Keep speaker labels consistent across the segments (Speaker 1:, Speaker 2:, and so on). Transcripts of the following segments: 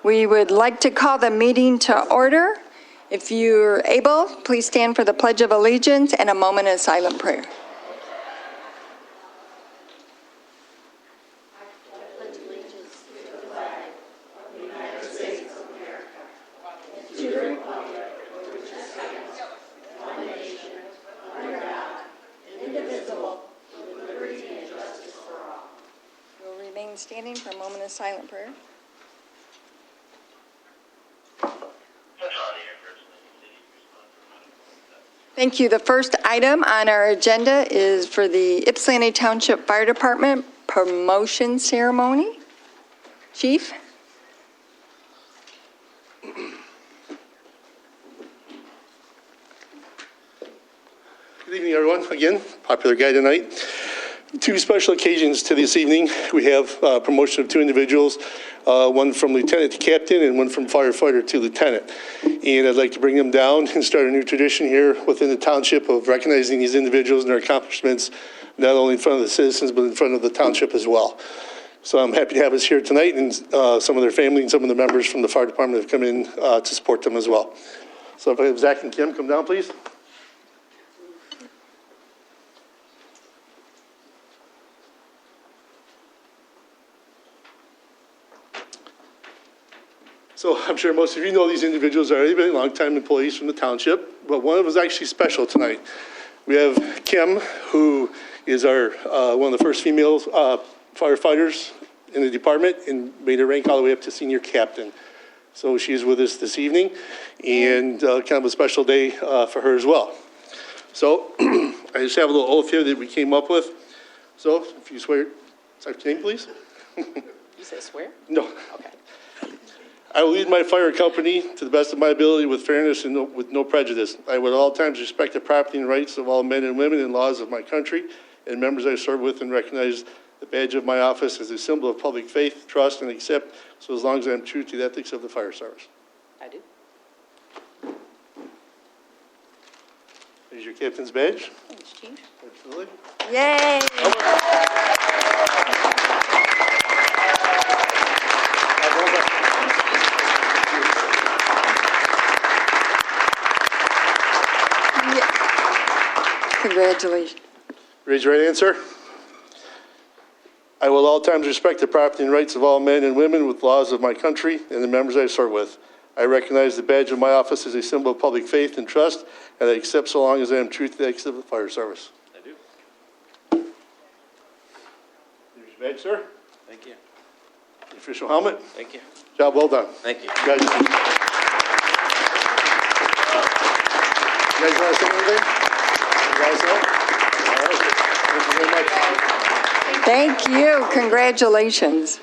Speaker 1: We would like to call the meeting to order. If you're able, please stand for the Pledge of Allegiance and a moment of silent prayer. Standing for a moment of silent prayer. Thank you. The first item on our agenda is for the Ypsilanti Township Fire Department promotion ceremony. Chief?
Speaker 2: Good evening, everyone. Again, popular guy tonight. Two special occasions to this evening. We have promotion of two individuals, one from lieutenant to captain and one from firefighter to lieutenant. And I'd like to bring them down and start a new tradition here within the township of recognizing these individuals and their accomplishments, not only in front of the citizens, but in front of the township as well. So I'm happy to have us here tonight, and some of their family and some of the members from the fire department have come in to support them as well. So if I have Zach and Kim come down, please. So I'm sure most of you know these individuals already, been long-time employees from the township, but one of them is actually special tonight. We have Kim, who is our one of the first female firefighters in the department and made her rank all the way up to senior captain. So she is with us this evening, and kind of a special day for her as well. So I just have a little oath here that we came up with. So if you swear, say your name, please.
Speaker 3: You say swear?
Speaker 2: No.
Speaker 3: Okay.
Speaker 2: I will lead my fire company to the best of my ability with fairness and with no prejudice. I will at all times respect the property and rights of all men and women and laws of my country and members I serve with, and recognize the badge of my office as a symbol of public faith, trust, and accept, so as long as I am true to the ethics of the fire service.
Speaker 3: I do.
Speaker 2: Here's your captain's badge.
Speaker 3: Thanks, Chief.
Speaker 2: Absolutely.
Speaker 1: Yay! Congratulations.
Speaker 2: Raise your right hand, sir. I will at all times respect the property and rights of all men and women with laws of my country and the members I serve with. I recognize the badge of my office as a symbol of public faith and trust, and I accept so long as I am true to the ethics of the fire service.
Speaker 3: I do.
Speaker 2: Here's your badge, sir.
Speaker 3: Thank you.
Speaker 2: The official helmet.
Speaker 3: Thank you.
Speaker 2: Job well done.
Speaker 3: Thank you.
Speaker 2: Congratulations. You guys want to say anything? You guys know? All right. Thank you very much.
Speaker 1: Thank you. Congratulations.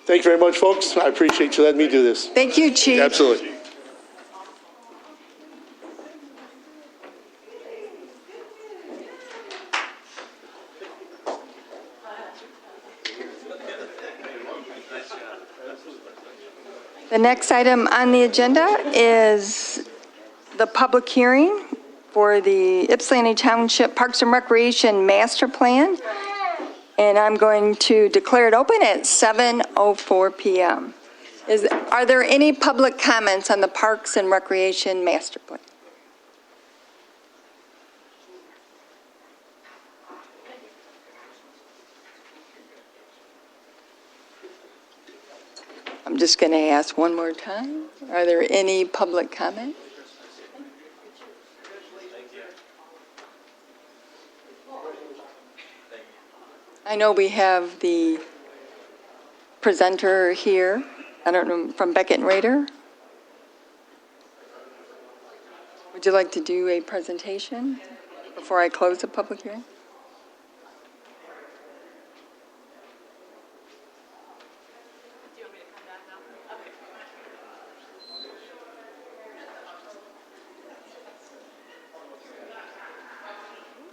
Speaker 2: Thank you very much, folks. I appreciate you letting me do this.
Speaker 1: Thank you, Chief.
Speaker 2: Absolutely.
Speaker 1: The next item on the agenda is the public hearing for the Ypsilanti Township Parks and Recreation Master Plan. And I'm going to declare it open at 7:04 p.m. Are there any public comments on the Parks and Recreation Master Plan? I'm just going to ask one more time. Are there any public comments? I know we have the presenter here. I don't know, from Beckett and Rader. Would you like to do a presentation before I close the public hearing?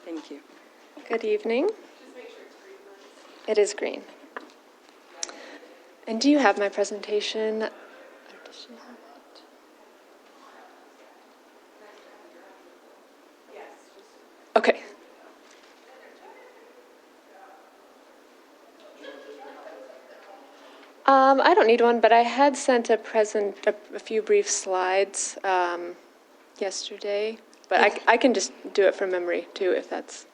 Speaker 1: Thank you.
Speaker 4: Good evening. It is green. And do you have my presentation? Or does she have it? Okay. I don't need one, but I had sent a few brief slides yesterday, but I can just do it from memory too, if that's.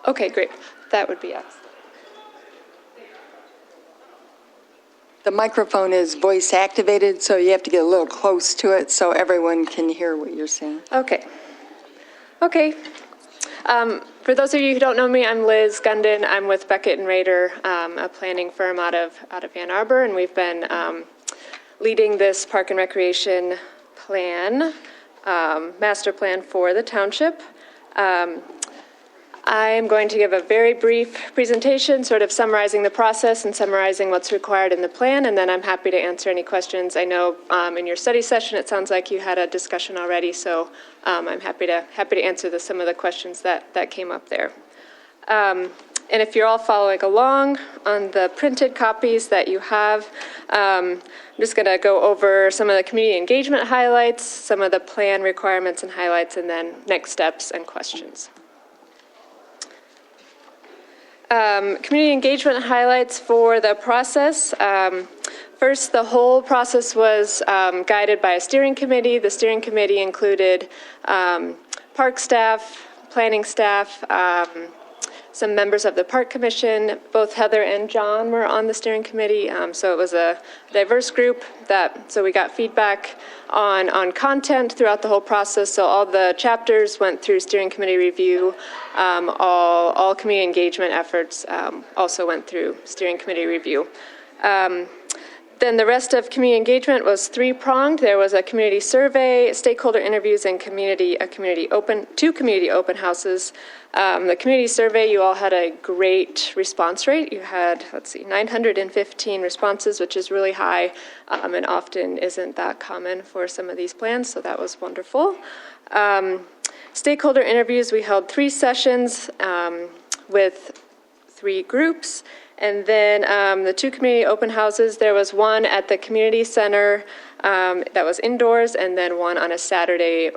Speaker 4: Okay, great. That would be excellent.
Speaker 1: The microphone is voice activated, so you have to get a little close to it so everyone can hear what you're saying.
Speaker 4: Okay. Okay. For those of you who don't know me, I'm Liz Gunden. I'm with Beckett and Rader, a planning firm out of Ann Arbor, and we've been leading this park and recreation plan, master plan for the township. I'm going to give a very brief presentation, sort of summarizing the process and summarizing what's required in the plan, and then I'm happy to answer any questions. I know in your study session, it sounds like you had a discussion already, so I'm happy to answer some of the questions that came up there. And if you're all following along on the printed copies that you have, I'm just going to go over some of the community engagement highlights, some of the plan requirements and highlights, and then next steps and questions. Community engagement highlights for the process. First, the whole process was guided by a steering committee. The steering committee included park staff, planning staff, some members of the Park Commission. Both Heather and John were on the steering committee, so it was a diverse group. So we got feedback on content throughout the whole process. So all the chapters went through steering committee review. All community engagement efforts also went through steering committee review. Then the rest of community engagement was three-pronged. There was a community survey, stakeholder interviews, and two community open houses. The community survey, you all had a great response rate. You had, 915 responses, which is really high, and often isn't that common for some of these plans, so that was wonderful. Stakeholder interviews, we held 3 sessions with 3 groups. And then the 2 community open houses, there was one at the community center that was indoors, and then one on a Saturday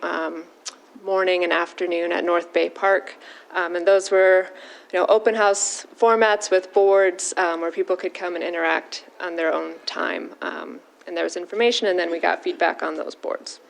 Speaker 4: morning and afternoon at North Bay Park. And those were, open house formats with boards where people could come and interact on their own time. And there was information, and then we got feedback on those boards.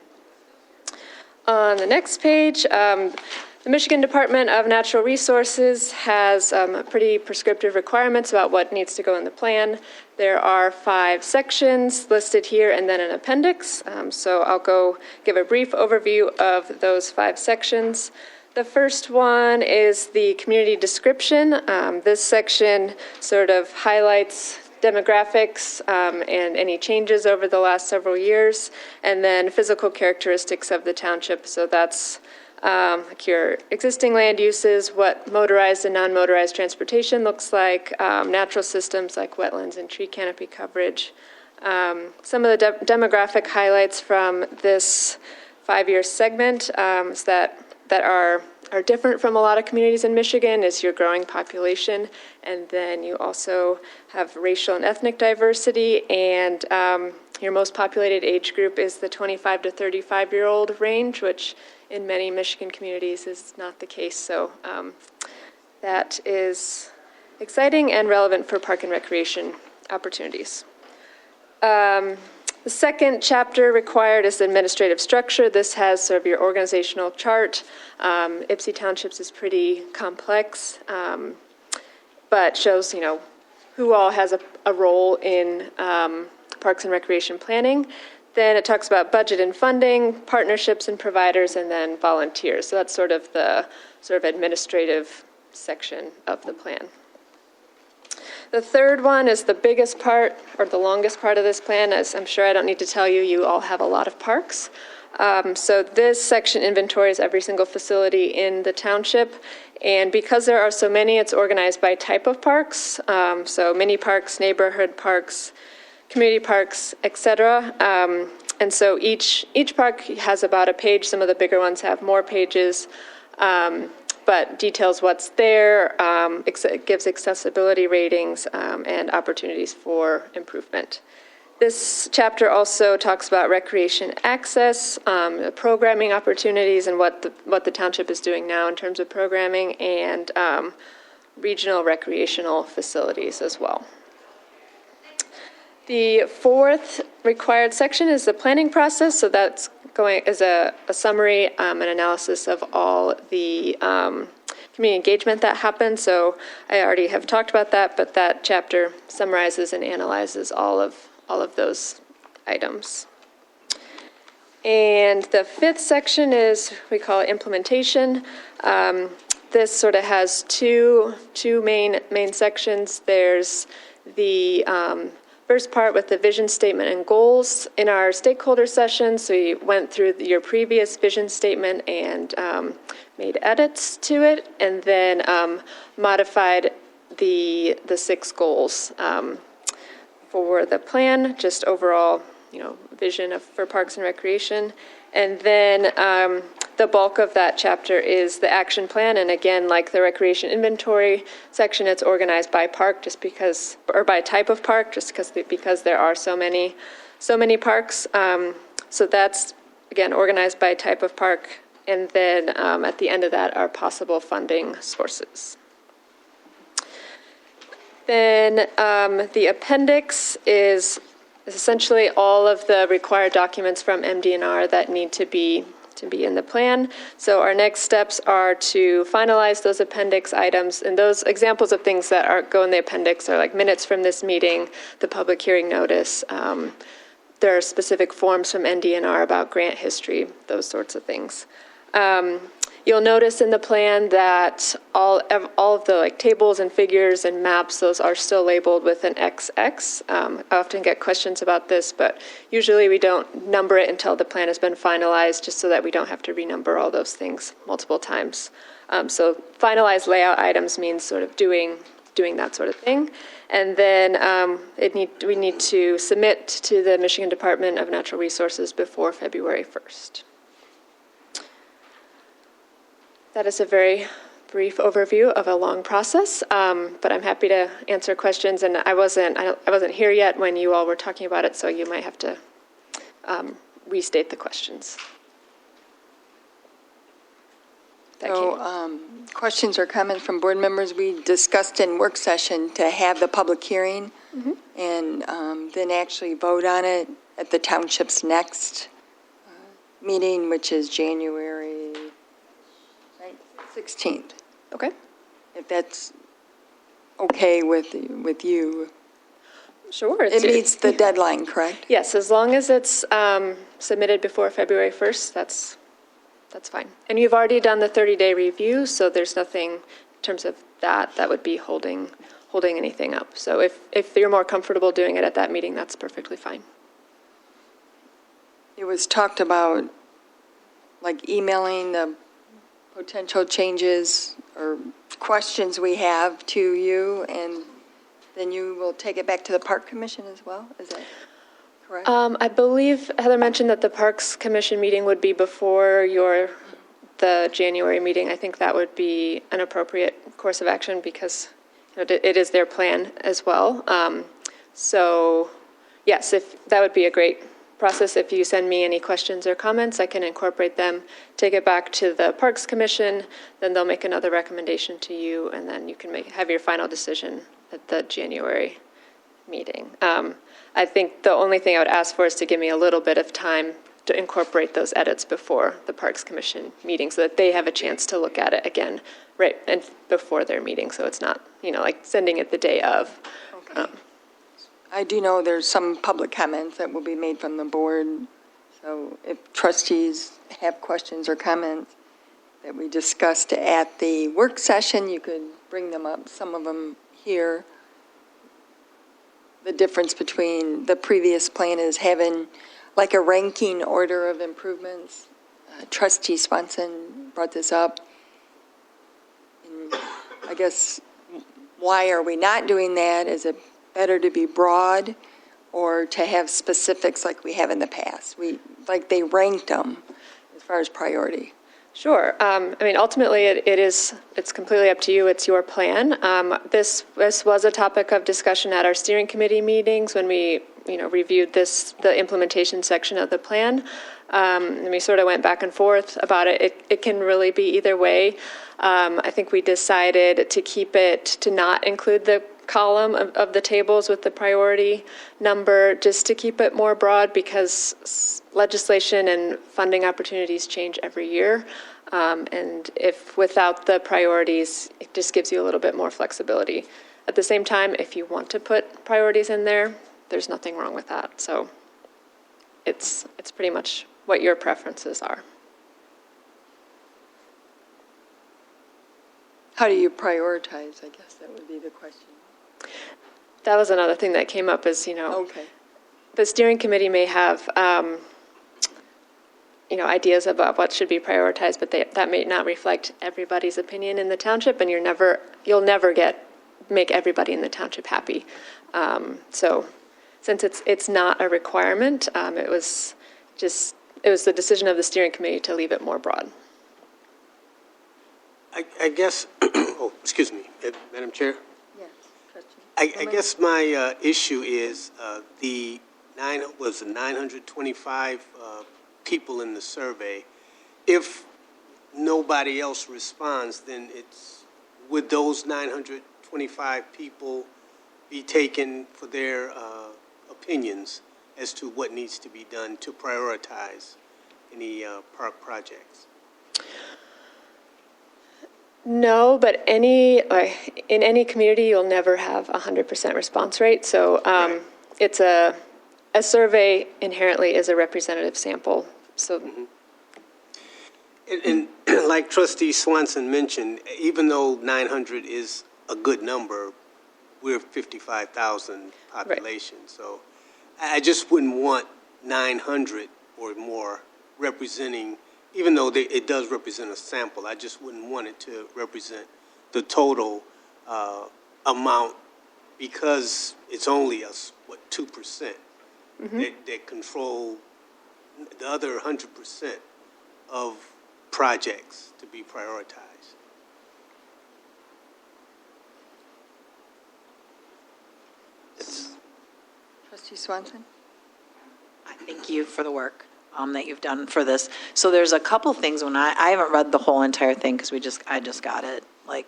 Speaker 4: On the next page, the Michigan Department of Natural Resources has pretty prescriptive requirements about what needs to go in the plan. There are 5 sections listed here and then an appendix. So I'll go give a brief overview of those 5 sections. The first one is the community description. This section sort of highlights demographics and any changes over the last several years, and then physical characteristics of the township. So that's like your existing land uses, what motorized and non-motorized transportation looks like, natural systems like wetlands and tree canopy coverage. Some of the demographic highlights from this 5-year segment that are different from a lot of communities in Michigan is your growing population, and then you also have racial and ethnic diversity, and your most populated age group is the 25 to 35-year-old range, which in many Michigan communities is not the case. So that is exciting and relevant for park and recreation opportunities. The second chapter required is the administrative structure. This has sort of your organizational chart. Ypsi Townships is pretty complex, but shows, who all has a role in parks and recreation planning. Then it talks about budget and funding, partnerships and providers, and then volunteers. So that's sort of the administrative section of the plan. The third one is the biggest part, or the longest part of this plan. As I'm sure I don't need to tell you, you all have a lot of parks. So this section inventories every single facility in the township. And because there are so many, it's organized by type of parks. So mini parks, neighborhood parks, community parks, etc. And so each park has about a page. Some of the bigger ones have more pages, but details what's there, gives accessibility ratings and opportunities for improvement. This chapter also talks about recreation access, programming opportunities, and what the township is doing now in terms of programming, and regional recreational facilities as well. The fourth required section is the planning process, so that's going as a summary, an analysis of all the community engagement that happened. So I already have talked about that, but that chapter summarizes and analyzes all of those items. And the fifth section is, we call it implementation. This sort of has two main sections. There's the first part with the vision statement and goals. In our stakeholder session, so we went through your previous vision statement and made edits to it, and then modified the 6 goals for the plan, just overall, vision for Parks and Recreation. And then the bulk of that chapter is the action plan. And again, like the recreation inventory section, it's organized by park or by type of park, because there are so many parks. So that's, again, organized by type of park. And then at the end of that are possible funding sources. Then the appendix is essentially all of the required documents from MDNR that need to be in the plan. So our next steps are to finalize those appendix items, and those examples of things that go in the appendix are like minutes from this meeting, the public hearing notice. There are specific forms from MDNR about grant history, those sorts of things. You'll notice in the plan that all of the tables and figures and maps, those are still labeled with an XX. I often get questions about this, but usually we don't number it until the plan has been finalized, just so that we don't have to renumber all those things multiple times. So finalized layout items means sort of doing that sort of thing. And then we need to submit to the Michigan Department of Natural Resources before February 1st. That is a very brief overview of a long process, but I'm happy to answer questions. And I wasn't here yet when you all were talking about it, so you might have to restate the questions.
Speaker 1: So, questions or comments from board members? We discussed in work session to have the public hearing and then actually vote on it at the township's next meeting, which is January 16th.
Speaker 4: Okay.
Speaker 1: If that's okay with you.
Speaker 4: Sure.
Speaker 1: It meets the deadline, correct?
Speaker 4: Yes, as long as it's submitted before February 1st, that's fine. And you've already done the 30-day review, so there's nothing in terms of that would be holding anything up. So if you're more comfortable doing it at that meeting, that's perfectly fine.
Speaker 1: It was talked about like emailing the potential changes or questions we have to you, and then you will take it back to the Park Commission as well? Is that correct?
Speaker 4: I believe Heather mentioned that the Parks Commission meeting would be before the January meeting. I think that would be an appropriate course of action because it is their plan as well. So yes, that would be a great process. If you send me any questions or comments, I can incorporate them, take it back to the Parks Commission, then they'll make another recommendation to you, and then you can have your final decision at the January meeting. I think the only thing I would ask for is to give me a little bit of time to incorporate those edits before the Parks Commission meeting so that they have a chance to look at it again, right, and before their meeting, so it's not, like sending it the day of.
Speaker 1: Okay. I do know there's some public comments that will be made from the board. So if trustees have questions or comments that we discussed at the work session, you could bring them up, some of them here. The difference between the previous plan is having like a ranking order of improvements. Trustee Swanson brought this up. And I guess, why are we not doing that? Is it better to be broad or to have specifics like we have in the past? They ranked them as far as priority.
Speaker 4: Sure. Ultimately, it's completely up to you. It's your plan. This was a topic of discussion at our steering committee meetings when we reviewed the implementation section of the plan. And we sort of went back and forth about it. It can really be either way. I think we decided to keep it, to not include the column of the tables with the priority number, just to keep it more broad, because legislation and funding opportunities change every year. And if without the priorities, it just gives you a little bit more flexibility. At the same time, if you want to put priorities in there, there's nothing wrong with that. So it's pretty much what your preferences are.
Speaker 1: How do you prioritize? I guess that would be the question.
Speaker 4: That was another thing that came up is,
Speaker 1: Okay.
Speaker 4: the steering committee may have, ideas about what should be prioritized, but that may not reflect everybody's opinion in the township, and you'll never make everybody in the township happy. So since it's not a requirement, it was the decision of the steering committee to leave it more broad.
Speaker 5: I guess, excuse me, Madam Chair.
Speaker 1: Yes.
Speaker 5: I guess my issue is the 925 people in the survey. If nobody else responds, then would those 925 people be taken for their opinions as to what needs to be done to prioritize any park projects?
Speaker 4: No, but in any community, you'll never have 100% response rate. So
Speaker 5: Right.
Speaker 4: it's a survey inherently is a representative sample. So
Speaker 5: And like Trustee Swanson mentioned, even though 900 is a good number, we're 55,000 population. So I just wouldn't want 900 or more representing, even though it does represent a sample, I just wouldn't want it to represent the total amount, because it's only 2% that control the other 100% of projects to be prioritized.
Speaker 1: Trustee Swanson?
Speaker 6: I thank you for the work that you've done for this. So there's a couple things when I haven't read the whole entire thing because I just got it like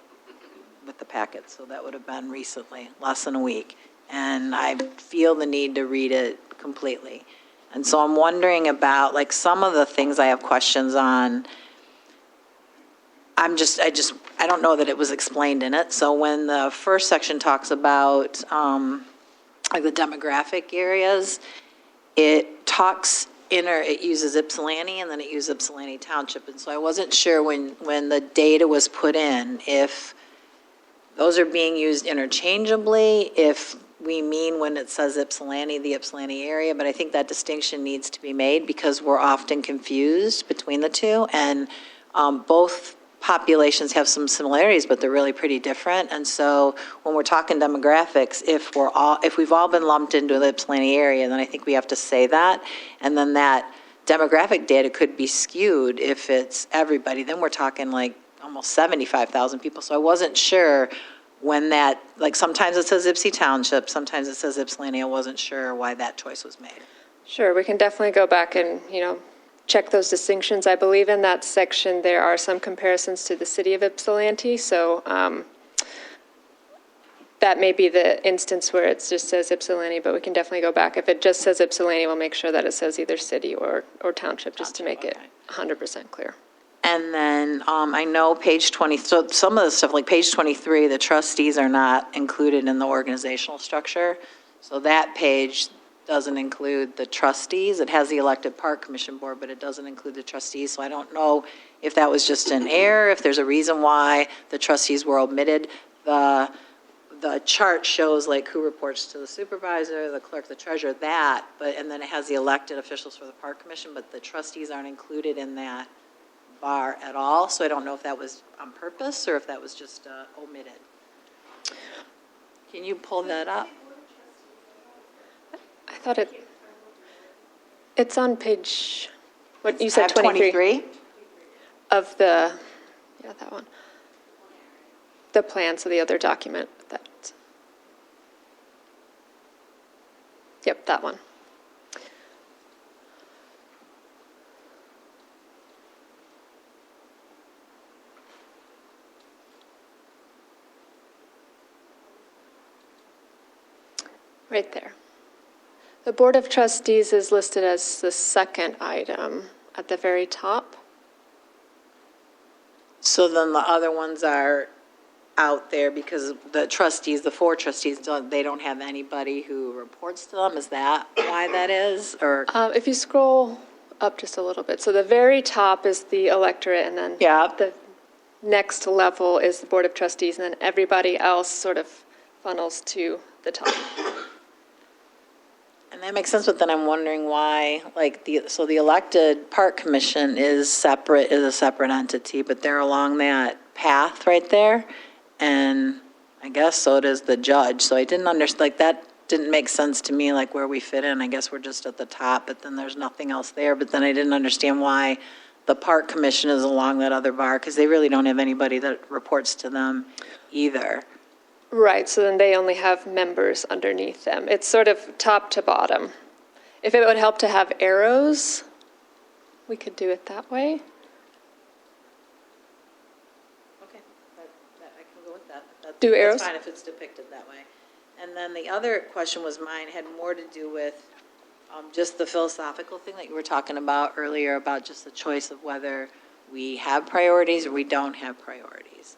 Speaker 6: with the packet. So that would have been recently, less than a week. And I feel the need to read it completely. And so I'm wondering about like some of the things I have questions on. I don't know that it was explained in it. So when the first section talks about like the demographic areas, it uses Ypsilanti and then it uses Ypsilanti Township. And so I wasn't sure when the data was put in, if those are being used interchangeably, if we mean when it says Ypsilanti, the Ypsilanti area, but I think that distinction needs to be made because we're often confused between the two. And both populations have some similarities, but they're really pretty different. And so when we're talking demographics, if we've all been lumped into the Ypsilanti area, then I think we have to say that. And then that demographic data could be skewed if it's everybody. Then we're talking like almost 75,000 people. So I wasn't sure when that, like sometimes it says Ypsi Township, sometimes it says Ypsilanti. I wasn't sure why that choice was made.
Speaker 4: sure, we can definitely go back and, check those distinctions. I believe in that section, there are some comparisons to the city of Ypsilanti. So that may be the instance where it just says Ypsilanti, but we can definitely go back. If it just says Ypsilanti, we'll make sure that it says either city or township, just to make it 100% clear.
Speaker 6: And then I know page 20, so some of the stuff, like page 23, the trustees are not included in the organizational structure. So that page doesn't include the trustees. It has the elected park commission board, but it doesn't include the trustees. So I don't know if that was just an error, if there's a reason why the trustees were omitted. The chart shows like who reports to the supervisor, the clerk, the treasurer, and then it has the elected officials for the park commission, but the trustees aren't included in that bar at all. So I don't know if that was on purpose or if that was just omitted. Can you pull that up?
Speaker 4: I thought it's on page, what you
Speaker 6: I
Speaker 4: said,
Speaker 6: have
Speaker 4: 23? Of that one. The plan, so the other document, Yep, that one. Right there. The Board of Trustees is listed as the second item at the very top.
Speaker 6: So then the other ones are out there because the trustees, the 4 trustees, they don't have anybody who reports to them? Is that why that is, or?
Speaker 4: If you scroll up just a little bit, so the very top is the electorate, and then
Speaker 6: Yeah.
Speaker 4: the next level is the Board of Trustees, and then everybody else sort of funnels to the top.
Speaker 6: And that makes sense, but then I'm wondering why, like, so the elected park commission is a separate entity, but they're along that path right there, and I guess so does the judge, so I didn't understand, like, that didn't make sense to me, like, where we fit in. I guess we're just at the top, but then there's nothing else there, but then I didn't understand why the park commission is along that other bar, because they really don't have anybody that reports to them either.
Speaker 4: Right, so then they only have members underneath them. It's sort of top to bottom. If it would help to have arrows, we could do it that way.
Speaker 6: Okay, I can go with that.
Speaker 4: Do arrows?
Speaker 6: That's fine if it's depicted that way. And then the other question was mine, had more to do with just the philosophical thing that you were talking about earlier, about just the choice of whether we have priorities or we don't have priorities.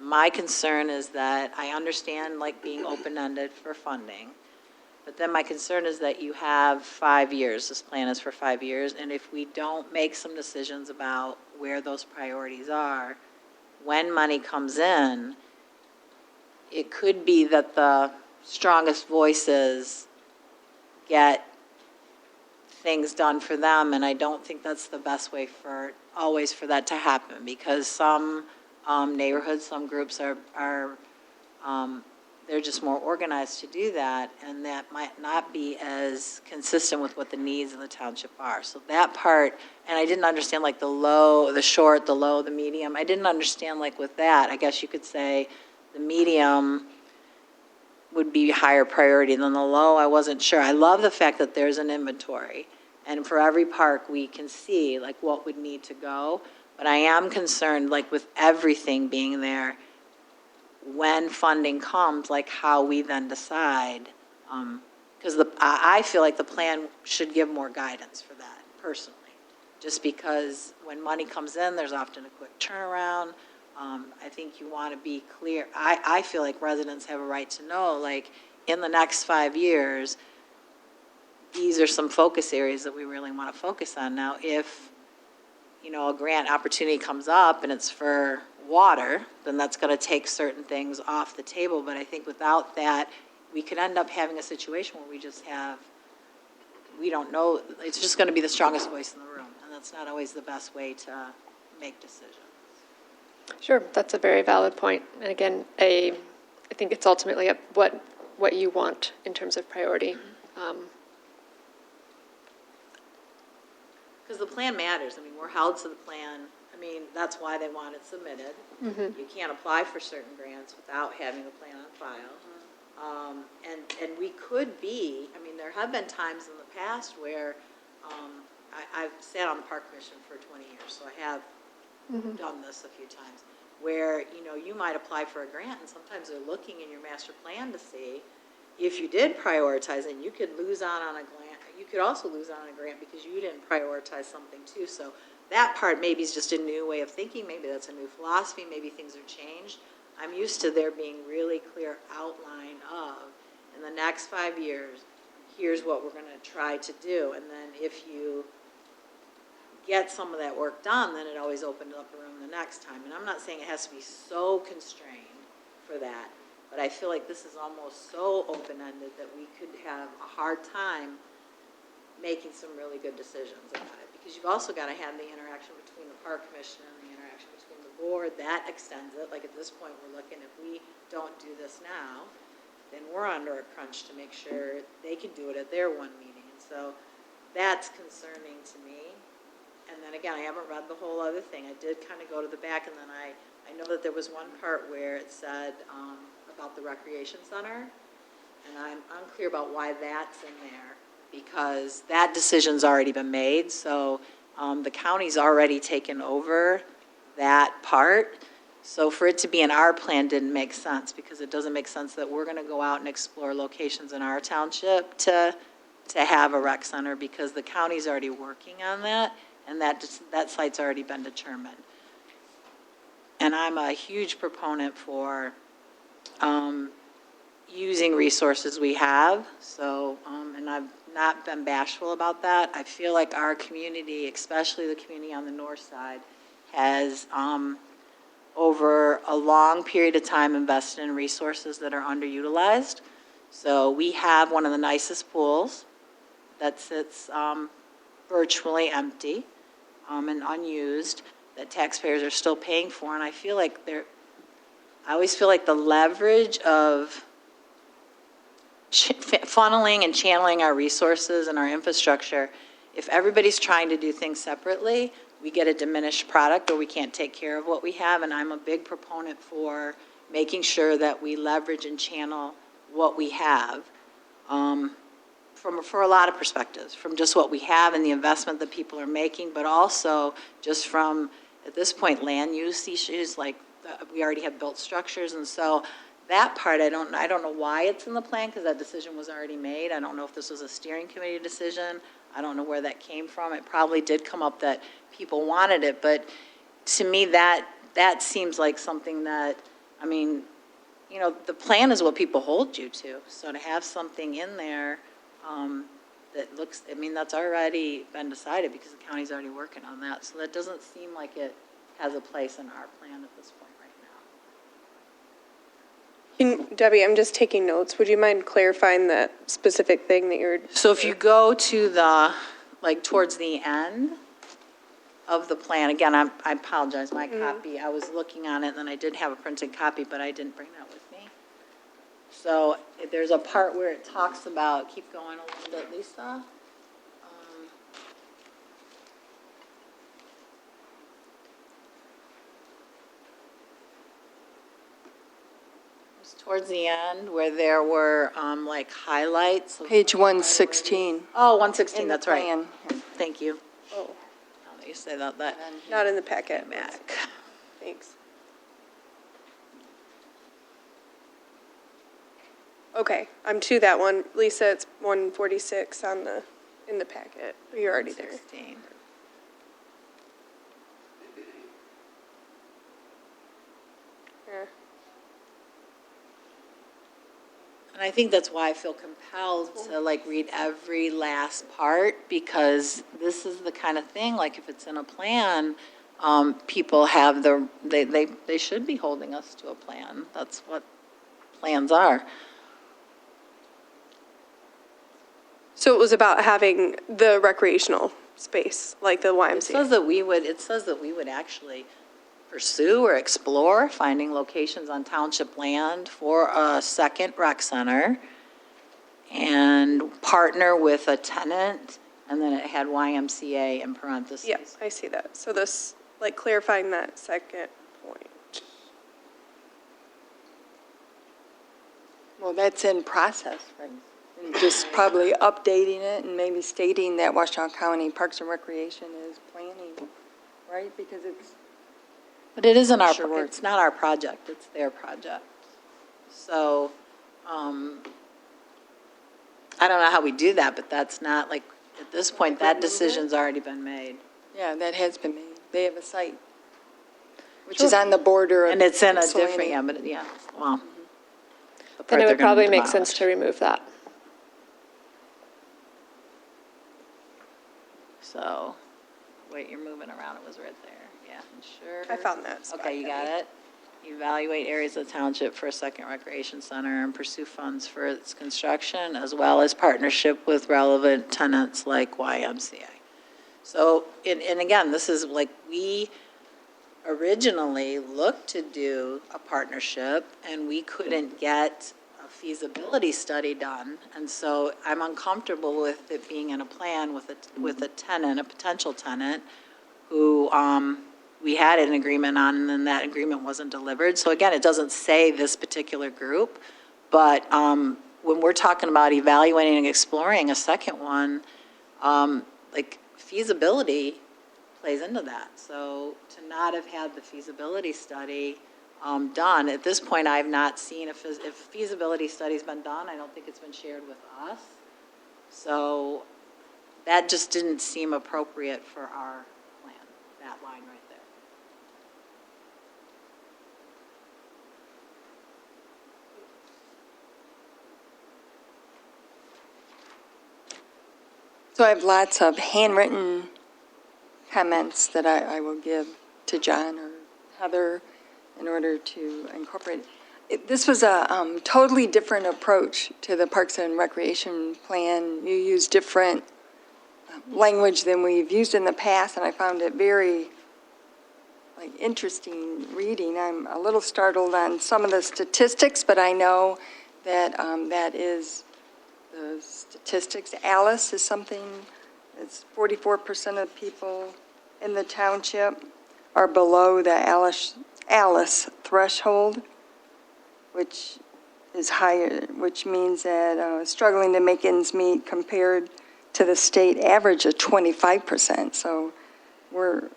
Speaker 6: My concern is that I understand like being open-ended for funding, but then my concern is that you have 5 years, this plan is for 5 years, and if we don't make some decisions about where those priorities are, when money comes in, it could be that the strongest voices get things done for them, and I don't think that's the best way always for that to happen, because some neighborhoods, some groups are they're just more organized to do that, and that might not be as consistent with what the needs of the township are. So that part, and I didn't understand like the low, the short, the low, the medium. I didn't understand like with that, I guess you could say the medium would be higher priority than the low. I wasn't sure. I love the fact that there's an inventory, and for every park we can see like what would need to go. But I am concerned, like with everything being there, when funding comes, like how we then decide. Because I feel like the plan should give more guidance for that, personally. Just because when money comes in, there's often a quick turnaround. I think you want to be clear. I feel like residents have a right to know, like, in the next 5 years, these are some focus areas that we really want to focus on. Now, if a grant opportunity comes up and it's for water, then that's going to take certain things off the table. But I think without that, we could end up having a situation where we don't know, it's just going to be the strongest voice in the room. And that's not always the best way to make decisions.
Speaker 4: Sure, that's a very valid point. And again, I think it's ultimately what you want in terms of priority.
Speaker 6: Because the plan matters. I mean, we're held to the plan. I mean, that's why they want it submitted. Mm-hmm. You can't apply for certain grants without having the plan on file. And we could be, I mean, there have been times in the past where I've sat on the park commission for 20 years, so I have done this a few times, where, you might apply for a grant, and sometimes they're looking in your master plan to see if you did prioritize it, and you could lose out on a grant. You could also lose out on a grant because you didn't prioritize something too. So that part maybe is just a new way of thinking. Maybe that's a new philosophy. Maybe things are changed. I'm used to there being really clear outline of, in the next 5 years, here's what we're going to try to do. And then if you get some of that work done, then it always opens up a room the next time. And I'm not saying it has to be so constrained for that, but I feel like this is almost so open-ended that we could have a hard time making some really good decisions about it. Because you've also got to have the interaction between the park commission and the interaction between the board. That extends it. Like at this point, we're looking, if we don't do this now, then we're under a crunch to make sure they can do it at their one meeting. And so that's concerning to me. And then again, I haven't read the whole other thing. I did kind of go to the back, and then I know that there was one part where it said about the recreation center. And I'm unclear about why that's in there, because that decision's already been made, so the county's already taken over that part. So for it to be in our plan didn't make sense, because it doesn't make sense that we're going to go out and explore locations in our township to have a rec center, because the county's already working on that, and that site's already been determined. And I'm a huge proponent for using resources we have, so, and I've not been bashful about that. I feel like our community, especially the community on the north side, has, over a long period of time, invested in resources that are underutilized. So we have one of the nicest pools that sits virtually empty and unused, that taxpayers are still paying for. And I feel like I always feel like the leverage of funneling and channeling our resources and our infrastructure, if everybody's trying to do things separately, we get a diminished product, or we can't take care of what we have. And I'm a big proponent for making sure that we leverage and channel what we have for a lot of perspectives, from just what we have and the investment that people are making, but also just from, at this point, land use issues, like we already have built structures. And so that part, I don't know why it's in the plan, because that decision was already made. I don't know if this was a steering committee decision. I don't know where that came from. It probably did come up that people wanted it, but to me, that seems like something that, I mean, you know, the plan is what people hold you to. So to have something in there that looks, I mean, that's already been decided, because the county's already working on that. So that doesn't seem like it has a place in our plan at this point right now.
Speaker 7: Debbie, I'm just taking notes. Would you mind clarifying that specific thing that you're?
Speaker 6: So if you go to the, like, towards the end of the plan, again, I apologize, my copy, I was looking on it, and then I did have a printed copy, but I didn't bring that with me. So there's a part where it talks about, keep going a little bit, Lisa. It was towards the end where there were like highlights.
Speaker 1: Page 116.
Speaker 6: Oh, 116,
Speaker 1: in the
Speaker 6: that's right.
Speaker 1: plan.
Speaker 6: Thank you.
Speaker 7: Oh,
Speaker 6: Now that you say that,
Speaker 7: not in the packet.
Speaker 6: back.
Speaker 7: Thanks. Okay, I'm to that one. Lisa, it's 146 in the packet. You're already there.
Speaker 6: 16.
Speaker 7: Yeah.
Speaker 6: And I think that's why I feel compelled to like read every last part, because this is the kind of thing, like if it's in a plan, people have they should be holding us to a plan. That's what plans are.
Speaker 7: So it was about having the recreational space, like the YMCA.
Speaker 6: It says that we would actually pursue or explore finding locations on township land for a second rec center and partner with a tenant, and then it had YMCA in parentheses.
Speaker 7: Yep, I see that. So this, like clarifying that second point.
Speaker 1: Well, that's in process, right? And just probably updating it and maybe stating that Washington County Parks and Recreation is planning, right? Because it's,
Speaker 6: But it isn't our,
Speaker 1: Sure.
Speaker 6: it's not our project, it's their project. So, I don't know how we do that, but that's not, like, at this point, that decision's already been made.
Speaker 1: yeah, that has been made. They have a site, which is on the border of.
Speaker 6: And it's in a
Speaker 1: Ypsilanti.
Speaker 6: different, yeah, but, yeah, well. the part
Speaker 4: Then it
Speaker 6: they're
Speaker 4: would
Speaker 6: gonna
Speaker 4: probably make sense
Speaker 6: demolish.
Speaker 4: to remove that.
Speaker 6: So, wait, you're moving around, it was right there, yeah, sure.
Speaker 7: I found that spot,
Speaker 6: Okay, you got
Speaker 7: Debbie.
Speaker 6: it? Evaluate areas of the township for a second recreation center and pursue funds for its construction, as well as partnership with relevant tenants like YMCA. So, and again, this is like, we originally looked to do a partnership, and we couldn't get a feasibility study done. And so I'm uncomfortable with it being in a plan with a tenant, a potential tenant, who we had an agreement on, and then that agreement wasn't delivered. So again, it doesn't say this particular group, but when we're talking about evaluating and exploring a second one, like feasibility plays into that. So to not have had the feasibility study done, at this point, I've not seen if feasibility study's been done. I don't think it's been shared with us. So that just didn't seem appropriate for our plan, that line right there.
Speaker 1: So I have lots of handwritten comments that I will give to John or Heather in order to incorporate. This was a totally different approach to the Parks and Recreation Plan. You use different language than we've used in the past, and I found it very interesting reading. I'm a little startled on some of the statistics, but I know that that is the statistics. Alice is something, it's 44% of people in the township are below the Alice threshold, which is higher, which means that struggling to make ends meet compared to the state average of 25%. So we're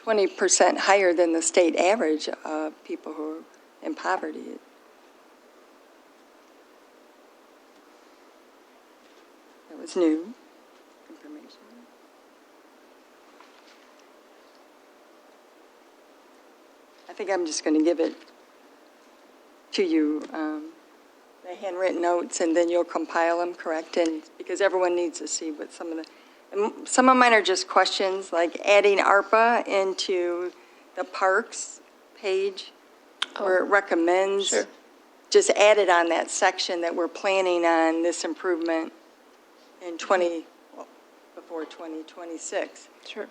Speaker 1: 20% higher than the state average of people who are in poverty. It was new information. I think I'm just going to give it to you, the handwritten notes, and then you'll compile them, correct? And because everyone needs to see what some of mine are just questions, like adding ARPA into the parks page where it recommends.
Speaker 4: Sure.
Speaker 1: Just add it on that section that we're planning on this improvement in before 2026.
Speaker 4: Sure.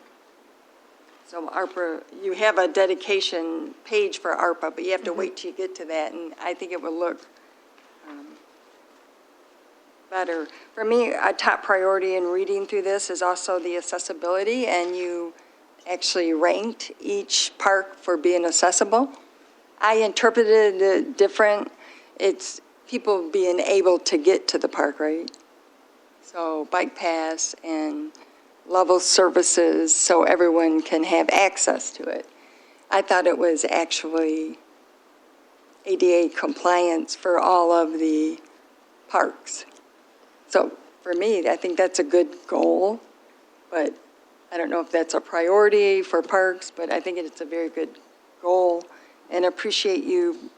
Speaker 1: So ARPA, you have a dedication page for ARPA, but you have to wait till you get to that, and I think it will look better. For me, a top priority in reading through this is also the accessibility, and you actually ranked each park for being accessible. I interpreted it different. It's people being able to get to the park, right? So bike paths and level services so everyone can have access to it. I thought it was actually ADA compliance for all of the parks. So for me, I think that's a good goal, but I don't know if that's a priority for parks, but I think it's a very good goal, and appreciate you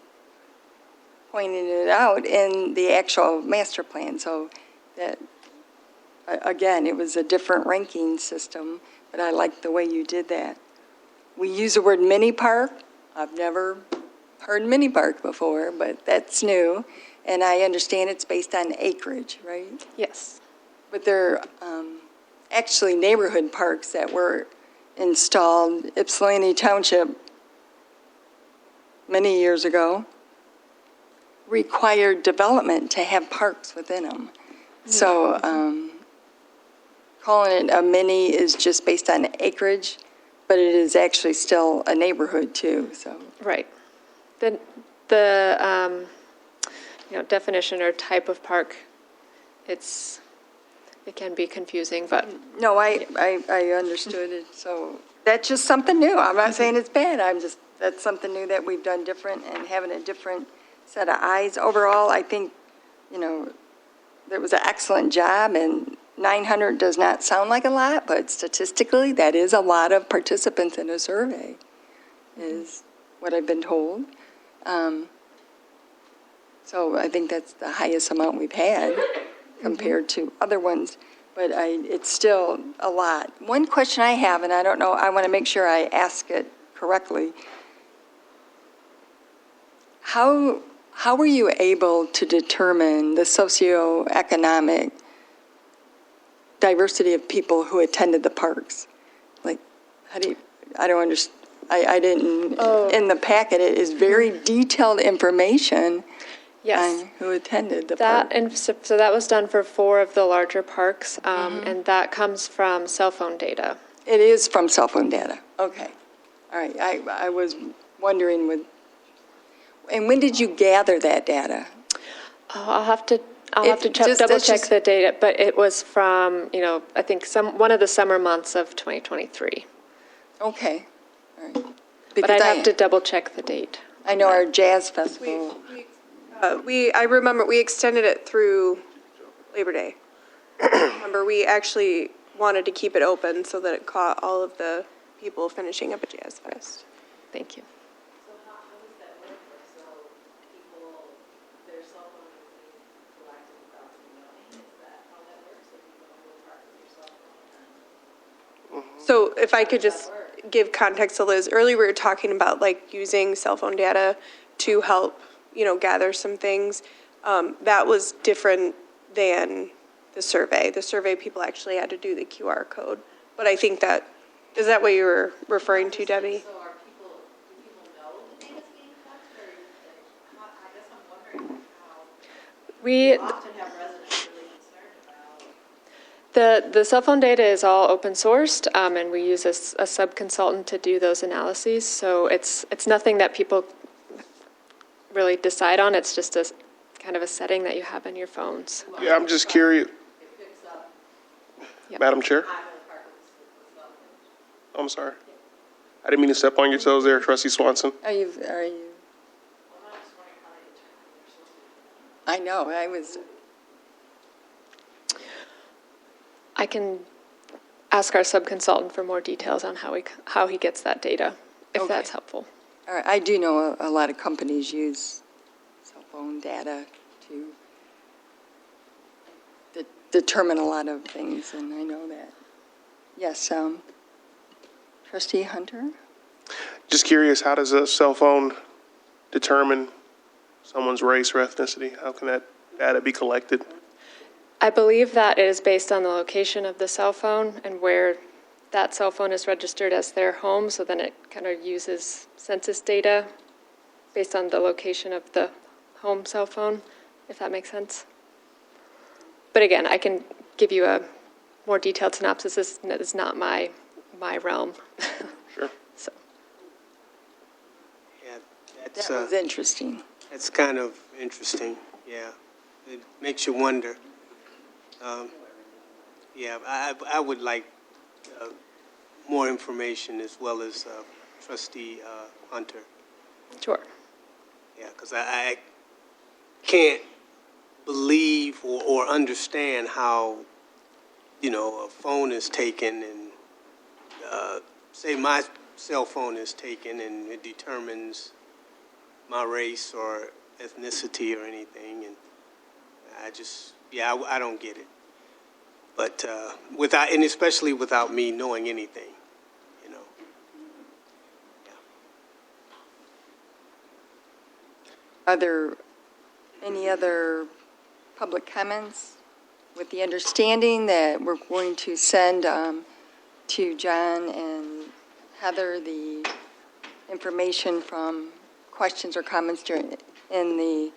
Speaker 1: pointing it out in the actual master plan. So that, again, it was a different ranking system, but I like the way you did that. We use the word mini park. I've never heard mini park before, but that's new. And I understand it's based on acreage, right?
Speaker 4: Yes.
Speaker 1: But they're actually neighborhood parks that were installed. Ypsilanti Township, many years ago, required development to have parks within them. So calling it a mini is just based on acreage, but it is actually still a neighborhood too, so.
Speaker 4: Right. The definition or type of park, it can be confusing, but
Speaker 1: No, I understood it, so that's just something new. I'm not saying it's bad, that's something new that we've done different, and having a different set of eyes. Overall, I think, there was an excellent job, and 900 does not sound like a lot, but statistically, that is a lot of participants in a survey, is what I've been told. So I think that's the highest amount we've had compared to other ones, but it's still a lot. One question I have, and I don't know, I want to make sure I ask it correctly. How were you able to determine the socioeconomic diversity of people who attended the parks? Like, how do you, I don't understand, I didn't, in the packet, it is very detailed information
Speaker 4: yes.
Speaker 1: on who attended the
Speaker 4: That,
Speaker 1: park.
Speaker 4: and so that was done for 4 of the larger parks, and that comes from cell phone data.
Speaker 1: It is from cell phone data, okay. All right, I was wondering and when did you gather that data?
Speaker 4: I'll have to
Speaker 1: Just-
Speaker 4: double
Speaker 1: that's
Speaker 4: check
Speaker 1: just-
Speaker 4: the data, but it was from, I think one of the summer months of 2023.
Speaker 1: Okay, all right.
Speaker 4: But
Speaker 1: Because
Speaker 4: I'd have to double check the date.
Speaker 1: I know our jazz festival,
Speaker 7: I remember we extended it through Labor Day. Remember, we actually wanted to keep it open so that it caught all of the people finishing up a Jazz Fest.
Speaker 4: Thank you.
Speaker 7: So if I could just give context to Liz, earlier we were talking about like using cell phone data to help, gather some things. That was different than the survey. The survey, people actually had to do the QR code. But I think is that what you were referring to, Debbie?
Speaker 6: So do people know the data's being collected, or, I guess I'm wondering how
Speaker 4: We,
Speaker 6: often have residents really concerned about.
Speaker 4: the cell phone data is all open sourced, and we use a sub-consultant to do those analyses. So it's nothing that people really decide on. It's just a kind of a setting that you have in your phones.
Speaker 8: Yeah, I'm just curious.
Speaker 4: Yep.
Speaker 8: Madam Chair? I'm sorry. I didn't mean to step on your toes there, Trustee Swanson.
Speaker 1: are you? I know,
Speaker 4: I can ask our sub-consultant for more details on how he gets that data, if
Speaker 1: Okay.
Speaker 4: that's helpful.
Speaker 1: all right, I do know a lot of companies use cell phone data to determine a lot of things, and I know that. Yes, Trustee Hunter?
Speaker 8: Just curious, how does a cell phone determine someone's race or ethnicity? How can that data be collected?
Speaker 4: I believe that is based on the location of the cell phone and where that cell phone is registered as their home, so then it kind of uses census data based on the location of the home cell phone, if that makes sense. But again, I can give you a more detailed synopsis. This is not my realm.
Speaker 8: Sure.
Speaker 4: So,
Speaker 5: Yeah,
Speaker 1: That was interesting.
Speaker 5: that's kind of interesting, yeah. It makes you wonder. Yeah, I would like more information as well as Trustee Hunter.
Speaker 4: sure.
Speaker 5: Yeah, because I can't believe or understand how, a phone is taken and, say my cell phone is taken and it determines my race or ethnicity or anything. And I don't get it. But and especially without me knowing anything, Yeah.
Speaker 1: Are there any other public comments? With the understanding that we're going to send to John and Heather the information from questions or comments in the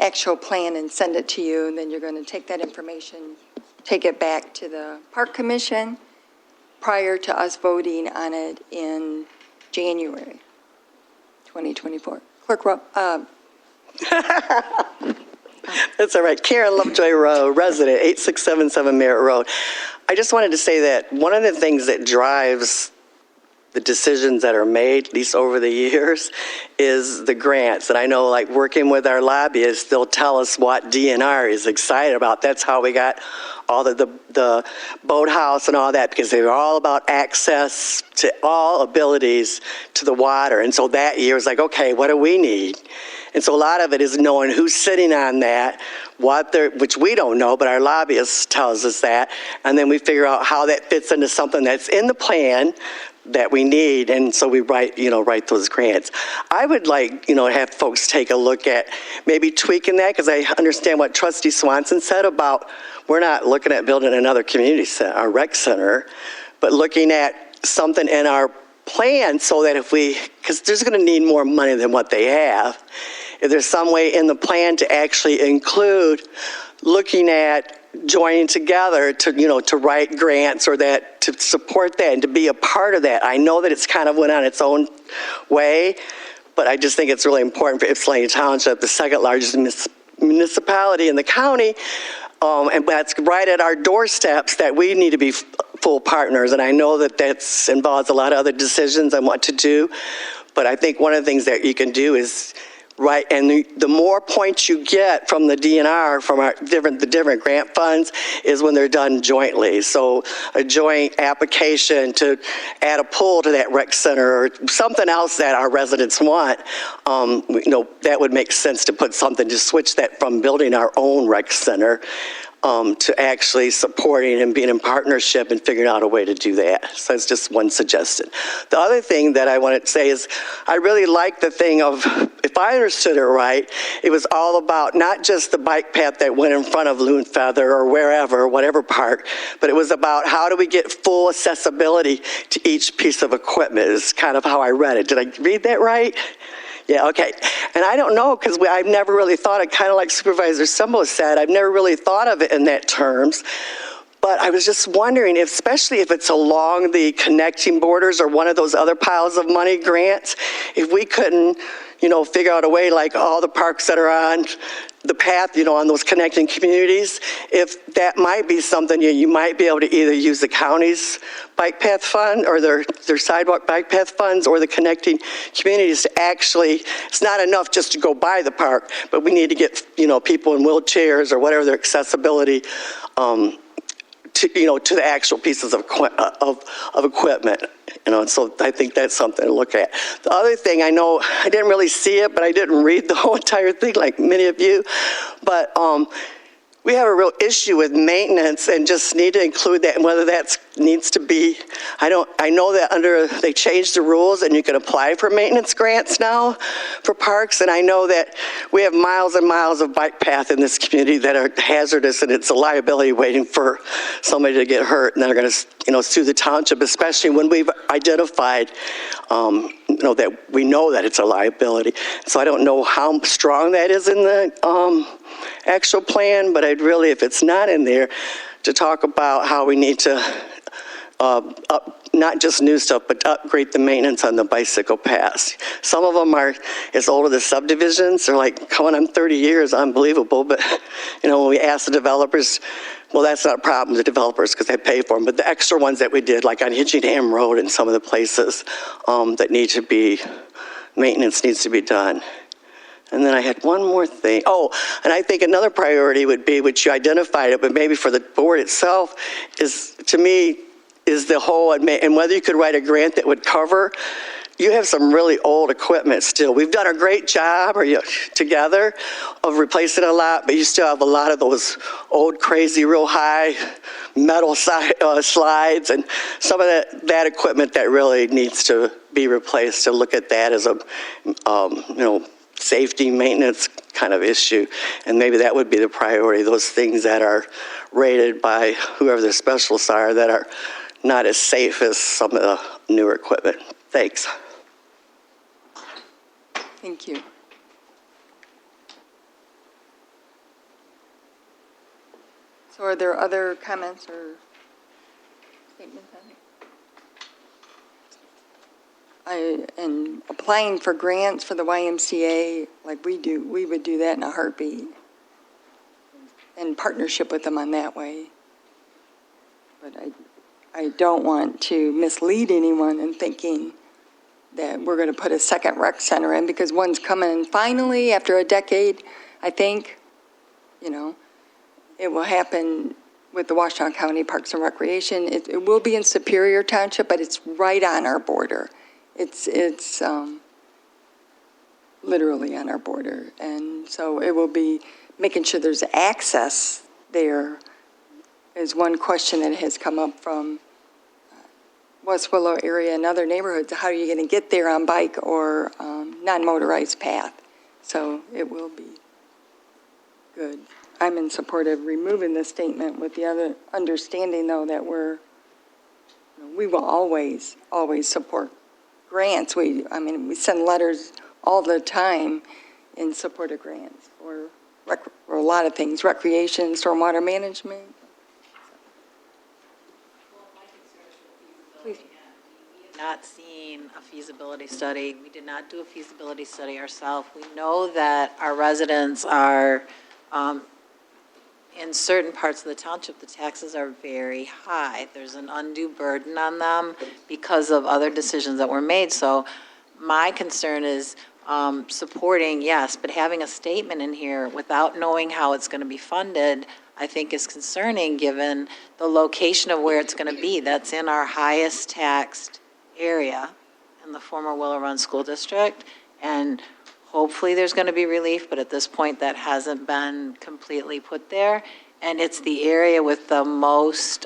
Speaker 1: actual plan and send it to you, and then you're going to take that information, take it back to the Park Commission prior to us voting on it in January 2024. Clerk,
Speaker 9: That's all right. Karen Lovejoy Rowe, resident, 8677 Merritt Road. I just wanted to say that one of the things that drives the decisions that are made, at least over the years, is the grants. And I know, like, working with our lobbyists, they'll tell us what DNR is excited about. That's how we got all the boathouse and all that, because they were all about access to all abilities to the water. And so that year was like, okay, what do we need? And so a lot of it is knowing who's sitting on that, which we don't know, but our lobbyist tells us that. And then we figure out how that fits into something that's in the plan that we need, and so we write those grants. I would like, have folks take a look at maybe tweaking that, because I understand what Trustee Swanson said about we're not looking at building another community center, our rec center, but looking at something in our plan so that because there's going to need more money than what they have, if there's some way in the plan to actually include looking at joining together to write grants or that to support that and to be a part of that. I know that it's kind of went on its own way, but I just think it's really important for Ypsilanti Township, the second largest municipality and the county, and that's right at our doorsteps, that we need to be full partners. And I know that that's involves a lot of other decisions on what to do, but I think one of the things that you can do is, right, and the more points you get from the DNR, from the different grant funds, is when they're done jointly. So a joint application to add a pool to that rec center or something else that our residents want, that would make sense to put something, to switch that from building our own rec center to actually supporting and being in partnership and figuring out a way to do that. So it's just one suggestion. The other thing that I want to say is I really like the thing of, if I understood it right, it was all about not just the bike path that went in front of Loon Feather or wherever, whatever park, but it was about how do we get full accessibility to each piece of equipment is kind of how I read it. Did I read that right? Yeah, okay. And I don't know, because I've never really thought of, kind of like Supervisor Sumbo said, I've never really thought of it in that terms. But I was just wondering, especially if it's along the connecting borders or one of those other piles of money grants, if we couldn't, figure out a way, like all the parks that are on the path, on those connecting communities, if that might be something you might be able to either use the county's bike path fund or their sidewalk bike path funds or the connecting communities to actually, it's not enough just to go by the park, but we need to get, people in wheelchairs or whatever their accessibility to the actual pieces of equipment. So I think that's something to look at. The other thing, I know I didn't really see it, but I didn't read the whole entire thing like many of you, but we have a real issue with maintenance and just need to include that, and whether that needs to be, I know that they changed the rules and you can apply for maintenance grants now for parks, and I know that we have miles and miles of bike path in this community that are hazardous, and it's a liability waiting for somebody to get hurt, and they're going to, sue the township, especially when we've identified, that we know that it's a liability. So I don't know how strong that is in the actual plan, but I'd really, if it's not in there, to talk about how we need to not just new stuff, but upgrade the maintenance on the bicycle paths. Some of them are as old as the subdivisions. They're like coming on 30 years, unbelievable. But, when we ask the developers, well, that's not a problem, the developers, because they pay for them. But the extra ones that we did, like on Hitchingham Road and some of the places that need to be, maintenance needs to be done. And then I had one more thing. Oh, and I think another priority would be, which you identified it, but maybe for the board itself, is, to me, is the whole, and whether you could write a grant that would cover, you have some really old equipment still. We've done a great job together of replacing a lot, but you still have a lot of those old, crazy, real high metal slides and some of that equipment that really needs to be replaced. To look at that as a, safety maintenance kind of issue, and maybe that would be the priority, those things that are rated by whoever the specialists are that are not as safe as some of the newer equipment. Thanks.
Speaker 1: Thank you. So are there other comments or statements on it? And applying for grants for the YMCA, like we do, we would do that in a heartbeat. In partnership with them on that way. But I don't want to mislead anyone in thinking that we're going to put a second rec center in, because one's coming in finally after a decade, I think. It will happen with the Washington County Parks and Recreation. It will be in Superior Township, but it's right on our border. It's literally on our border. And so it will be making sure there's access there is one question that has come up from West Willow area and other neighborhoods. How are you going to get there on bike or non-motorized path? So it will be good. I'm in support of removing the statement with the other understanding, though, that we will always support grants. We send letters all the time in support of grants for a lot of things, recreation, stormwater management. Please.
Speaker 6: Not seen a feasibility study. We did not do a feasibility study ourselves. We know that our residents are in certain parts of the township, the taxes are very high. There's an undue burden on them because of other decisions that were made. So my concern is supporting, yes, but having a statement in here without knowing how it's going to be funded, I think is concerning given the location of where it's going to be. That's in our highest taxed area in the former Willow Run School District. And hopefully there's going to be relief, but at this point that hasn't been completely put there. And it's the area with the most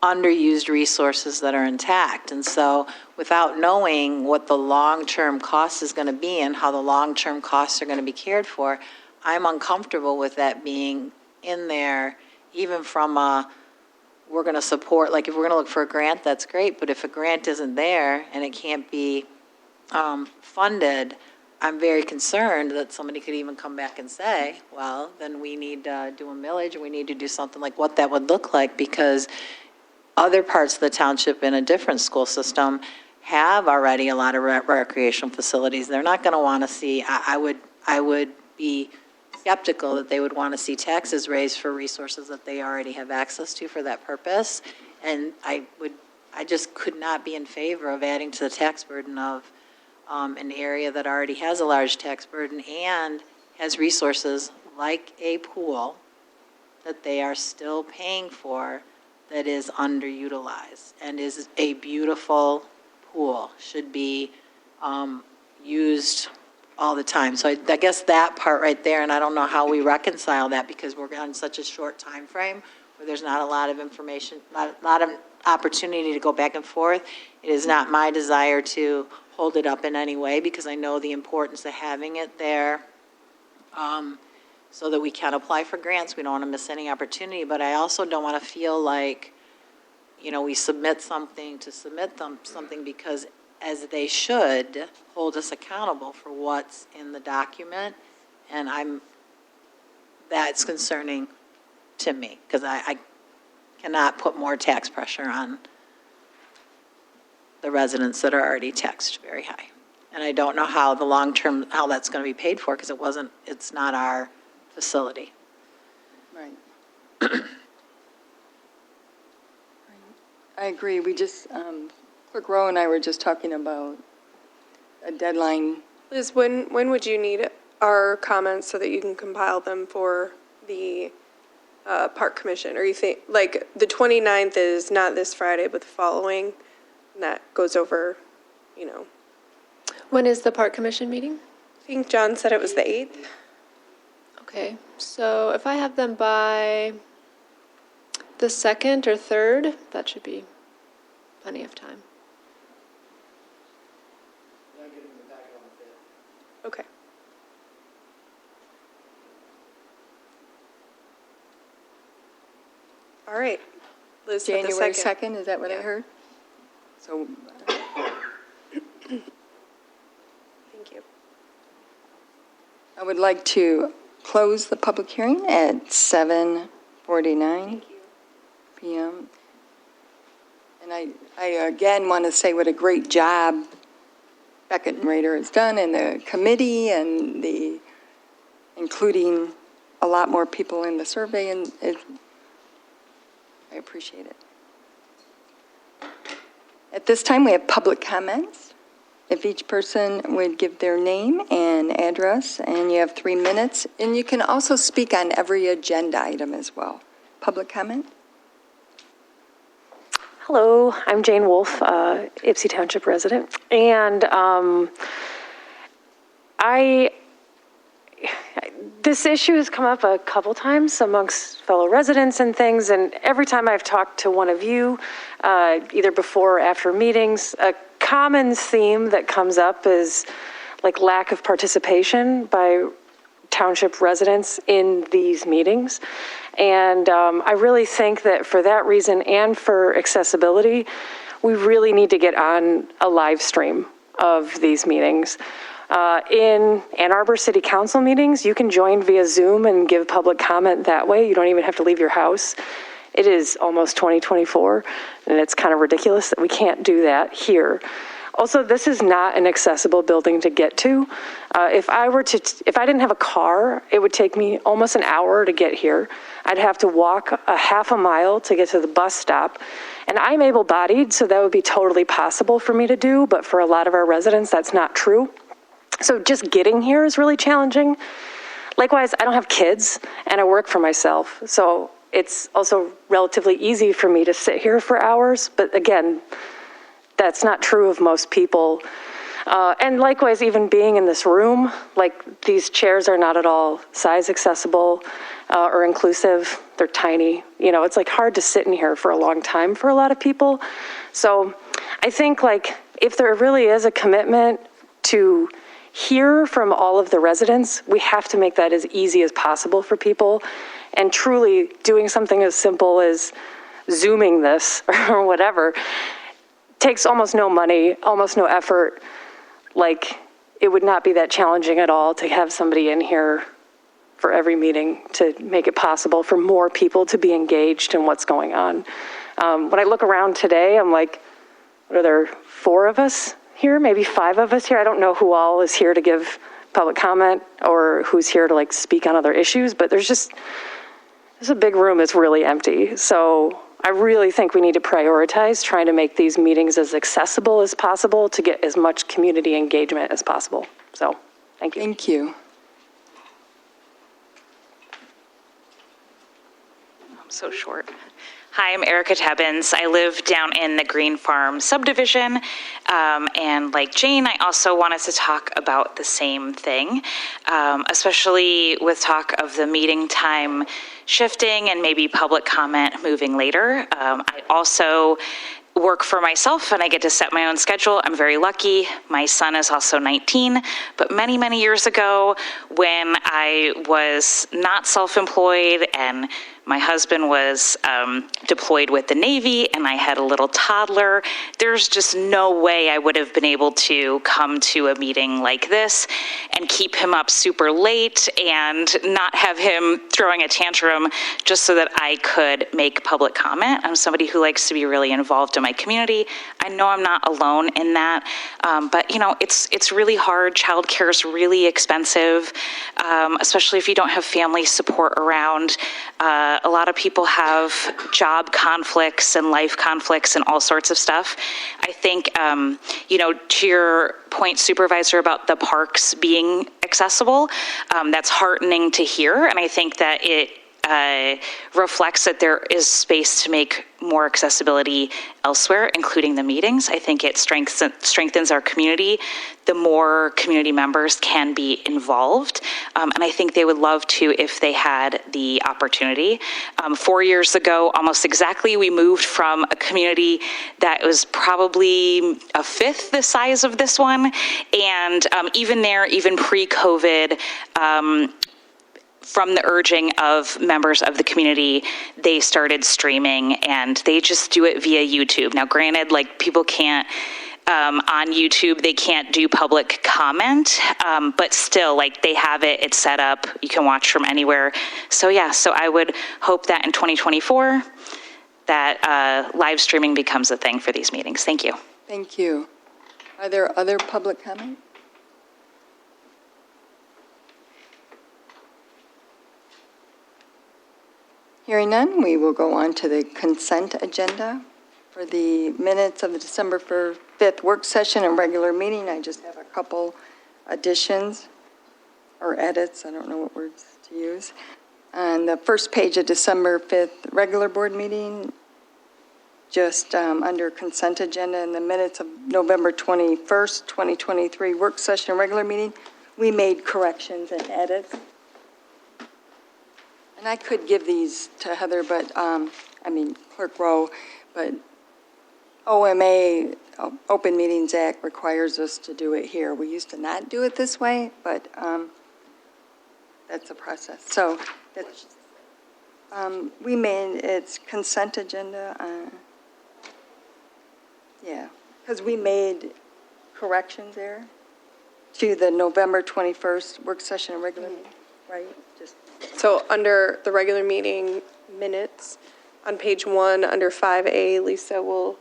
Speaker 6: underused resources that are intact. And so without knowing what the long-term cost is going to be and how the long-term costs are going to be cared for, I'm uncomfortable with that being in there, even from we're going to support, like if we're going to look for a grant, that's great, but if a grant isn't there and it can't be funded, I'm very concerned that somebody could even come back and say, well, then we need to do a millage, or we need to do something like what that would look like, because other parts of the township in a different school system have already a lot of recreational facilities. They're not going to want to see, I would be skeptical that they would want to see taxes raised for resources that they already have access to for that purpose. And I just could not be in favor of adding to the tax burden of an area that already has a large tax burden and has resources like a pool that they are still paying for that is underutilized and is a beautiful pool, should be used all the time. So I guess that part right there, and I don't know how we reconcile that because we're on such a short time frame where there's not a lot of information, not a lot of opportunity to go back and forth. It is not my desire to hold it up in any way because I know the importance of having it there so that we can apply for grants. We don't want to miss any opportunity, but I also don't want to feel like, you know, we submit something to submit something because as they should hold us accountable for what's in the document. And that's concerning to me because I cannot put more tax pressure on the residents that are already taxed very high. And I don't know how the long-term, how that's going to be paid for because it's not our facility.
Speaker 1: Right. I agree. We just, Clerk Rowe and I were just talking about a deadline.
Speaker 7: Liz, when would you need our comments so that you can compile them for the Park Commission? Or you think, like, the 29th is not this Friday, but the following, and that goes over, you know.
Speaker 4: When is the Park Commission meeting?
Speaker 7: I think John said it was the 8th.
Speaker 4: Okay, so if I have them by the 2nd or 3rd, that should be plenty of time.
Speaker 7: Okay. All right. Liz said the
Speaker 1: January
Speaker 7: 2nd.
Speaker 1: 2nd, is that what I heard? So
Speaker 7: Thank you.
Speaker 1: I would like to close the public hearing at 7:49 p.m. And I again want to say what a great job Beckett and Rader has done and the committee and including a lot more people in the survey, and I appreciate it. At this time, we have public comments. If each person would give their name and address, and you have 3 minutes, and you can also speak on every agenda item as well. Public comment?
Speaker 10: Hello, I'm Jane Wolf, Ypsi Township resident, and this issue has come up a couple times amongst fellow residents and things, and every time I've talked to one of you, either before or after meetings, a common theme that comes up is like lack of participation by township residents in these meetings. And I really think that for that reason and for accessibility, we really need to get on a live stream of these meetings. In Ann Arbor City Council meetings, you can join via Zoom and give public comment that way. You don't even have to leave your house. It is almost 2024, and it's kind of ridiculous that we can't do that here. Also, this is not an accessible building to get to. If I didn't have a car, it would take me almost an hour to get here. I'd have to walk a half a mile to get to the bus stop. And I'm able-bodied, so that would be totally possible for me to do, but for a lot of our residents, that's not true. So just getting here is really challenging. Likewise, I don't have kids, and I work for myself, so it's also relatively easy for me to sit here for hours, but again, that's not true of most people. And likewise, even being in this room, like these chairs are not at all size accessible or inclusive. They're tiny. You know, it's like hard to sit in here for a long time for a lot of people. So I think like if there really is a commitment to hear from all of the residents, we have to make that as easy as possible for people. And truly doing something as simple as Zooming this or whatever takes almost no money, almost no effort. Like, it would not be that challenging at all to have somebody in here for every meeting to make it possible for more people to be engaged in what's going on. When I look around today, I'm like, what are there, 4 of us here, maybe 5 of us here? I don't know who all is here to give public comment or who's here to like speak on other issues, but there's a big room that's really empty. So I really think we need to prioritize trying to make these meetings as accessible as possible to get as much community engagement as possible. So, thank you.
Speaker 1: Thank you.
Speaker 11: I'm so short. Hi, I'm Erica Tebbins. I live down in the Green Farm subdivision. And like Jane, I also wanted to talk about the same thing, especially with talk of the meeting time shifting and maybe public comment moving later. I also work for myself and I get to set my own schedule. I'm very lucky. My son is also 19, but many, many years ago when I was not self-employed and my husband was deployed with the Navy and I had a little toddler, there's just no way I would have been able to come to a meeting like this and keep him up super late and not have him throwing a tantrum just so that I could make public comment. I'm somebody who likes to be really involved in my community. I know I'm not alone in that, but you know, it's really hard. Childcare is really expensive, especially if you don't have family support around. A lot of people have job conflicts and life conflicts and all sorts of stuff. I think, you know, to your point, Supervisor, about the parks being accessible, that's heartening to hear. And I think that it reflects that there is space to make more accessibility elsewhere, including the meetings. I think it strengthens our community. The more community members can be involved. And I think they would love to if they had the opportunity. 4 years ago, almost exactly, we moved from a community that was probably a fifth the size of this one. And even there, even pre-COVID, from the urging of members of the community, they started streaming and they just do it via YouTube. Now, granted, like people can't, on YouTube, they can't do public comment, but still, like they have it, it's set up, you can watch from anywhere. So yeah, so I would hope that in 2024, that live streaming becomes a thing for these meetings. Thank you.
Speaker 1: Thank you. Are there other public comments? Hearing none, we will go on to the consent agenda for the minutes of the December 5th work session and regular meeting. I just have a couple additions or edits, I don't know what words to use. On the first page of December 5th regular board meeting, just under consent agenda in the minutes of November 21st, 2023 work session and regular meeting, we made corrections and edits. And I could give these to Heather, but, Clerk Rowe, but OMA, Open Meetings Act, requires us to do it here. We used to not do it this way, but that's a process. So that's, we made, it's consent agenda. Yeah, because we made corrections there to the November 21st work session and regular meeting, right? Just.
Speaker 7: So under the regular meeting minutes, on page 1, under 5A, Lisa will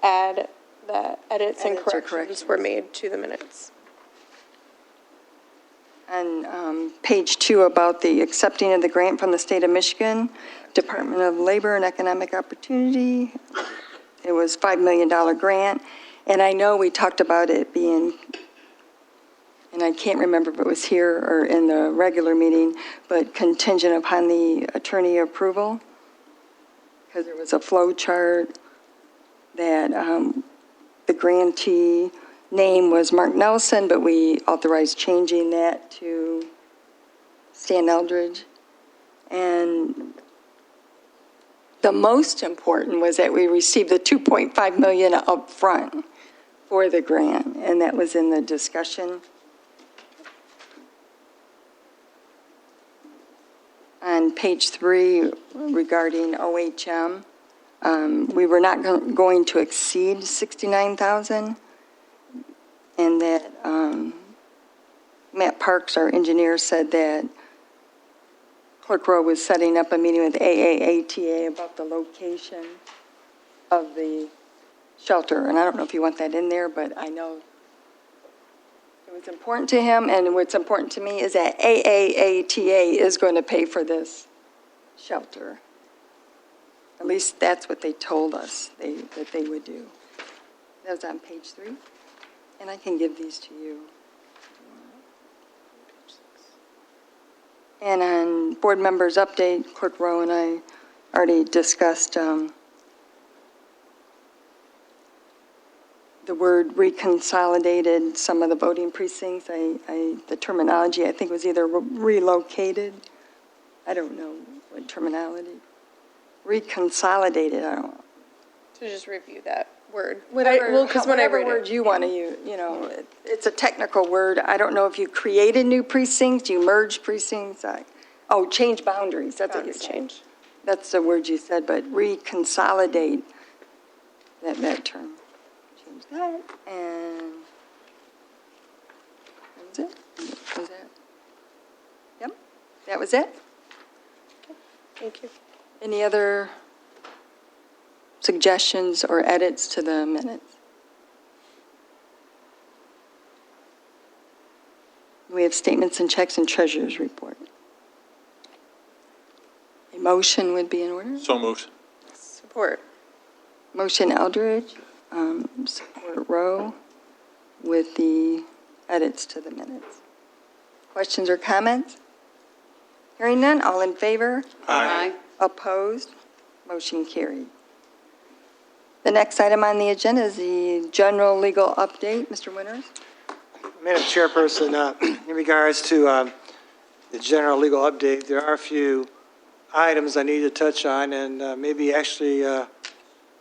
Speaker 7: add that edits and
Speaker 1: Edits or
Speaker 7: corrections were made to the minutes.
Speaker 1: On page 2 about the accepting of the grant from the state of Michigan, Department of Labor and Economic Opportunity. It was $5 million grant, and I know we talked about it being, and I can't remember if it was here or in the regular meeting, but contingent upon the attorney approval, because there was a flow chart that the grantee name was Mark Nelson, but we authorized changing that to Stan Eldridge. And the most important was that we received the $2.5 million up front for the grant, and that was in the discussion. On page 3, regarding OHM, we were not going to exceed 69,000, and that Matt Parks, our engineer, said that Clerk Rowe was setting up a meeting with AAATA about the location of the shelter, and I don't know if you want that in there, but I know it was important to him, and what's important to me is that AAATA is going to pay for this shelter. At least that's what they told us that they would do. That was on page 3, and I can give these to you. And on board members' update, Clerk Rowe and I already discussed the word reconsolidated some of the voting precincts. The terminology, I think, was either relocated. I don't know what terminology. Reconsolidated, I don't know.
Speaker 7: To just review that word.
Speaker 1: Whatever word you want to use, it's a technical word. I don't know if you created new precincts, you merged precincts. Change boundaries, that's what you said.
Speaker 7: Change.
Speaker 1: That's the word you said, but reconsolidate, that term. Change that, and that was it. Was that? Yep, that was it.
Speaker 7: Thank you.
Speaker 1: Any other suggestions or edits to the minutes? We have statements and checks and treasurer's report. A motion would be in order.
Speaker 12: So moved.
Speaker 7: Support.
Speaker 1: Motion Eldridge, support Rowe with the edits to the minutes. Questions or comments? Hearing none, all in favor?
Speaker 12: Aye.
Speaker 1: Opposed? Motion carried. The next item on the agenda is the general legal update. Mr. Winters?
Speaker 13: Madam Chairperson, in regards to the general legal update, there are a few items I need to touch on and maybe actually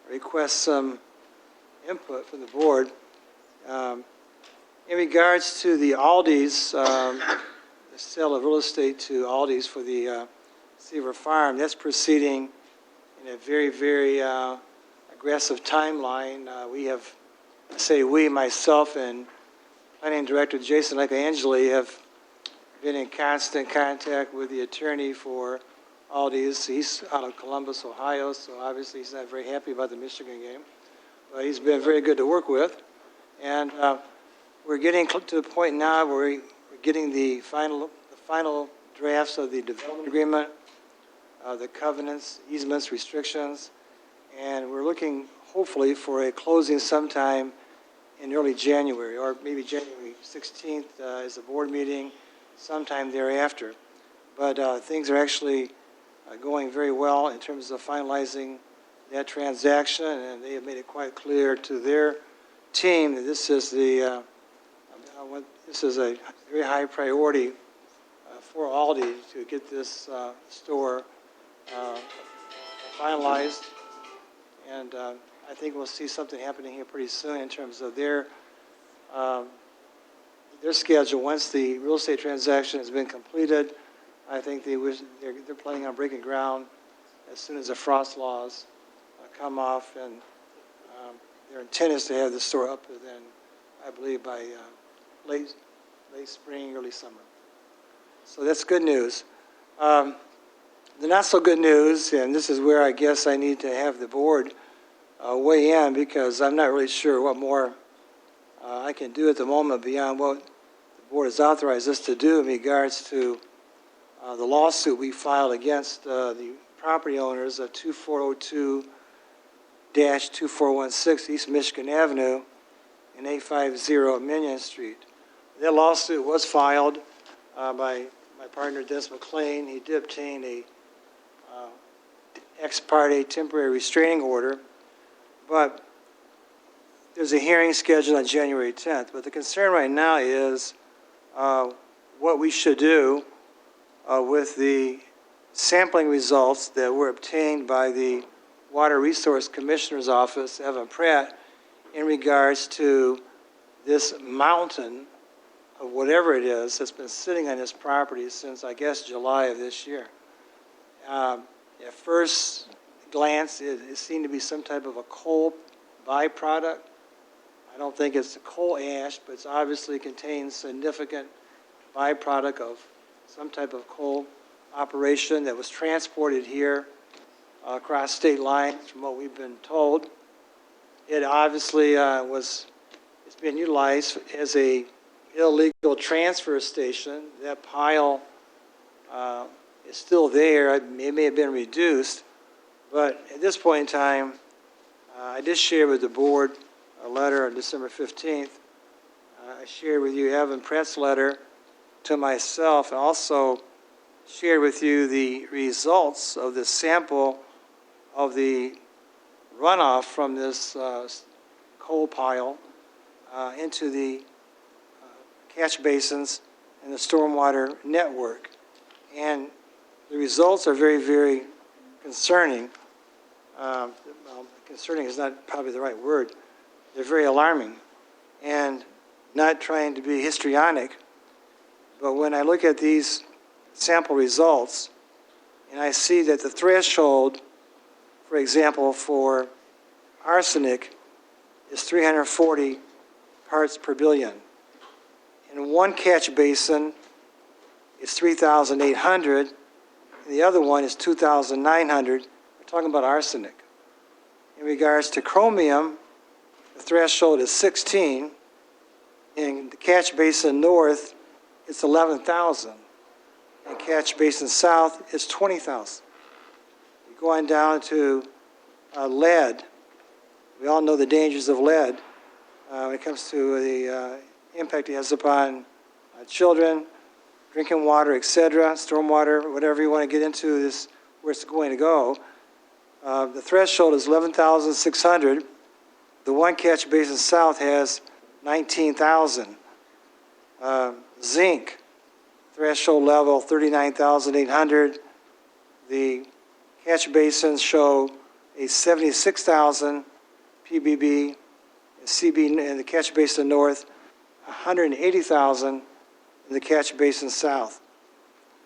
Speaker 13: request some input from the board. In regards to the Aldi's, the sale of real estate to Aldi's for the Seaver Farm, that's proceeding in a very, very aggressive timeline. Myself and Planning Director Jason Angeli have been in constant contact with the attorney for Aldi's. He's out of Columbus, Ohio, so obviously he's not very happy about the Michigan game. But he's been very good to work with. And we're getting to the point now where we're getting the final drafts of the development agreement, the covenants, easements, restrictions, and we're looking hopefully for a closing sometime in early January, or maybe January 16th is the board meeting, sometime thereafter. But things are actually going very well in terms of finalizing that transaction, and they have made it quite clear to their team that this is a very high priority for Aldi to get this store finalized, and I think we'll see something happening here pretty soon in terms of their schedule. Once the real estate transaction has been completed, I think they're planning on breaking ground as soon as the frost laws come off, and their intent is to have the store up within, I believe, by late spring, early summer. So that's good news. The not so good news, and this is where I guess I need to have the board weigh in because I'm not really sure what more I can do at the moment beyond what the board has authorized us to do in regards to the lawsuit we filed against the property owners of 2402-2416 East Michigan Avenue and 850 Minion Street. That lawsuit was filed by my partner, Dennis McLean. He did obtain a ex parte temporary restraining order, but there's a hearing scheduled on January 10th. But the concern right now is what we should do with the sampling results that were obtained by the Water Resource Commissioner's Office, Evan Pratt, in regards to this mountain of whatever it is that's been sitting on this property since, I guess, July of this year. At first glance, it seemed to be some type of a coal byproduct. I don't think it's a coal ash, but it obviously contains significant byproduct of some type of coal operation that was transported here across state lines, from what we've been told. It obviously it's been utilized as a illegal transfer station. That pile is still there. It may have been reduced, but at this point in time, I did share with the board a letter on December 15th. I shared with you Evan Pratt's letter to myself, and also shared with you the results of the sample of the runoff from this coal pile into the catch basins and the stormwater network. And the results are very, very concerning. Well, concerning is not probably the right word. They're very alarming. And not trying to be histrionic, but when I look at these sample results and I see that the threshold, for example, for arsenic is 340 parts per billion. In one catch basin, it's 3,800, and the other one is 2,900. We're talking about arsenic. In regards to chromium, the threshold is 16. In the catch basin north, it's 11,000. In catch basin south, it's 20,000. You go on down to lead. We all know the dangers of lead when it comes to the impact it has upon children, drinking water, etc., stormwater, whatever you want to get into this, where it's going to go. The threshold is 11,600. The one catch basin south has 19,000. Zinc, threshold level 39,800. The catch basins show a 76,000 ppb, CB in the catch basin north, 180,000 in the catch basin south.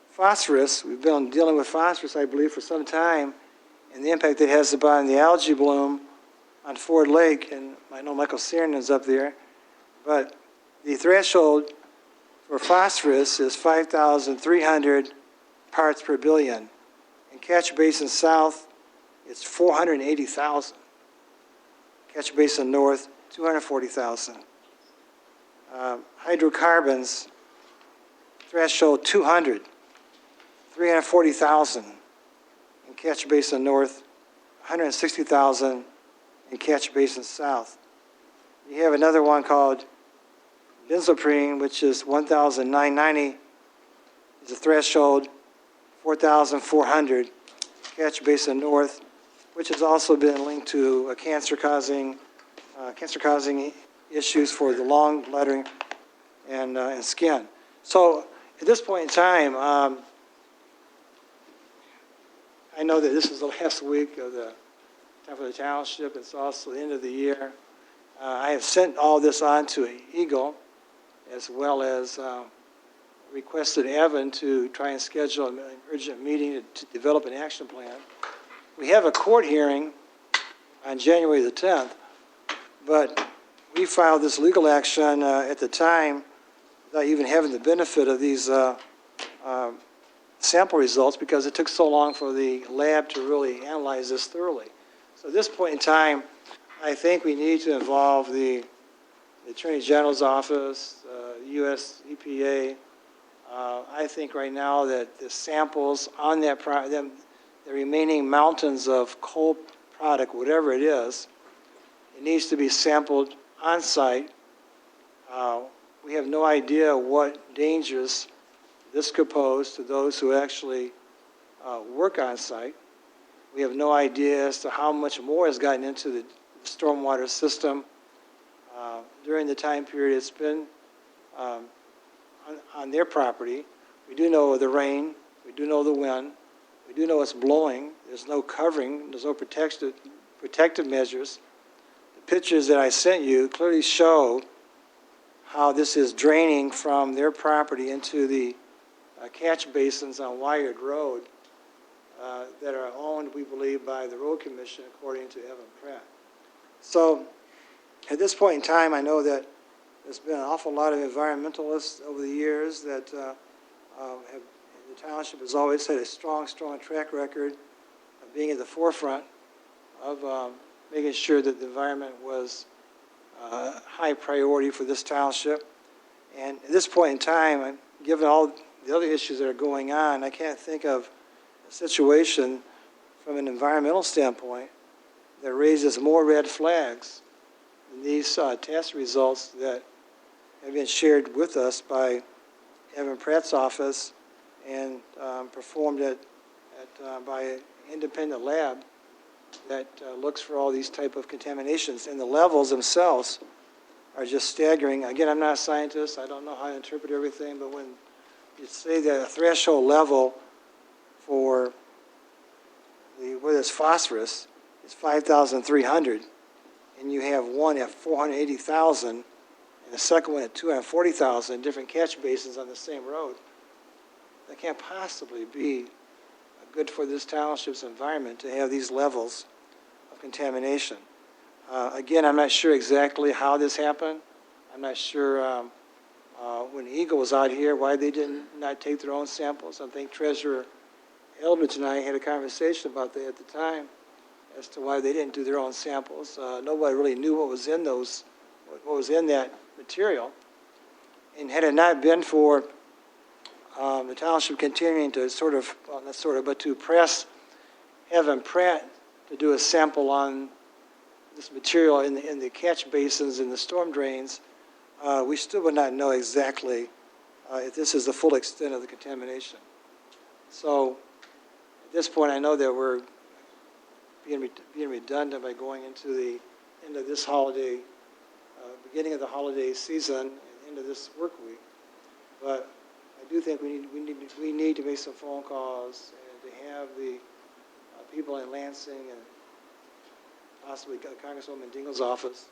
Speaker 13: Phosphorus, we've been dealing with phosphorus, I believe, for some time, and the impact it has upon the algae bloom on Ford Lake, and I know Michael Siernan's up there, but the threshold for phosphorus is 5,300 parts per billion. In catch basin south, it's 480,000. Catch basin north, 240,000. Hydrocarbons, threshold 200, 340,000. In catch basin north, 160,000 in catch basin south. You have another one called benzoprene, which is 1,990, is a threshold, 4,400, catch basin north, which has also been linked to cancer-causing issues for the lung, bladder, and skin. So at this point in time, I know that this is the last week of the time for the township. It's also the end of the year. I have sent all this on to Eagle, as well as requested Evan to try and schedule an urgent meeting to develop an action plan. We have a court hearing on January the 10th, but we filed this legal action at the time without even having the benefit of these sample results because it took so long for the lab to really analyze this thoroughly. So at this point in time, I think we need to involve the Attorney General's office, U.S. EPA. I think right now that the samples on that, the remaining mountains of coal product, whatever it is, it needs to be sampled on site. We have no idea what dangers this could pose to those who actually work on site. We have no idea as to how much more has gotten into the stormwater system during the time period it's been on their property. We do know the rain, we do know the wind, we do know it's blowing. There's no covering, there's no protective measures. The pictures that I sent you clearly show how this is draining from their property into the catch basins on Wired Road that are owned, we believe, by the Road Commission, according to Evan Pratt. So at this point in time, I know that there's been an awful lot of environmentalists over the years that the township has always had a strong track record of being at the forefront of making sure that the environment was high priority for this township. And at this point in time, given all the other issues that are going on, I can't think of a situation from an environmental standpoint that raises more red flags than these test results that have been shared with us by Evan Pratt's office and performed by an independent lab that looks for all these type of contaminations. And the levels themselves are just staggering. Again, I'm not a scientist. I don't know how to interpret everything, but when you say that a threshold level for whether it's phosphorus is 5,300, and you have one at 480,000, and the second one at 240,000 different catch basins on the same road, that can't possibly be good for this township's environment to have these levels of contamination. Again, I'm not sure exactly how this happened. I'm not sure when Eagle was out here why they did not take their own samples. I think Treasurer Eldridge and I had a conversation about that at the time as to why they didn't do their own samples. Nobody really knew what was in that material. And had it not been for the township continuing to to press Evan Pratt to do a sample on this material in the catch basins and the storm drains, we still would not know exactly if this is the full extent of the contamination. So at this point, I know that we're being redundant by going into the end of this holiday, beginning of the holiday season, and end of this work week. But I do think we need to make some phone calls and to have the people in Lansing and possibly Congresswoman Dingell's office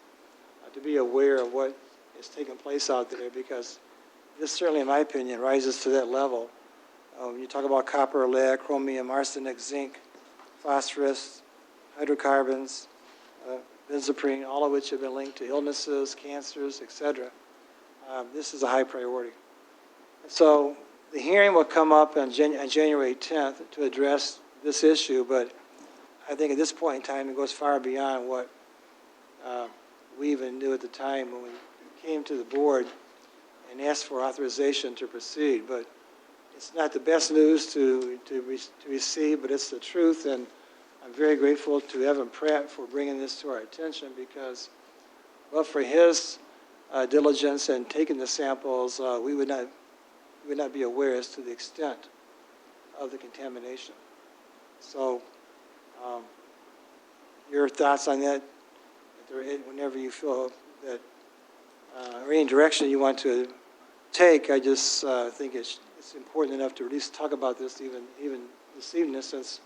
Speaker 13: to be aware of what is taking place out there, because this certainly, in my opinion, rises to that level. When you talk about copper, lead, chromium, arsenic, zinc, phosphorus, hydrocarbons, benzoprine, all of which have been linked to illnesses, cancers, etc. This is a high priority. So the hearing will come up on January 10th to address this issue, but I think at this point in time it goes far beyond what we even knew at the time when we came to the board and asked for authorization to proceed. But it's not the best news to receive, but it's the truth, and I'm very grateful to Evan Pratt for bringing this to our attention, because but for his diligence and taking the samples, we would not be aware as to the extent of the contamination. So your thoughts on that, whenever you feel that, or any direction you want to take, I just think it's important enough to at least talk about this even this evening, since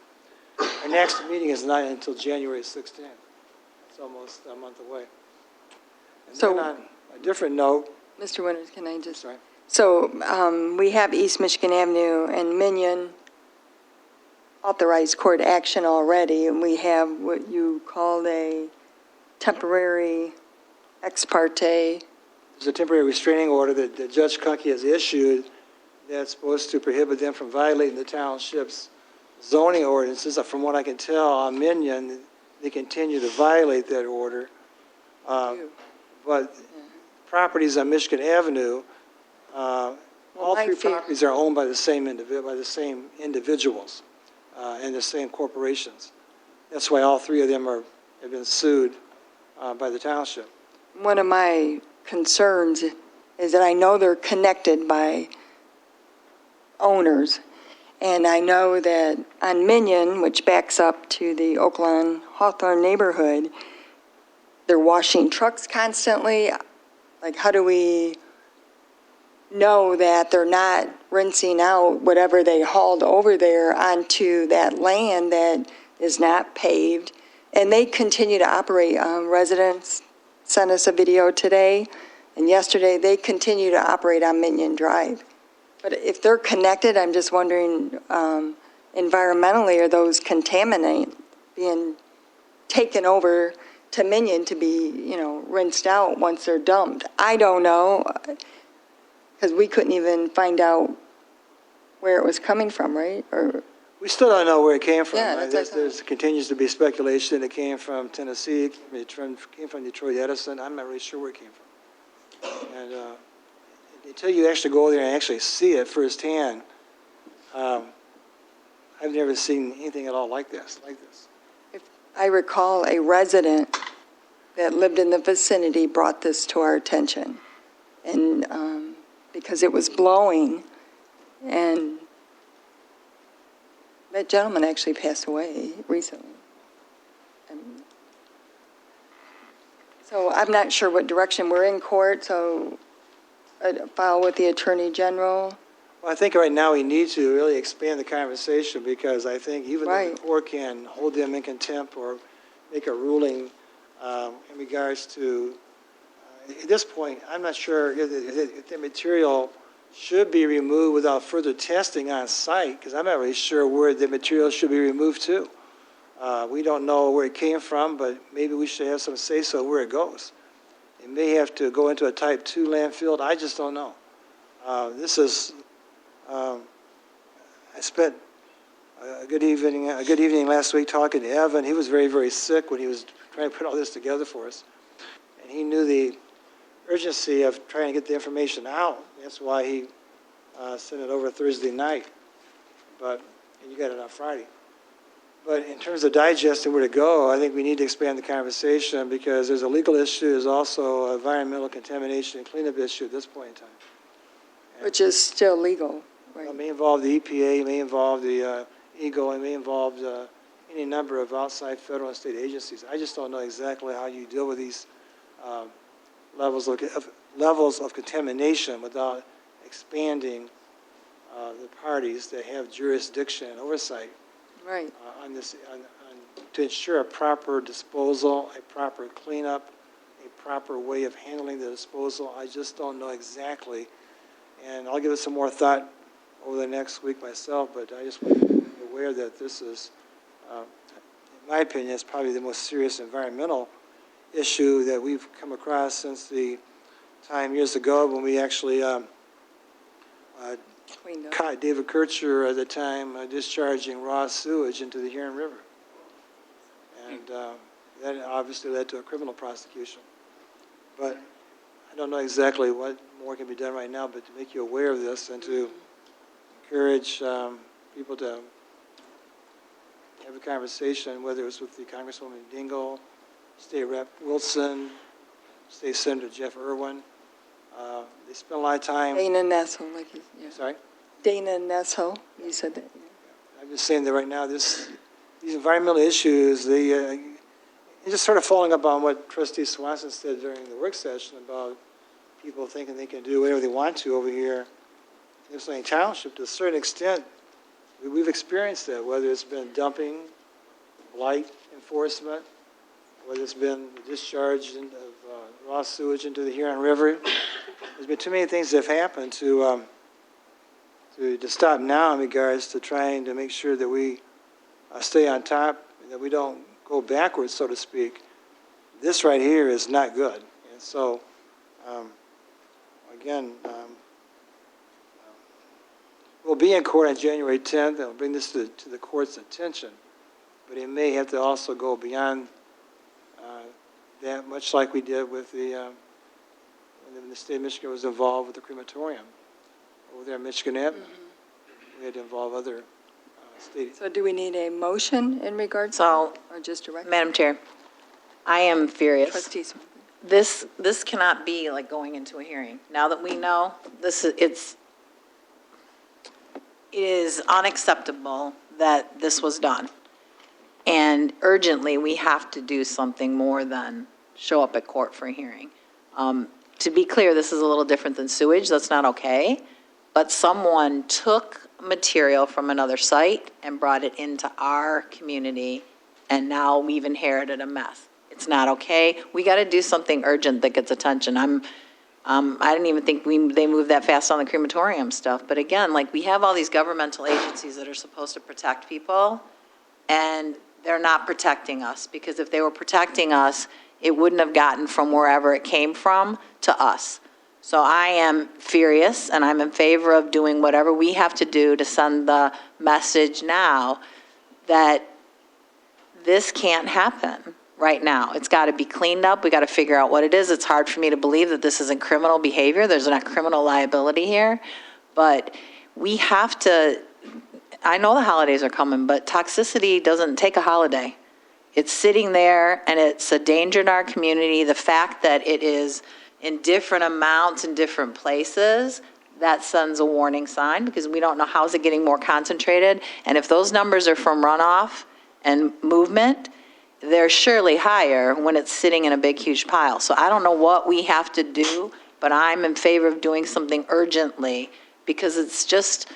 Speaker 13: our next meeting is not until January 16th. It's almost a month away. And
Speaker 1: So,
Speaker 13: then on a different note,
Speaker 1: Mr. Winters, can I just?
Speaker 13: sorry.
Speaker 1: So we have East Michigan Avenue and Minion authorized court action already, and we have what you called a temporary ex parte.
Speaker 13: There's a temporary restraining order that Judge Cunkey has issued that's supposed to prohibit them from violating the township's zoning ordinances. From what I can tell, on Minion, they continue to violate that order. But properties on Michigan Avenue, all
Speaker 1: my
Speaker 13: three
Speaker 1: fear-
Speaker 13: properties are owned by the same individuals and the same corporations. That's why all three of them have been sued by the township.
Speaker 1: One of my concerns is that I know they're connected by owners. And I know that on Minion, which backs up to the Oakland Hawthorne neighborhood, they're washing trucks constantly. Like, how do we know that they're not rinsing out whatever they hauled over there onto that land that is not paved? And they continue to operate. Residents sent us a video today, and yesterday they continue to operate on Minion Drive. But if they're connected, I'm just wondering, environmentally, are those contaminants being taken over to Minion to be, rinsed out once they're dumped? I don't know, because we couldn't even find out where it was coming from, right? Or
Speaker 13: We still don't know where it came from.
Speaker 1: Yeah, that's what I thought.
Speaker 13: There continues to be speculation it came from Tennessee, it came from Detroit Edison. I'm not really sure where it came from. And until you actually go there and actually see it firsthand, I've never seen anything at all like this.
Speaker 1: if I recall, a resident that lived in the vicinity brought this to our attention. And because it was blowing, and that gentleman actually passed away recently. So I'm not sure what direction we're in court, so I'd file with the Attorney General.
Speaker 13: Well, I think right now we need to really expand the conversation because I think even though
Speaker 1: Right.
Speaker 13: the court can hold them in contempt or make a ruling in regards to, at this point, I'm not sure if the material should be removed without further testing on site because I'm not really sure where the material should be removed to. We don't know where it came from, but maybe we should have some say-so where it goes. It may have to go into a Type 2 landfill. I just don't know. I spent a good evening last week talking to Evan. He was very, very sick when he was trying to put all this together for us. And he knew the urgency of trying to get the information out. That's why he sent it over Thursday night. And you got it on Friday. But in terms of digesting where to go, I think we need to expand the conversation because there's a legal issue, there's also an environmental contamination and cleanup issue at this point in time.
Speaker 1: Which is still legal, right?
Speaker 13: It may involve the EPA, it may involve the EGLE, it may involve any number of outside federal and state agencies. I just don't know exactly how you deal with these levels of contamination without expanding the parties that have jurisdiction and oversight.
Speaker 1: Right.
Speaker 13: To ensure a proper disposal, a proper cleanup, a proper way of handling the disposal. I just don't know exactly. And I'll give it some more thought over the next week myself, but I just want to be aware that this is, in my opinion, is probably the most serious environmental issue that we've come across since the time years ago when we actually caught David Kircher at the time discharging raw sewage into the Huron River. And that obviously led to a criminal prosecution. But I don't know exactly what more can be done right now, but to make you aware of this and to encourage people to have a conversation, whether it's with the Congresswoman Dingell, State Rep Wilson, State Senator Jeff Irwin. They spend a lot of time.
Speaker 1: Dana Nessel,
Speaker 13: Sorry?
Speaker 1: Dana Nessel, you said that.
Speaker 13: I'm just saying that right now, these environmental issues, it's just sort of following up on what Trustee Swanson said during the work session about people thinking they can do whatever they want to over here in Ypsilanti Township. To a certain extent, we've experienced that, whether it's been dumping, blight enforcement, whether it's been discharge of raw sewage into the Huron River. There's been too many things that have happened to stop now in regards to trying to make sure that we stay on top and that we don't go backwards, so to speak. This right here is not good. And so, again, we'll be in court on January 10th, and we'll bring this to the court's attention. but it may have to also go beyond that, much like we did with when the state of Michigan was involved with the crematorium over there in Michigan Avenue. We had to involve other state.
Speaker 1: So do we need a motion in regards to
Speaker 6: So,
Speaker 1: or just direct?
Speaker 6: Madam Chair, I am furious.
Speaker 1: Trustees.
Speaker 6: This cannot be like going into a hearing. Now that we know, it is unacceptable that this was done. And urgently, we have to do something more than show up at court for a hearing. To be clear, this is a little different than sewage. That's not okay. But someone took material from another site and brought it into our community, and now we've inherited a mess. It's not okay. We got to do something urgent that gets attention. I didn't even think they moved that fast on the crematorium stuff. But again, like, we have all these governmental agencies that are supposed to protect people, and they're not protecting us, because if they were protecting us, it wouldn't have gotten from wherever it came from to us. So I am furious, and I'm in favor of doing whatever we have to do to send the message now that this can't happen right now. It's got to be cleaned up. We got to figure out what it is. It's hard for me to believe that this isn't criminal behavior. There's not criminal liability here. But we have to, I know the holidays are coming, but toxicity doesn't take a holiday. It's sitting there, and it's a danger to our community. The fact that it is in different amounts in different places, that sends a warning sign, because we don't know how's it getting more concentrated. And if those numbers are from runoff and movement, they're surely higher when it's sitting in a big, huge pile. So I don't know what we have to do, but I'm in favor of doing something urgently, because it's just,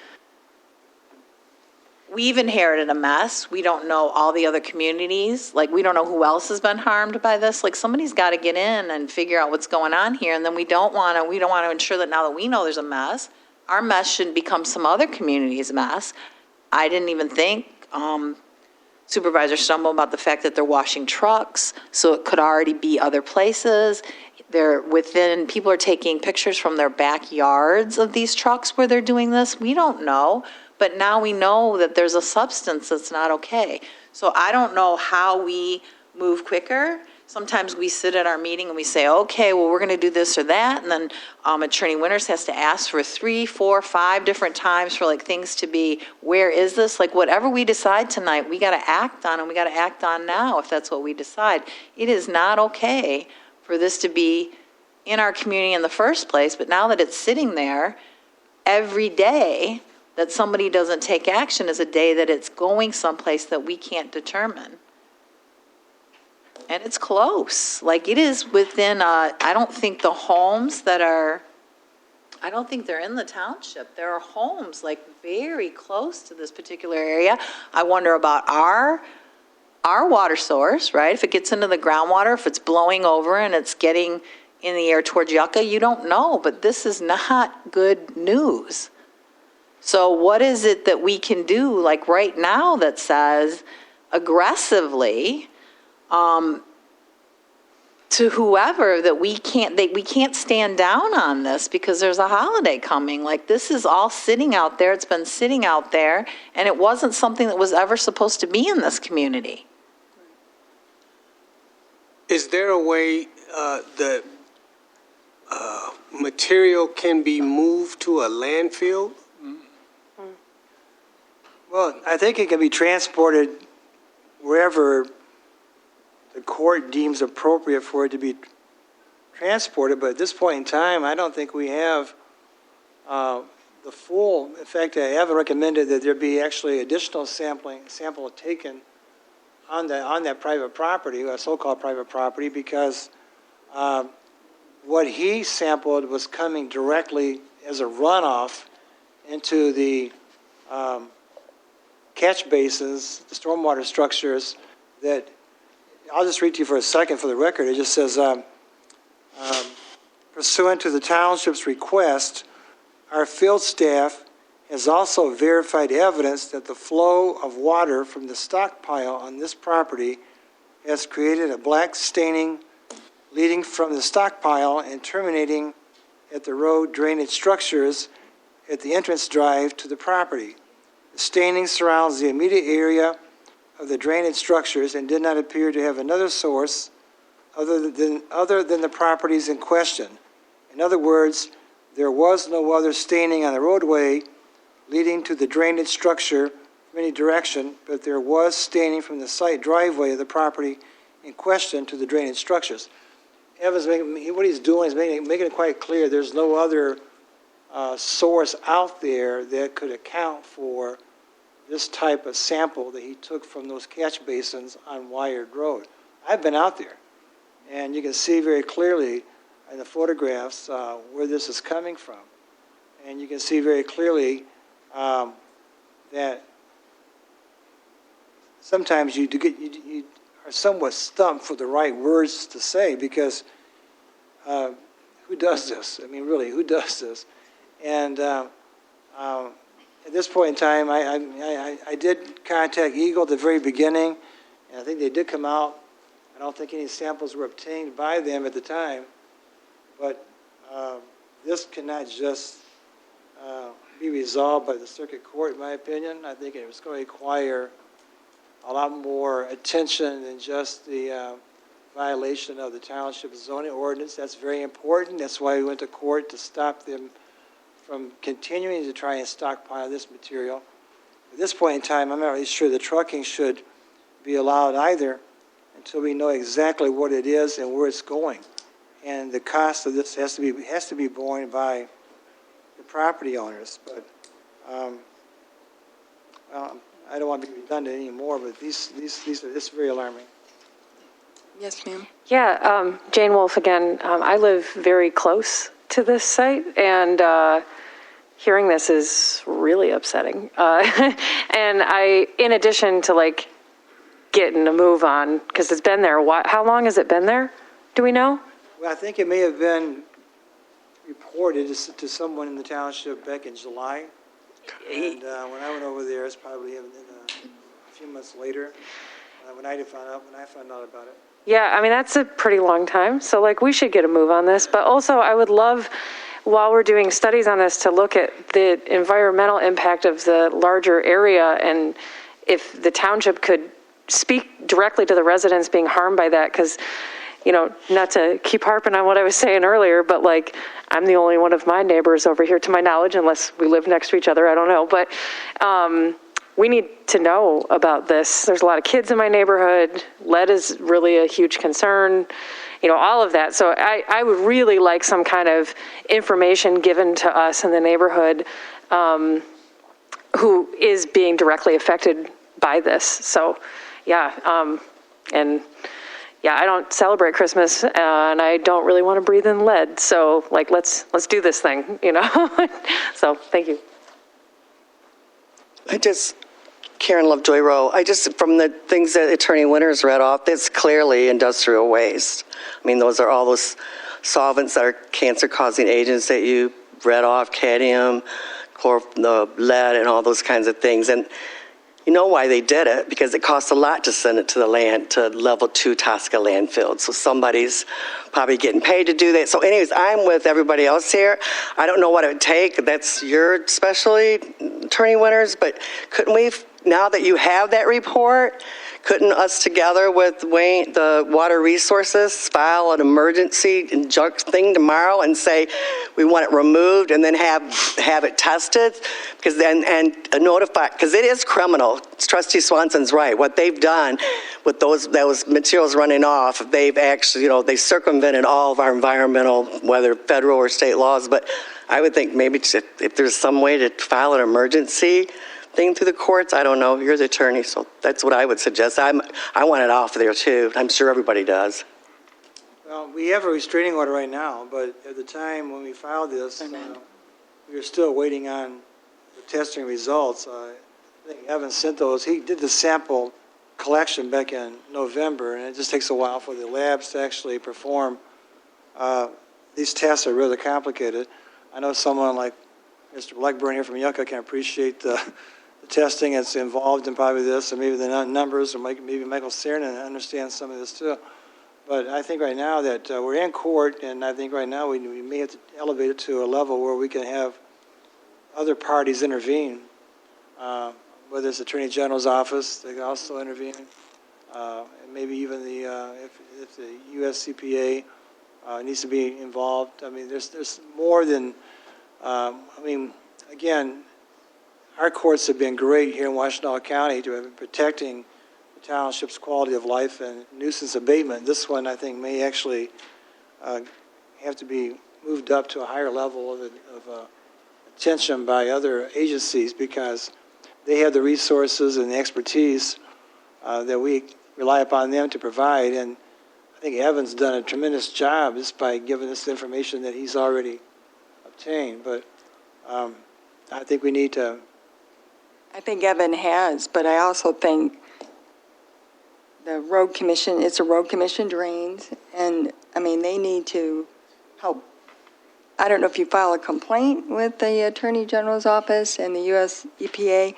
Speaker 6: we've inherited a mess. We don't know all the other communities. Like, we don't know who else has been harmed by this. Like, somebody's got to get in and figure out what's going on here. And then we don't want to ensure that now that we know there's a mess, our mess shouldn't become some other community's mess. I didn't even think, Supervisor stumbled about the fact that they're washing trucks, so it could already be other places. People are taking pictures from their backyards of these trucks where they're doing this. We don't know, but now we know that there's a substance that's not okay. So I don't know how we move quicker. Sometimes we sit at our meeting and we say, okay, well, we're going to do this or that, and then Attorney Winters has to ask for 3, 4, 5 different times for, like, things to be, where is this? Like, whatever we decide tonight, we got to act on, and we got to act on now if that's what we decide. It is not okay for this to be in our community in the first place, but now that it's sitting there, every day that somebody doesn't take action is a day that it's going someplace that we can't determine. And it's close. Like, it is within, I don't think the homes I don't think they're in the township. There are homes, like, very close to this particular area. I wonder about our water source, right? If it gets into the groundwater, if it's blowing over and it's getting in the air towards Yucca, you don't know. But this is not good news. So what is it that we can do, like, right now that says aggressively, to whoever that we can't stand down on this because there's a holiday coming. Like, this is all sitting out there. It's been sitting out there, and it wasn't something that was ever supposed to be in this community.
Speaker 5: Is there a way the material can be moved to a landfill?
Speaker 13: Well, I think it can be transported wherever the court deems appropriate for it to be transported, but at this point in time, I don't think we have the full. In fact, I haven't recommended that there be actually additional sample taken on that private property, a so-called private property, because what he sampled was coming directly as a runoff into the catch basins, the stormwater structures that, I'll just read to you for a second for the record. It just says, pursuant to the township's request, our field staff has also verified evidence that the flow of water from the stockpile on this property has created a black staining leading from the stockpile and terminating at the road drainage structures at the entrance drive to the property. The staining surrounds the immediate area of the drainage structures and did not appear to have another source other than the properties in question. In other words, there was no other staining on the roadway leading to the drainage structure from any direction, but there was staining from the site driveway of the property in question to the drainage structures. Evan's what he's doing is making it quite clear there's no other source out there that could account for this type of sample that he took from those catch basins on Wired Road. I've been out there, and you can see very clearly in the photographs where this is coming from. And you can see very clearly that sometimes you are somewhat stumped for the right words to say, because who does this? I mean, really, who does this? And at this point in time, I did contact Eagle at the very beginning, and I think they did come out. I don't think any samples were obtained by them at the time, but this cannot just be resolved by the circuit court, in my opinion. I think it was going to require a lot more attention than just the violation of the township zoning ordinance. That's very important. That's why we went to court, to stop them from continuing to try and stockpile this material. At this point in time, I'm not really sure the trucking should be allowed either until we know exactly what it is and where it's going. And the cost of this has to be borne by the property owners. But well, I don't want to be redundant anymore, but this is very alarming.
Speaker 1: Yes, ma'am.
Speaker 10: Yeah, Jane Wolf again. I live very close to this site, and hearing this is really upsetting. And in addition to like getting a move on, because it's been there, how long has it been there? Do we know?
Speaker 13: Well, I think it may have been reported to someone in the township back in July. And when I went over there, it's probably a few months later when I found out about it.
Speaker 10: Yeah, I mean, that's a pretty long time. So, like, we should get a move on this. But also, I would love, while we're doing studies on this, to look at the environmental impact of the larger area, and if the township could speak directly to the residents being harmed by that. Because, you know, not to keep harping on what I was saying earlier, but, like, I'm the only one of my neighbors over here, to my knowledge, unless we live next to each other, I don't know. But we need to know about this. There's a lot of kids in my neighborhood. Lead is really a huge concern, you know, all of that. So I would really like some kind of information given to us in the neighborhood who is being directly affected by this. So, yeah, and yeah, I don't celebrate Christmas, and I don't really want to breathe in lead. So, like, let's do this thing, you know? So, thank you.
Speaker 9: Karen Lovejoy Rowe, from the things that Attorney Winters read off, that's clearly industrial waste. I mean, those are all those solvents that are cancer-causing agents that you read off, cadmium, the lead, and all those kinds of things. And you know why they did it, because it costs a lot to send it to the level 2 Tosca landfill. So somebody's probably getting paid to do that. So anyways, I'm with everybody else here. I don't know what it would take. That's your specialty, Attorney Winters, but couldn't we, now that you have that report, couldn't us together with Wayne, the Water Resources, file an emergency junk thing tomorrow and say we want it removed, and then have it tested? Because then, and notify, because it is criminal. Trustee Swanson's right. What they've done with those materials running off, they've actually, you know, they circumvented all of our environmental, whether federal or state laws. But I would think maybe if there's some way to file an emergency thing through the courts, I don't know. You're the attorney, so that's what I would suggest. I want it off there too. I'm sure everybody does.
Speaker 13: Well, we have a restraining order right now, but at the time when we filed this, we were still waiting on the testing results. I think Evan sent those. He did the sample collection back in November, and it just takes a while for the labs to actually perform. These tests are really complicated. I know someone like Mr. Blackburn here from Yucca can appreciate the testing that's involved in probably this, or maybe the numbers, or maybe Michael Cernan understands some of this too. But I think right now that we're in court, and I think right now we may have to elevate it to a level where we can have other parties intervene. But whether it's Attorney General's office, they can also intervene. And maybe even if the USCPA needs to be involved. I mean, there's more than, again, our courts have been great here in Washtenaw County to have been protecting the township's quality of life and nuisance abatement. This one, I think, may actually have to be moved up to a higher level of attention by other agencies because they have the resources and the expertise that we rely upon them to provide. And I think Evan's done a tremendous job just by giving us the information that he's already obtained. But I think we need to.
Speaker 1: I think Evan has, but I also think the road commission, it's a road commission drains, and, I mean, they need to help. I don't know if you file a complaint with the Attorney General's office and the US EPA.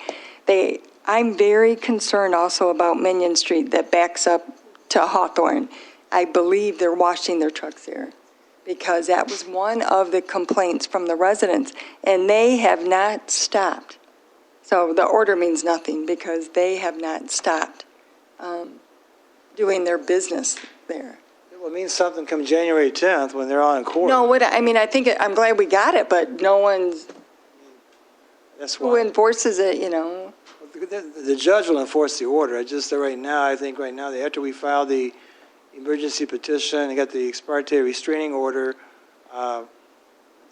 Speaker 1: I'm very concerned also about Minion Street that backs up to Hawthorne. I believe they're washing their trucks there because that was one of the complaints from the residents, and they have not stopped. So the order means nothing because they have not stopped doing their business there.
Speaker 13: It will mean something come January 10th when they're all in court.
Speaker 1: No, I'm glad we got it, but no one's,
Speaker 13: That's
Speaker 1: who
Speaker 13: why.
Speaker 1: enforces it, you know?
Speaker 13: The judge will enforce the order. I just, right now, I think right now, after we filed the emergency petition and got the ex parte restraining order,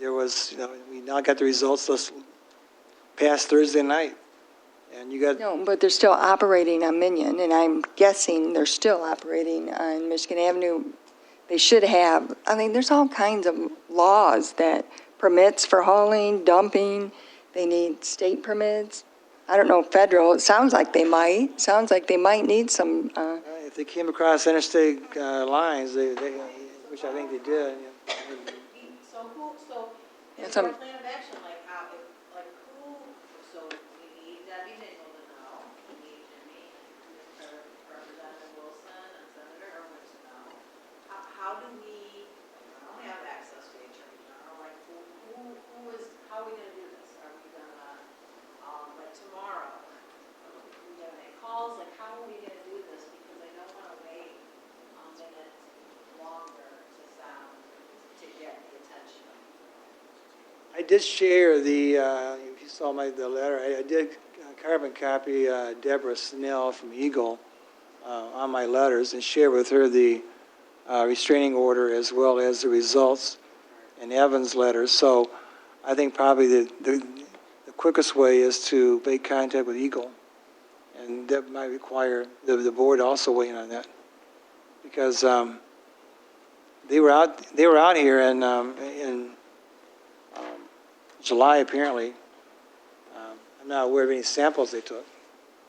Speaker 13: there was, we now got the results this past Thursday night. And you got.
Speaker 1: No, but they're still operating on Minion, and I'm guessing they're still operating on Michigan Avenue. They should have, there's all kinds of laws that permits for hauling, dumping, they need state permits. I don't know, federal, it sounds like they might need some,
Speaker 13: If they came across interstate lines, which I think they did.
Speaker 6: So
Speaker 1: Yeah, some-
Speaker 6: plan of action, who, so we need Debbie Dingle to know, we need Jimmy, Representative Wilson, and Senator Irwin to know. How do we, I don't have access to the Attorney General, how are we gonna do this? Are we gonna, tomorrow, we gonna make calls, how are we gonna do this? Because I don't wanna wait a minute longer to get the attention of.
Speaker 13: I did share if you saw the letter, I did carbon copy Deborah Snell from Eagle on my letters and share with her the restraining order as well as the results in Evan's letters. So I think probably the quickest way is to make contact with Eagle. And that might require the board also weighing on that. Because they were out here in July, apparently. I'm not aware of any samples they took.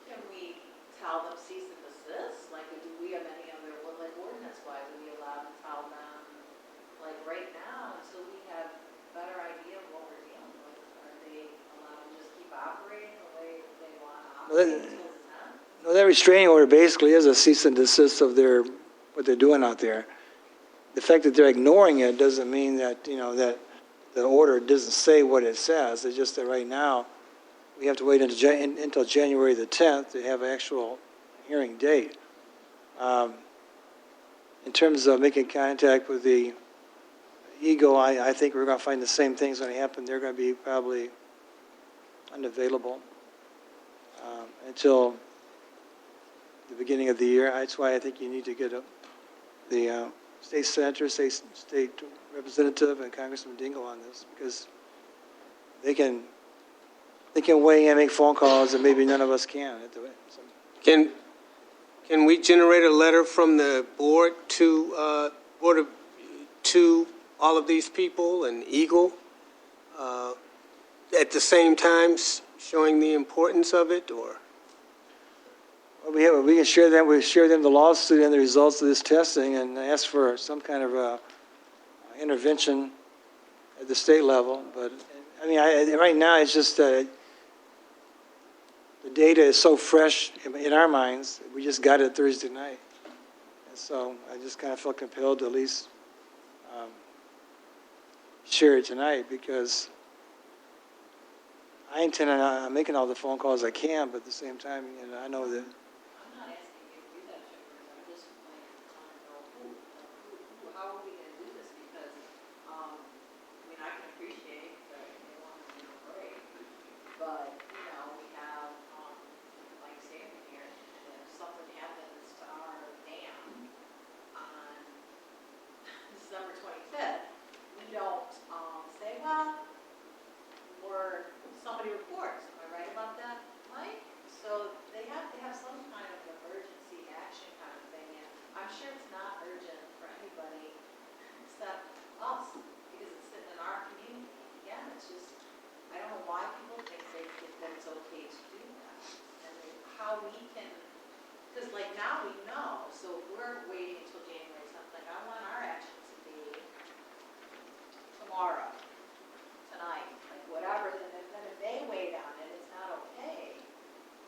Speaker 6: Can we tell them cease and desist? Do we have any other, ordinance-wise, are we allowed to tell them, right now, until we have a better idea of what we're dealing with? Are they allowed to just keep operating the way they want to operate until the time?
Speaker 13: No, that restraining order basically is a cease and desist of what they're doing out there. The fact that they're ignoring it doesn't mean that, that the order doesn't say what it says. It's just that right now, we have to wait until January the 10th to have an actual hearing date. In terms of making contact with the Eagle, I think we're going to find the same things going to happen. They're going to be probably unavailable until the beginning of the year. That's why I think you need to get the state senator, state representative, and Congressman Dingle on this, because they can weigh in, make phone calls, and maybe none of us can. So.
Speaker 5: Can we generate a letter from the board to all of these people and Eagle at the same time, showing the importance of it, or?
Speaker 13: Well, we can share them. We share them the lawsuit and the results of this testing, and ask for some kind of intervention at the state level. But right now it's just the data is so fresh in our minds. We just got it Thursday night, and so I just kind of felt compelled to at least share it tonight, because I intend on making all the phone calls I can, but at the same time, you know, I know that.
Speaker 6: How are we going to do this? Because, I mean, I can appreciate that they want to be great, but, you know, we have, like Sam here, and if something happens to our dam on December 25th, we don't say, well, or somebody reports. Am I right about that, Mike? So they have to have some kind of emergency action kind of thing, and I'm sure it's not urgent for anybody except us, because it's sitting in our community. Again, it's just, I don't know why people think that it's okay to do that, and how we can, because like now we know, so if we're waiting until January something, I want our action to be tomorrow, tonight, like whatever, then if they weigh on it, it's not okay,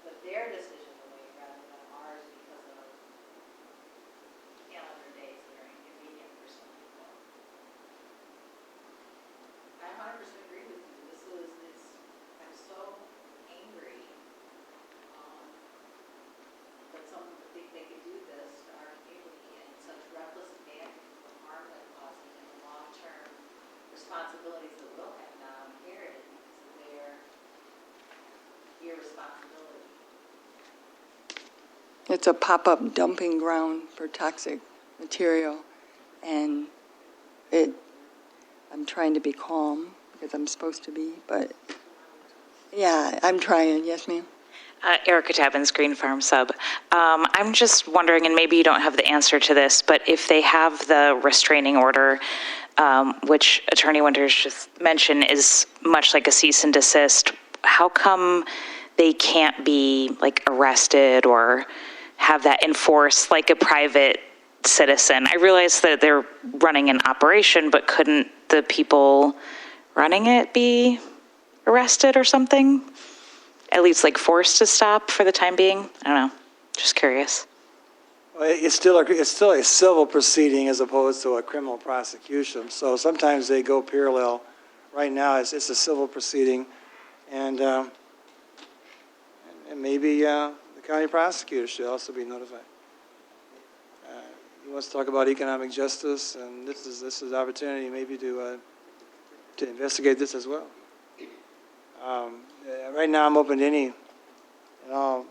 Speaker 6: but their decision to wait rather than ours because of calendar days that are inconvenient for some people. I 100% agree with you. I'm so angry that someone would think they could do this to our community in such reckless abandon of the harm they're causing and the long-term responsibilities that we'll have now inherited because of their irresponsibility.
Speaker 1: It's a pop-up dumping ground for toxic material, and I'm trying to be calm because I'm supposed to be, but yeah, I'm trying. Yes, ma'am.
Speaker 11: Erica Tabbins, Green Farm Sub. I'm just wondering, and maybe you don't have the answer to this, but if they have the restraining order, which Attorney Winters just mentioned is much like a cease and desist, how come they can't be like arrested or have that enforced like a private citizen? I realize that they're running an operation, but couldn't the people running it be arrested or something? At least like forced to stop for the time being? I don't know. Just curious.
Speaker 13: Well, it's still a civil proceeding as opposed to a criminal prosecution. So sometimes they go parallel. Right now, it's a civil proceeding, and maybe the county prosecutor should also be notified. He wants to talk about economic justice, and this is an opportunity maybe to investigate this as well. Right now, I'm open to any and all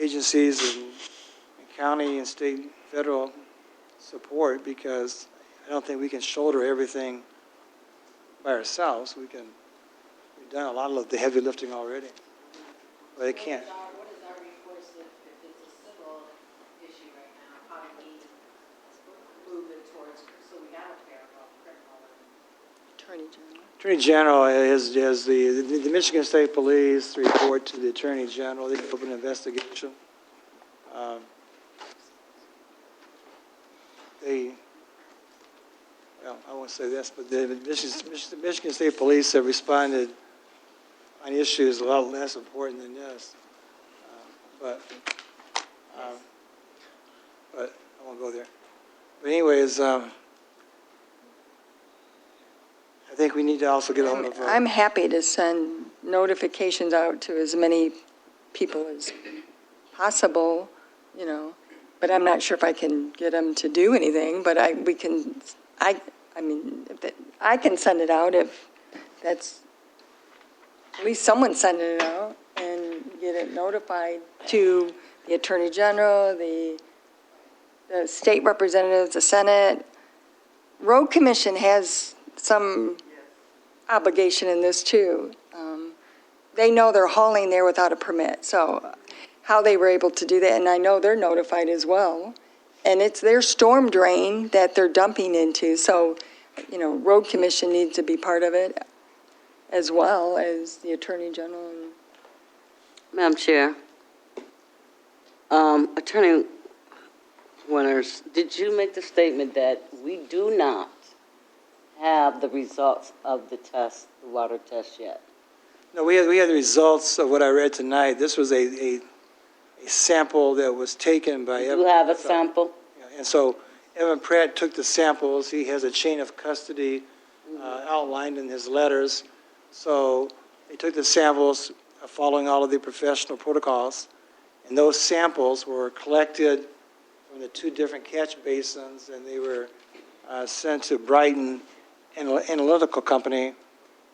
Speaker 13: agencies and county and state, federal support, because I don't think we can shoulder everything by ourselves. We've done a lot of the heavy lifting already, but it can't.
Speaker 6: What is our recourse if it's a civil issue right now? How do we move it towards, so we have a criminal?
Speaker 1: Attorney General.
Speaker 13: Attorney General is the Michigan State Police report to the Attorney General. They can open an investigation. Well, I won't say this, but the Michigan State Police have responded on issues a lot less important than this. But I won't go there. But anyways, I think we need to also get hold of.
Speaker 1: I'm happy to send notifications out to as many people as possible, you know, but I'm not sure if I can get them to do anything, but I can send it out if that's, at least someone sending it out and get it notified to the Attorney General, the state representatives, the Senate. Road Commission has some obligation in this too. They know they're hauling there without a permit, so how they were able to do that, and I know they're notified as well. And it's their storm drain that they're dumping into, so, you know, Road Commission needs to be part of it as well as the Attorney General.
Speaker 12: Madam Chair, Attorney Winters, did you make the statement that we do not have the results of the test, the water test yet?
Speaker 13: No, we had the results of what I read tonight. This was a sample that was taken by Evan.
Speaker 12: You have a sample?
Speaker 13: And so Evan Pratt took the samples. He has a chain of custody outlined in his letters. So they took the samples following all of the professional protocols, and those samples were collected from the 2 different catch basins, and they were sent to Brighton Analytical Company,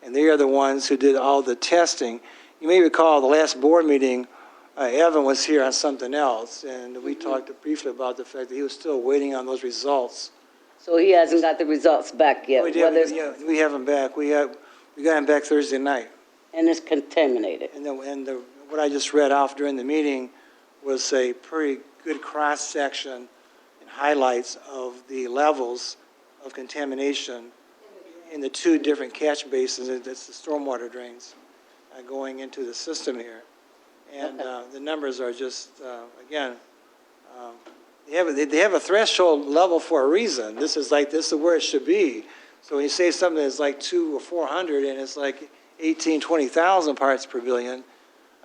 Speaker 13: and they are the ones who did all the testing. You may recall the last board meeting, Evan was here on something else, and we talked briefly about the fact that he was still waiting on those results.
Speaker 12: So he hasn't got the results back yet?
Speaker 13: We have them back. We got them back Thursday night.
Speaker 12: And it's contaminated?
Speaker 13: And what I just read off during the meeting was a pretty good cross-section and highlights of the levels of contamination in the 2 different catch basins. It's the stormwater drains going into the system here. And the numbers are just, again, they have a threshold level for a reason. This is where it should be. So when you say something that's like 200 or 400 and it's like 18, 20,000 parts per billion,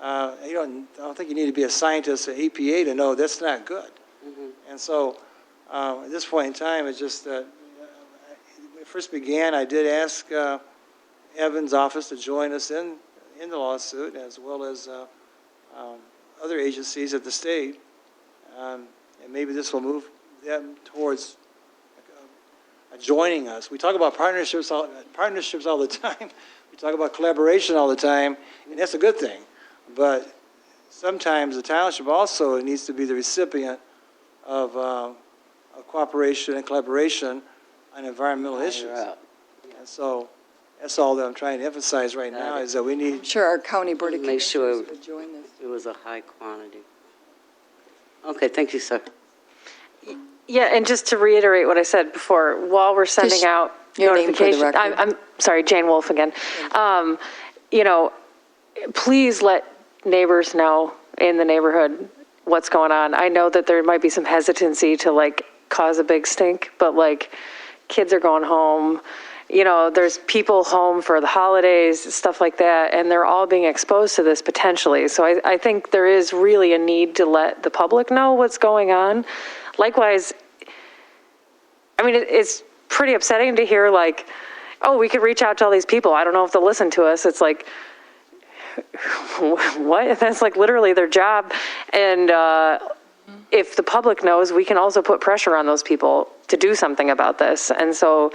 Speaker 13: I don't think you need to be a scientist at EPA to know that's not good. And so at this point in time, it's just that when it first began, I did ask Evan's office to join us in the lawsuit, as well as other agencies at the state. And maybe this will move them towards joining us. We talk about partnerships all the time. We talk about collaboration all the time, and that's a good thing. But sometimes the township also needs to be the recipient of cooperation and collaboration on environmental issues. And so that's all that I'm trying to emphasize right now, is that we need...
Speaker 1: I'm sure our county board of
Speaker 12: Make sure
Speaker 1: commissioners would join this.
Speaker 12: it was a high quantity. Okay, thank you, sir.
Speaker 10: Yeah, and just to reiterate what I said before, while we're sending out
Speaker 1: your name for the
Speaker 10: notification,
Speaker 1: record.
Speaker 10: I'm sorry, Jane Wolf again. Please let neighbors know in the neighborhood what's going on. I know that there might be some hesitancy to cause a big stink, but kids are going home. There's people home for the holidays, stuff like that, and they're all being exposed to this potentially. So I think there is really a need to let the public know what's going on. Likewise, it's pretty upsetting to hear we could reach out to all these people. I don't know if they'll listen to us. It's like, what? That's literally their job. And if the public knows, we can also put pressure on those people to do something about this. And so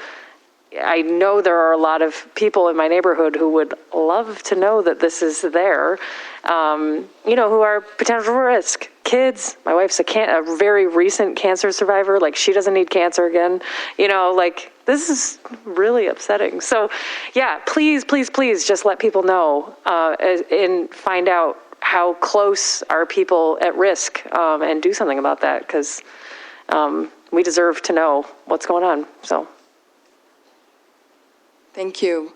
Speaker 10: I know there are a lot of people in my neighborhood who would love to know that this is there, who are potential risk. Kids, my wife's a very recent cancer survivor. She doesn't need cancer again. This is really upsetting. So, yeah, please, please, please just let people know and find out how close are people at risk and do something about that, because we deserve to know what's going on. So.
Speaker 1: Thank you.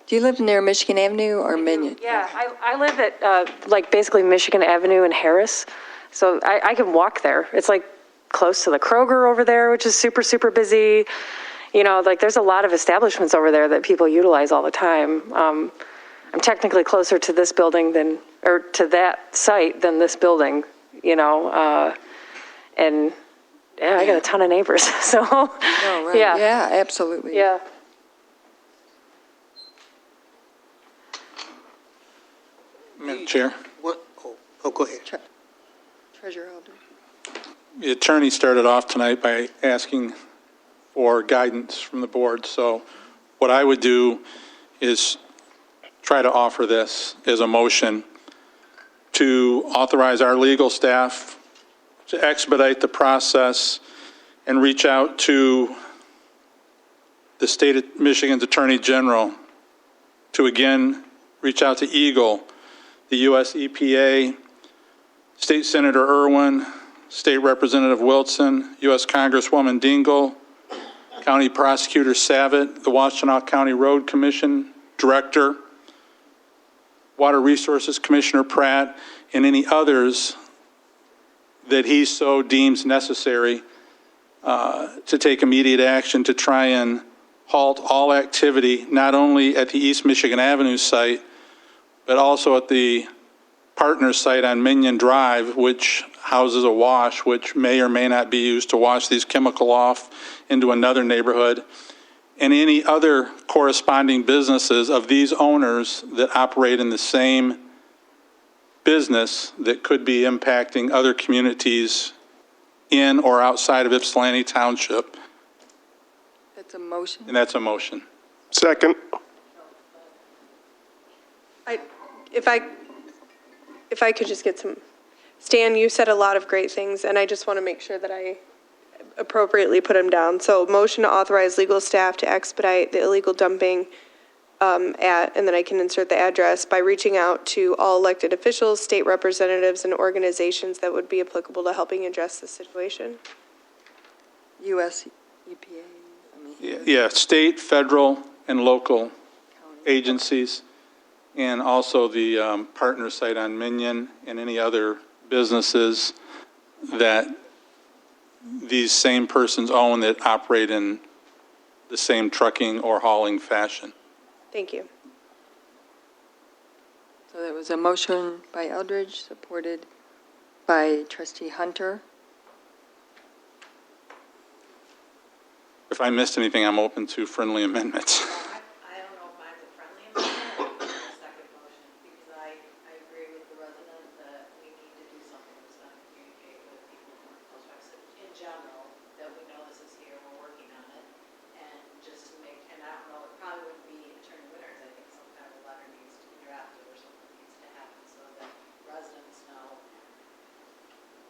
Speaker 1: Do you live near Michigan Avenue or Minion?
Speaker 10: Yeah, I live at basically Michigan Avenue and Harris, so I can walk there. It's close to the Kroger over there, which is super, super busy. There's a lot of establishments over there that people utilize all the time. I'm technically closer to this building to that site than this building, and yeah, I got a ton of neighbors, so.
Speaker 1: Oh, right.
Speaker 10: Yeah.
Speaker 1: Yeah, absolutely.
Speaker 10: Yeah.
Speaker 14: Madam Chair,
Speaker 5: Go ahead.
Speaker 1: Treasurer Elder.
Speaker 14: the attorney started off tonight by asking for guidance from the board. So what I would do is try to offer this as a motion to authorize our legal staff to expedite the process and reach out to the state of Michigan's Attorney General to again reach out to Eagle, the U.S. EPA, State Senator Irwin, State Representative Wilson, U.S. Congresswoman Dingell, County Prosecutor Savitt, the Washtenaw County Road Commission Director, Water Resources Commissioner Pratt, and any others that he so deems necessary to take immediate action to try and halt all activity, not only at the East Michigan Avenue site, but also at the partner site on Minion Drive, which houses a wash, which may or may not be used to wash these chemical off into another neighborhood, and any other corresponding businesses of these owners that operate in the same business that could be impacting other communities in or outside of Ypsilanti Township,
Speaker 1: That's a motion.
Speaker 14: and that's a motion.
Speaker 8: Second.
Speaker 7: If I could just get some, Stan, you said a lot of great things, and I just want to make sure that I appropriately put them down. So motion to authorize legal staff to expedite the illegal dumping and then I can insert the address, by reaching out to all elected officials, state representatives, and organizations that would be applicable to helping address the situation.
Speaker 1: US EPA.
Speaker 14: Yeah, state, federal, and local agencies, and also the partner site on Minion and any other businesses that these same persons own that operate in the same trucking or hauling fashion.
Speaker 7: Thank you.
Speaker 1: So there was a motion by Eldridge, supported by trustee Hunter.
Speaker 14: If I missed anything, I'm open to friendly amendments.
Speaker 6: I don't know if mine's a friendly amendment or a second motion, because I agree with the resident that we need to do something that's going to communicate with people who are close proximity in general, that we know this is here, we're working on it, and just to make, and I don't know, it probably wouldn't be Attorney Winters, I think some kind of a letter needs to be drafted or something needs to happen so that residents know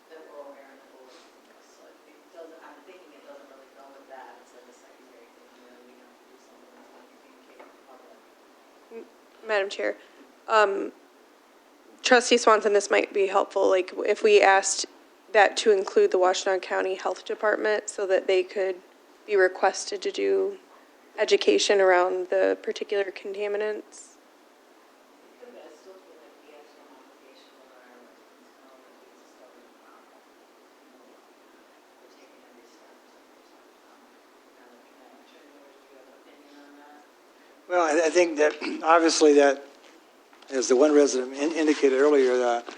Speaker 6: that we're aware and that we're working on this. So it doesn't, I'm thinking it doesn't really go with that, it's like a secondary thing, where we have to do something that's going to communicate with the public.
Speaker 7: Madam Chair, trustee Swanson, this might be helpful, like if we asked that to include the Washtenaw County Health Department so that they could be requested to do education around the particular contaminants.
Speaker 13: Well, I think that, obviously, that, as the one resident indicated earlier, that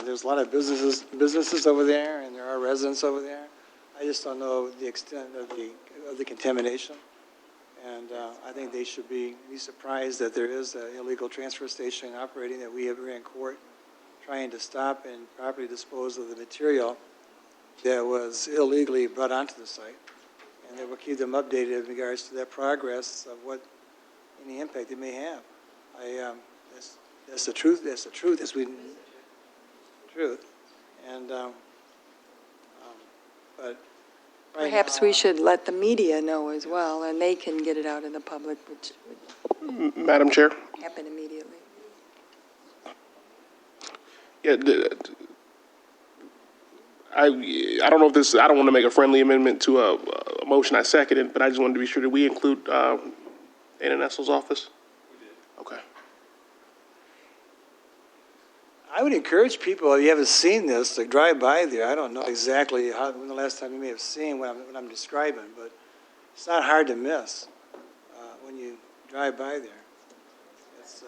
Speaker 13: there's a lot of businesses over there, and there are residents over there. I just don't know the extent of the contamination. And I think they should be surprised that there is an illegal transfer station operating that we have in court trying to stop and properly dispose of the material that was illegally brought onto the site. And that will keep them updated in regards to that progress of what any impact it may have. That's the truth. That's the truth. That's the truth. And but right
Speaker 1: Perhaps
Speaker 13: now,
Speaker 1: we should let the media know as well, and they can get it out in the public, which would
Speaker 8: Madam Chair?
Speaker 1: happen immediately.
Speaker 8: Yeah, I don't know if this, I don't want to make a friendly amendment to a motion I seconded, but I just wanted to be sure that we include Anna Nessel's office? Okay.
Speaker 13: I would encourage people, if you haven't seen this, to drive by there. I don't know exactly when the last time you may have seen what I'm describing, but it's not hard to miss when you drive by there. It's,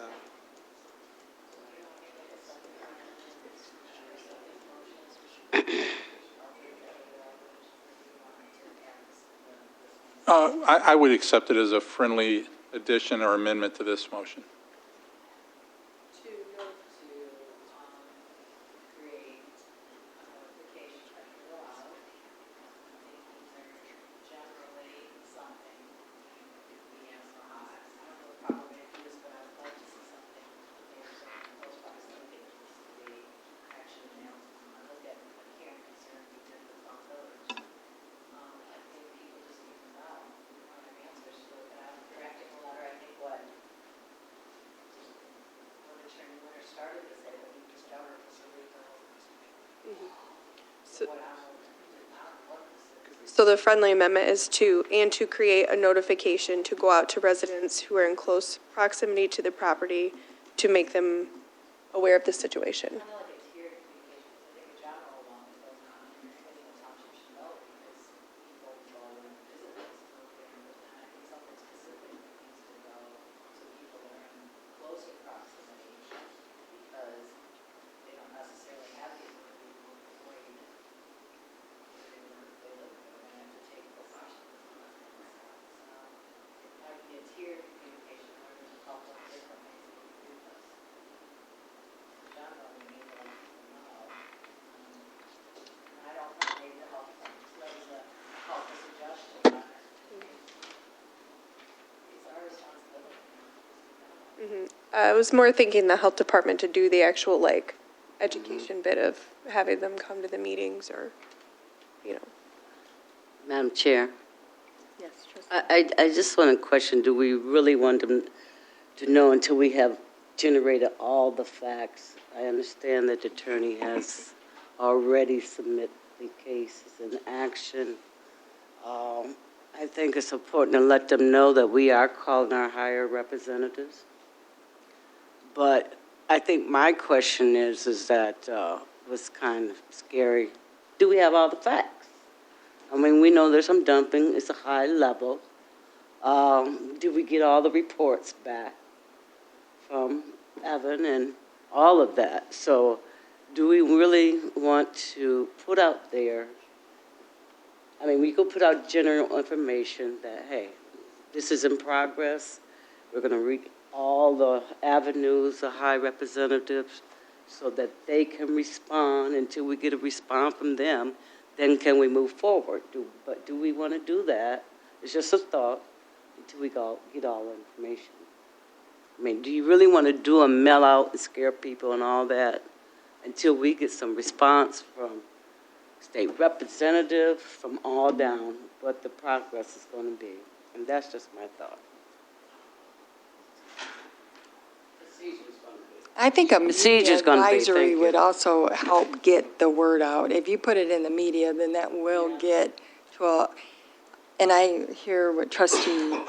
Speaker 14: I would accept it as a friendly addition or amendment to this motion.
Speaker 6: To note to create notifications that go out. I think these are generally something we have so high. I don't know the proper way to do this, but I would like to see something there so close proximity to the action announcement. I look at the caring concern we did with Fall Village. I think people just need to know. We want our answers to it. I'm drafting a letter, I think, what Attorney Winter started to say, that he was governor was illegal. What I did not want this.
Speaker 7: So the friendly amendment is to create a notification to go out to residents who are in close proximity to the property to make them aware of the situation.
Speaker 6: Kind of like a tiered communication, I think a general one that goes on, and everybody in the township should know, because people go and visit this, and I think something specific needs to go to people that are in closer proximity, because they don't necessarily have the ability to avoid they live there, and have to take precautions. That would be a tiered
Speaker 7: I was more thinking the health department to do the actual, like, education bit of having them come to the meetings or, you know.
Speaker 12: Madam Chair,
Speaker 1: Yes, trustee.
Speaker 12: I just want to question, do we really want them to know until we have generated all the facts? I understand that the attorney has already submitted the cases in action. I think it's important to let them know that we are calling our higher representatives. But I think my question is that was kind of scary. Do we have all the facts? I mean, we know there's some dumping. It's a high level. Did we get all the reports back from Evan and all of that? So do we really want to put out there, I mean, we could put out general information that, hey, this is in progress. We're going to read all the avenues, the high representatives, so that they can respond. Until we get a response from them, then can we move forward? But do we want to do that? It's just a thought until we get all the information. I mean, do you really want to do a mail out and scare people and all that until we get some response from state representative, from all down, what the progress is going to be? And that's just my thought.
Speaker 1: I think a media
Speaker 12: Procedure's gonna be,
Speaker 1: advisory
Speaker 12: thank you.
Speaker 1: would also help get the word out. If you put it in the media, then that will get to a, and I hear what trustee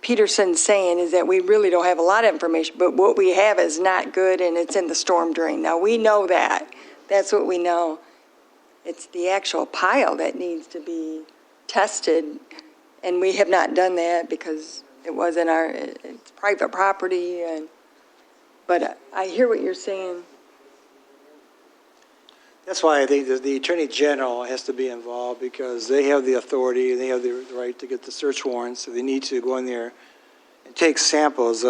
Speaker 1: Peterson's saying is that we really don't have a lot of information, but what we have is not good and it's in the storm drain. Now, we know that. That's what we know. It's the actual pile that needs to be tested, and we have not done that because it wasn't it's private property, but I hear what you're saying.
Speaker 13: That's why I think that the Attorney General has to be involved, because they have the authority, and they have the right to get the search warrants, so they need to go in there and take samples.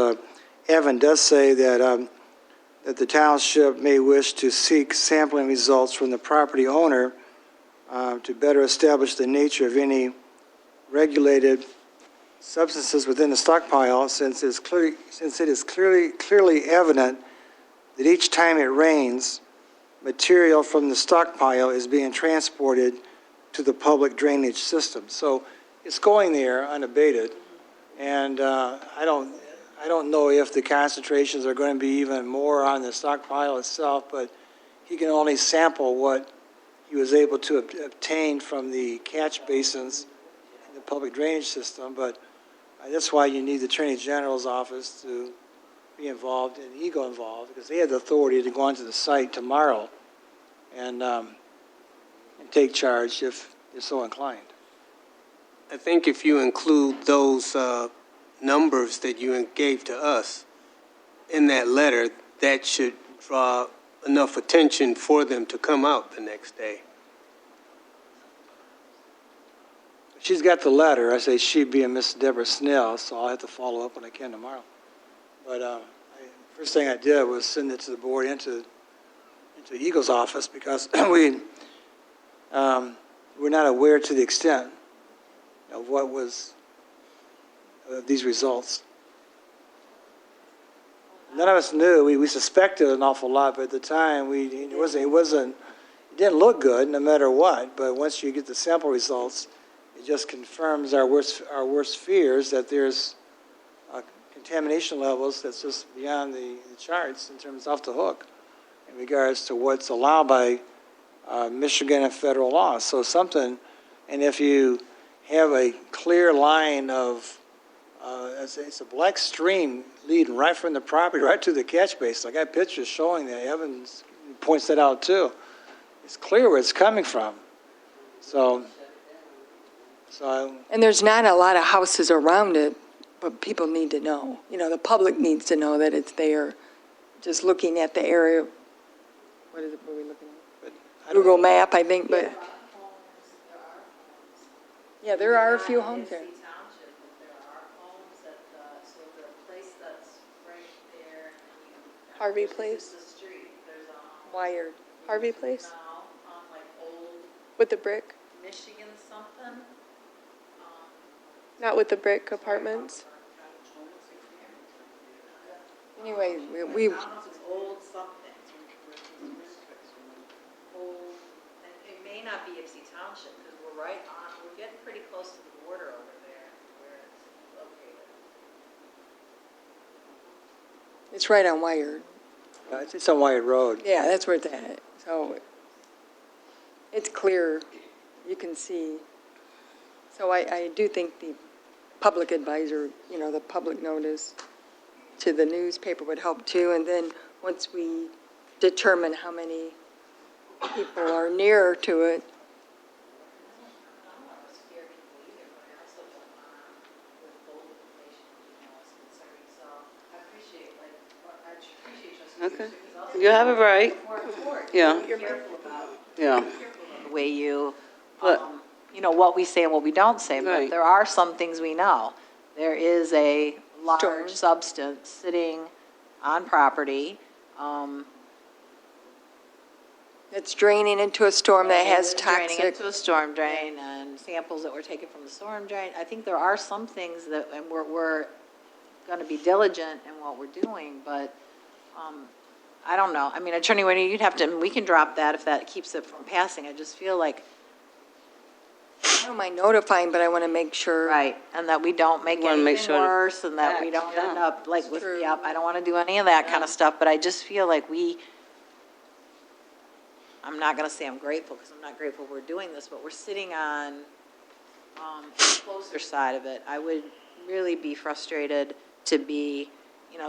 Speaker 13: Evan does say that that the township may wish to seek sampling results from the property owner to better establish the nature of any regulated substances within the stockpile, since it is clearly evident that each time it rains, material from the stockpile is being transported to the public drainage system. So it's going there unabated, and I don't know if the concentrations are going to be even more on the stockpile itself, but he can only sample what he was able to obtain from the catch basins in the public drainage system. But that's why you need the Attorney General's office to be involved and EGLE involved, because they have the authority to go onto the site tomorrow and take charge if they're so inclined.
Speaker 5: I think if you include those numbers that you gave to us in that letter, that should draw enough attention for them to come out the next day.
Speaker 13: She's got the letter. I say she being Miss Deborah Snell, so I'll have to follow up when I can tomorrow. But first thing I did was send it to the board into Eagle's office, because we're not aware to the extent of what was these results. None of us knew. We suspected an awful lot, but at the time it didn't look good no matter what. But once you get the sample results, it just confirms our worst fears that there's contamination levels that's just beyond the charts in terms of off the hook in regards to what's allowed by Michigan and federal law. So something, and if you have a clear line of, it's a black stream leading right from the property right to the catch basin. I got pictures showing that. Evans points that out too. It's clear where it's coming from. So
Speaker 1: And there's not a lot of houses around it, but people need to know. You know, the public needs to know that it's there. Just looking at the area, what is it, what are we looking at? Google Map, I think, but. Yeah, there are a few homes there.
Speaker 7: Harvey Place?
Speaker 1: Wired.
Speaker 7: Harvey Place? With the brick?
Speaker 6: Michigan something?
Speaker 7: Not with the brick apartments?
Speaker 1: Anyway, we
Speaker 6: Old something. Old, and it may not be Ipsy Township, because we're right on, we're getting pretty close to the border over there, where it's located.
Speaker 1: it's right on Wired.
Speaker 13: It's on Wyatt Road.
Speaker 1: Yeah, that's where it's at. So it's clear. You can see. So I do think the public advisor, the public notice to the newspaper would help too. And then once we determine how many people are near to it,
Speaker 12: Okay. You have it right. Yeah. Yeah.
Speaker 6: The way you,
Speaker 12: But-
Speaker 6: what we say and what we don't say, but
Speaker 12: Right.
Speaker 6: there are some things we know. There is a large
Speaker 1: Storm.
Speaker 6: substance sitting on property.
Speaker 1: it's draining into a storm that has
Speaker 6: Draining
Speaker 1: toxic.
Speaker 6: into a storm drain and samples that were taken from the storm drain. I think there are some things that, and we're going to be diligent in what we're doing, but I don't know. I mean, Attorney Winnie, you'd have to, we can drop that if that keeps it from passing. I just feel like,
Speaker 1: I don't mind notifying, but I want to make sure.
Speaker 6: right, and that we don't make
Speaker 12: wanna make
Speaker 6: anything
Speaker 12: sure the
Speaker 6: worse and that we
Speaker 12: facts,
Speaker 6: don't
Speaker 12: yeah.
Speaker 6: end up like with,
Speaker 1: True.
Speaker 6: yep, I don't want to do any of that kind of stuff, but I just feel like I'm not going to say I'm grateful because I'm not grateful we're doing this, but we're sitting on the closer side of it. I would really be frustrated to be,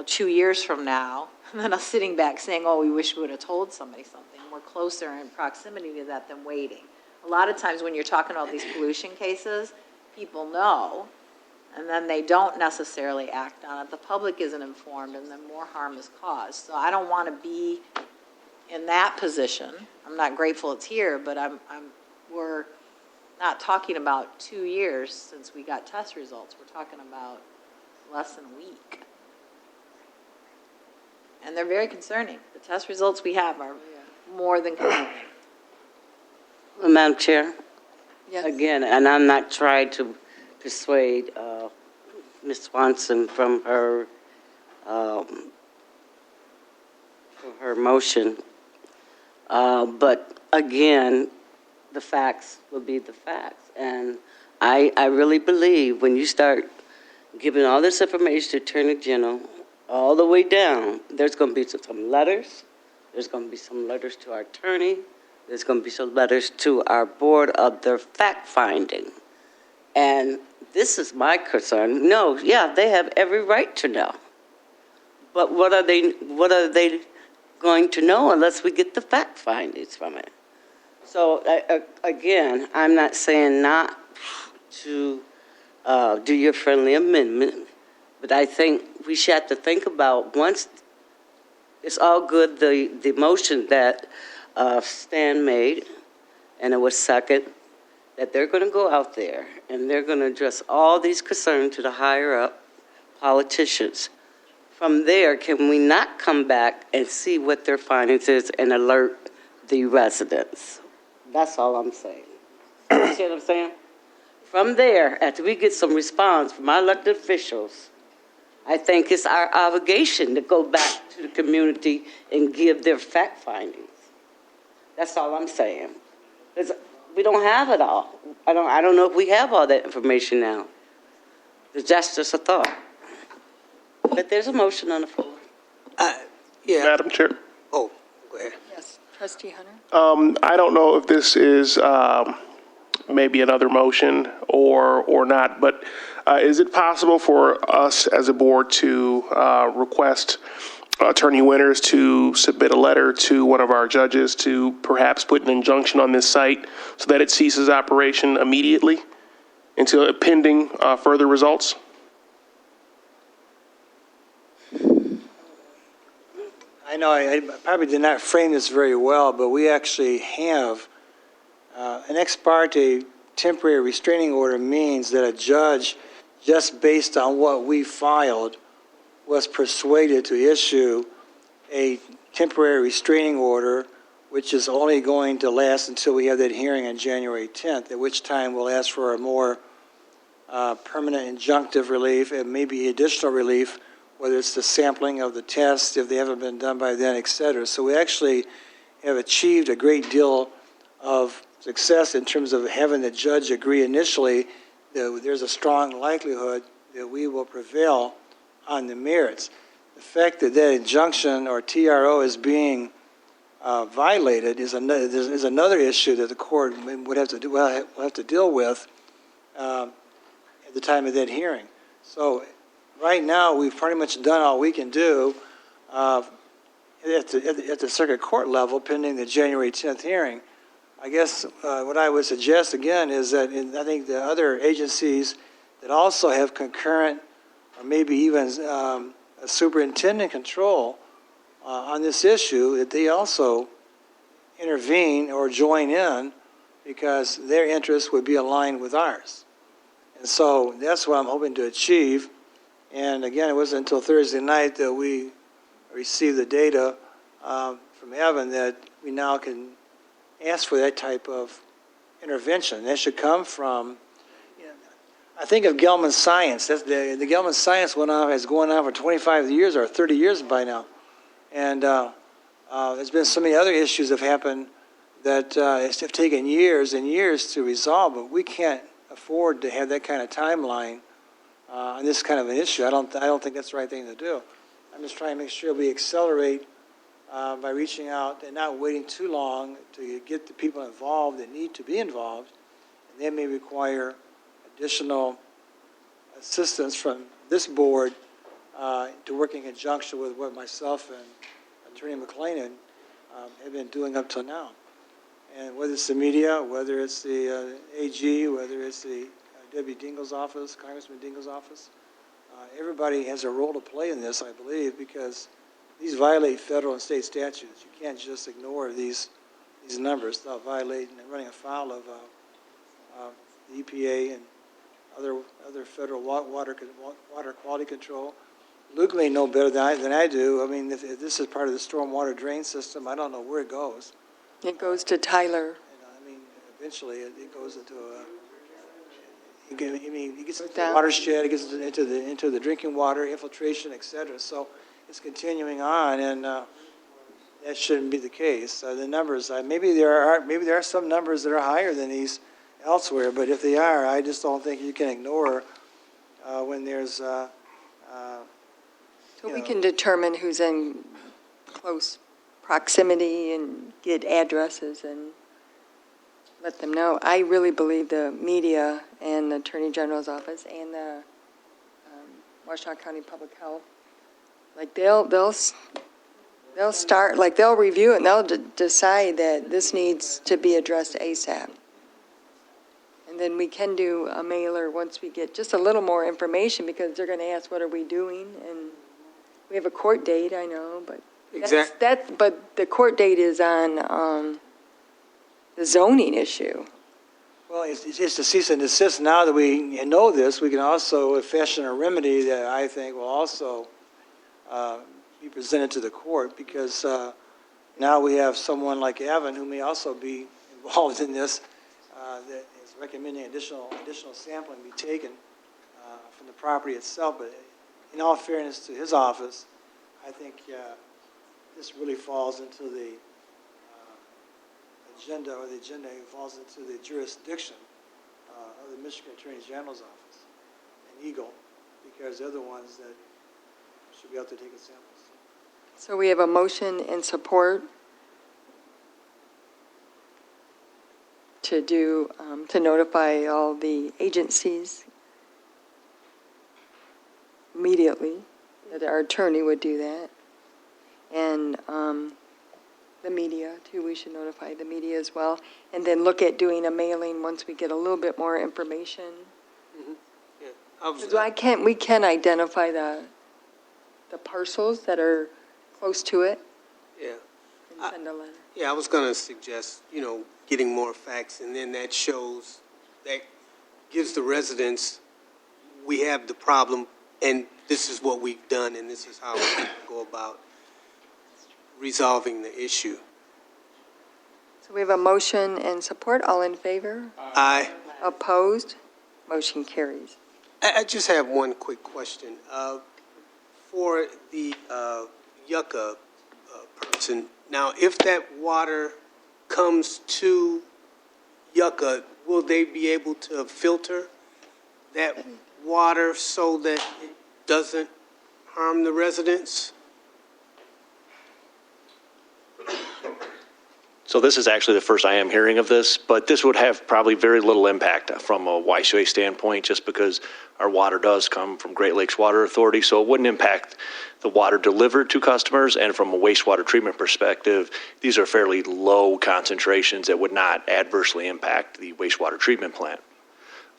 Speaker 6: 2 years from now, and then us sitting back saying, oh, we wish we would have told somebody something. We're closer in proximity to that than waiting. A lot of times when you're talking about these pollution cases, people know, and then they don't necessarily act on it. The public isn't informed, and then more harm is caused. So I don't want to be in that position. I'm not grateful it's here, but we're not talking about 2 years since we got test results. We're talking about less than a week. And they're very concerning. The test results we have are more than concerning.
Speaker 12: Madam Chair,
Speaker 1: Yes.
Speaker 12: again, and I'm not trying to persuade Ms. Swanson from her motion, but again, the facts will be the facts. And I really believe when you start giving all this information to Attorney General, all the way down, there's going to be some letters. There's going to be some letters to our attorney. There's going to be some letters to our board of their fact-finding. And this is my concern. No, yeah, they have every right to know. But what are they going to know unless we get the fact findings from it? So again, I'm not saying not to do your friendly amendment, but I think we should have to think about, once it's all good, the motion that Stan made, and it was second, that they're going to go out there and they're going to address all these concerns to the higher up politicians. From there, can we not come back and see what their findings is and alert the residents? That's all I'm saying. You see what I'm saying? From there, after we get some response from our elected officials, I think it's our obligation to go back to the community and give their fact findings. That's all I'm saying. We don't have it all. I don't know if we have all that information now. That's just a thought. But there's a motion on the floor.
Speaker 5: Yeah.
Speaker 8: Madam Chair,
Speaker 5: Oh, go ahead.
Speaker 1: Yes, Trustee Hunter?
Speaker 8: I don't know if this is maybe another motion or not, but is it possible for us as a board to request Attorney Winters to submit a letter to one of our judges to perhaps put an injunction on this site so that it ceases operation immediately until pending further results?
Speaker 13: I know I probably did not frame this very well, but we actually have an ex parte temporary restraining order means that a judge, just based on what we filed, was persuaded to issue a temporary restraining order, which is only going to last until we have that hearing on January 10th, at which time we'll ask for a more permanent injunctive relief and maybe additional relief whether it's the sampling of the tests, if they haven't been done by then, et cetera. So we actually have achieved a great deal of success in terms of having the judge agree initially that there's a strong likelihood that we will prevail on the merits. The fact that that injunction or TRO is being violated is another issue that the court would have to do, will have to deal with at the time of that hearing. So right now, we've pretty much done all we can do at the circuit court level pending the January 10th hearing. I guess what I would suggest again is that I think the other agencies that also have concurrent or maybe even a superintendent control on this issue, that they also intervene or join in because their interests would be aligned with ours. And so that's what I'm hoping to achieve. And again, it wasn't until Thursday night that we received the data from Evan that we now can ask for that type of intervention. That should come from, I think of Gelman Science. That's the Gelman Science has gone on for 25 years or 30 years by now. And there's been so many other issues that have happened that have taken years and years to resolve, but we can't afford to have that kind of timeline on this kind of an issue. I don't think that's the right thing to do. I'm just trying to make sure we accelerate by reaching out and not waiting too long to get the people involved that need to be involved. And that may require additional assistance from this board to work in conjunction with what myself and Attorney McClain have been doing up till now. And whether it's the media, whether it's the AG, whether it's the Debbie Dingell's office, Congressman Dingell's office, everybody has a role to play in this, I believe, because these violate federal and state statutes. You can't just ignore these numbers without violating and running afoul of the EPA and other federal water quality control. Luke may know better than I do. I mean, if this is part of the stormwater drain system, I don't know where it goes.
Speaker 1: It goes to Tyler.
Speaker 13: I mean, eventually it goes into it gets into the watershed, it gets into the drinking water, infiltration, et cetera. So it's continuing on, and that shouldn't be the case. The numbers, maybe there are some numbers that are higher than these elsewhere, but if they are, I just don't think you can ignore when there's.
Speaker 1: So we can determine who's in close proximity and get addresses and let them know. I really believe the media and the Attorney General's office and the Washtenaw County Public Health, like they'll start, like they'll review it and they'll decide that this needs to be addressed ASAP. And then we can do a mailer once we get just a little more information, because they're going to ask, what are we doing? And we have a court date, I know, but but the court date is on the zoning issue.
Speaker 13: Well, it's just a cease and desist. Now that we know this, we can also fashion a remedy that I think will also be presented to the court, because now we have someone like Evan who may also be involved in this that is recommending additional sampling be taken from the property itself. But in all fairness to his office, I think this really falls into the agenda, or the agenda falls into the jurisdiction of the Michigan Attorney General's office and Eagle, because they're the ones that should be out there taking samples.
Speaker 1: So we have a motion and support to do, to notify all the agencies immediately, that our attorney would do that. And the media, too, we should notify the media as well. And then look at doing a mailing once we get a little bit more information.
Speaker 5: Mm-hmm.
Speaker 1: Yeah. We can identify the parcels that are close to it.
Speaker 5: Yeah.
Speaker 1: And send a letter.
Speaker 5: Yeah, I was going to suggest, getting more facts, and then that gives the residents, we have the problem, and this is what we've done, and this is how we go about resolving the issue.
Speaker 1: So we have a motion and support. All in favor?
Speaker 5: Aye.
Speaker 1: Opposed? Motion carries.
Speaker 5: I just have one quick question. for the Yucca person, now, if that water comes to Yucca, will they be able to filter that water so that it doesn't harm the residents?
Speaker 15: So this is actually the first I am hearing of this, but this would have probably very little impact from a YCA standpoint, just because our water does come from Great Lakes Water Authority, so it wouldn't impact the water delivered to customers. And from a wastewater treatment perspective, these are fairly low concentrations that would not adversely impact the wastewater treatment plant.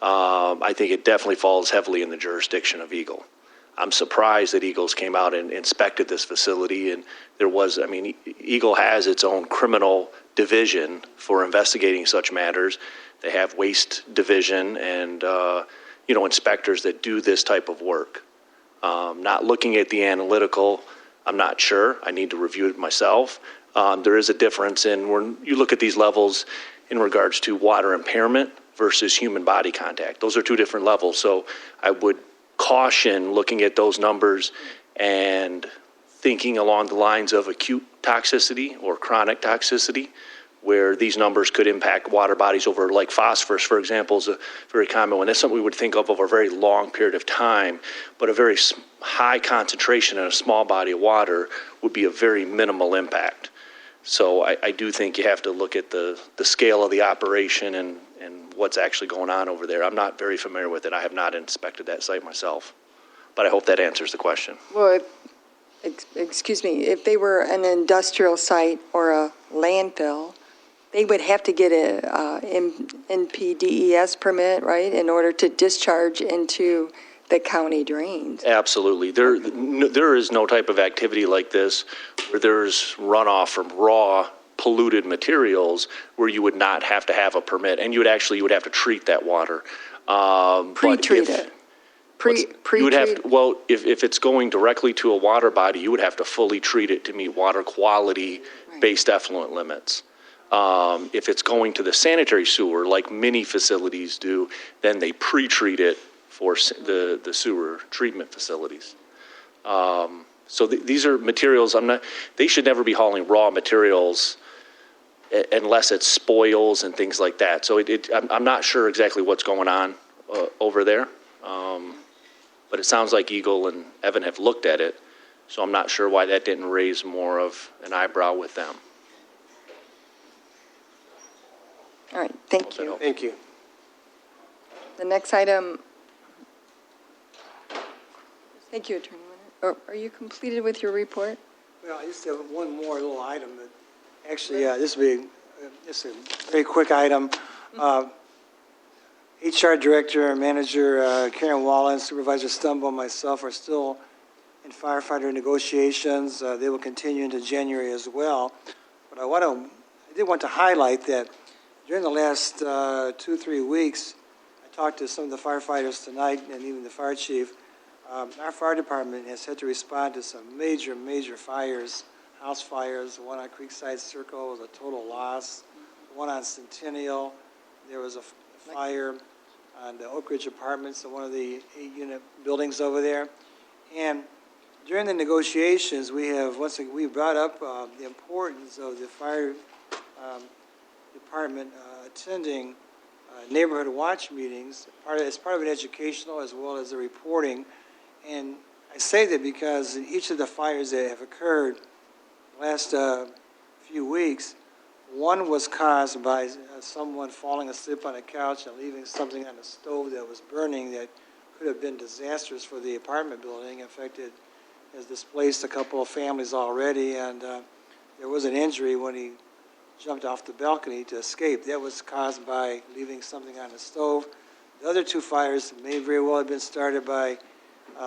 Speaker 15: I think it definitely falls heavily in the jurisdiction of Eagle. I'm surprised that Eagles came out and inspected this facility, and there was, I mean, Eagle has its own criminal division for investigating such matters. They have waste division and, inspectors that do this type of work. Not looking at the analytical, I'm not sure. I need to review it myself. There is a difference in when you look at these levels in regards to water impairment versus human body contact. Those are two different levels. So I would caution looking at those numbers and thinking along the lines of acute toxicity or chronic toxicity, where these numbers could impact water bodies over, like phosphorus, for example, is a very common one. That's something we would think of over a very long period of time, but a very high concentration in a small body of water would be a very minimal impact. So I do think you have to look at the scale of the operation and what's actually going on over there. I'm not very familiar with it. I have not inspected that site myself, but I hope that answers the question.
Speaker 1: Well, excuse me, if they were an industrial site or a landfill, they would have to get a NPDES permit, right, in order to discharge into the county drains.
Speaker 15: Absolutely. There is no type of activity like this where there's runoff from raw polluted materials where you would not have to have a permit, and you would have to treat that water.
Speaker 1: Pre-treat it.
Speaker 15: You would have, well, if it's going directly to a water body, you would have to fully treat it to meet water quality-based effluent limits. If it's going to the sanitary sewer, like many facilities do, then they pre-treat it for the sewer treatment facilities. So these are materials, they should never be hauling raw materials unless it's spoils and things like that. So I'm not sure exactly what's going on over there. But it sounds like Eagle and Evan have looked at it, so I'm not sure why that didn't raise more of an eyebrow with them.
Speaker 1: All right, thank you.
Speaker 5: Thank you.
Speaker 1: The next item, thank you, Attorney Winter. Are you completed with your report?
Speaker 13: Well, I just have one more little item that, actually, this will be just a very quick item. HR Director and Manager Karen Wallen, Supervisor Stumbo, and myself are still in firefighter negotiations. They will continue into January as well. But I did want to highlight that during the last 2-3 weeks, I talked to some of the firefighters tonight and even the fire chief. Our fire department has had to respond to some major fires, house fires. The one on Creekside Circle was a total loss. The one on Centennial, there was a fire on the Oak Ridge Apartments, one of the 8-unit buildings over there. And during the negotiations, we brought up the importance of the fire department attending neighborhood watch meetings as part of an educational as well as the reporting. And I say that because in each of the fires that have occurred the last few weeks, one was caused by someone falling asleep on a couch and leaving something on the stove that was burning that could have been disastrous for the apartment building. In fact, it has displaced a couple of families already, and there was an injury when he jumped off the balcony to escape. That was caused by leaving something on the stove. The other 2 fires may very well have been started by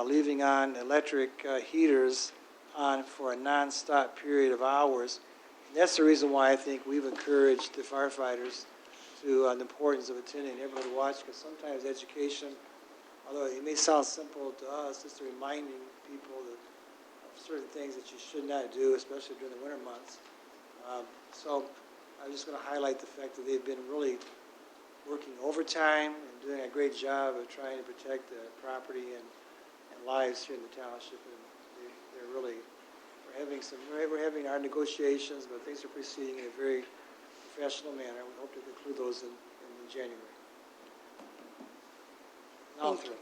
Speaker 13: leaving on electric heaters on for a non-stop period of hours. And that's the reason why I think we've encouraged the firefighters to the importance of attending neighborhood watch, because sometimes education, although it may sound simple to us, it's reminding people of certain things that you should not do, especially during the winter months. So I'm just going to highlight the fact that they've been really working overtime and doing a great job of trying to protect the property and lives here in the township. And we're having our negotiations, but things are proceeding in a very professional manner. We hope to conclude those in January. Now through.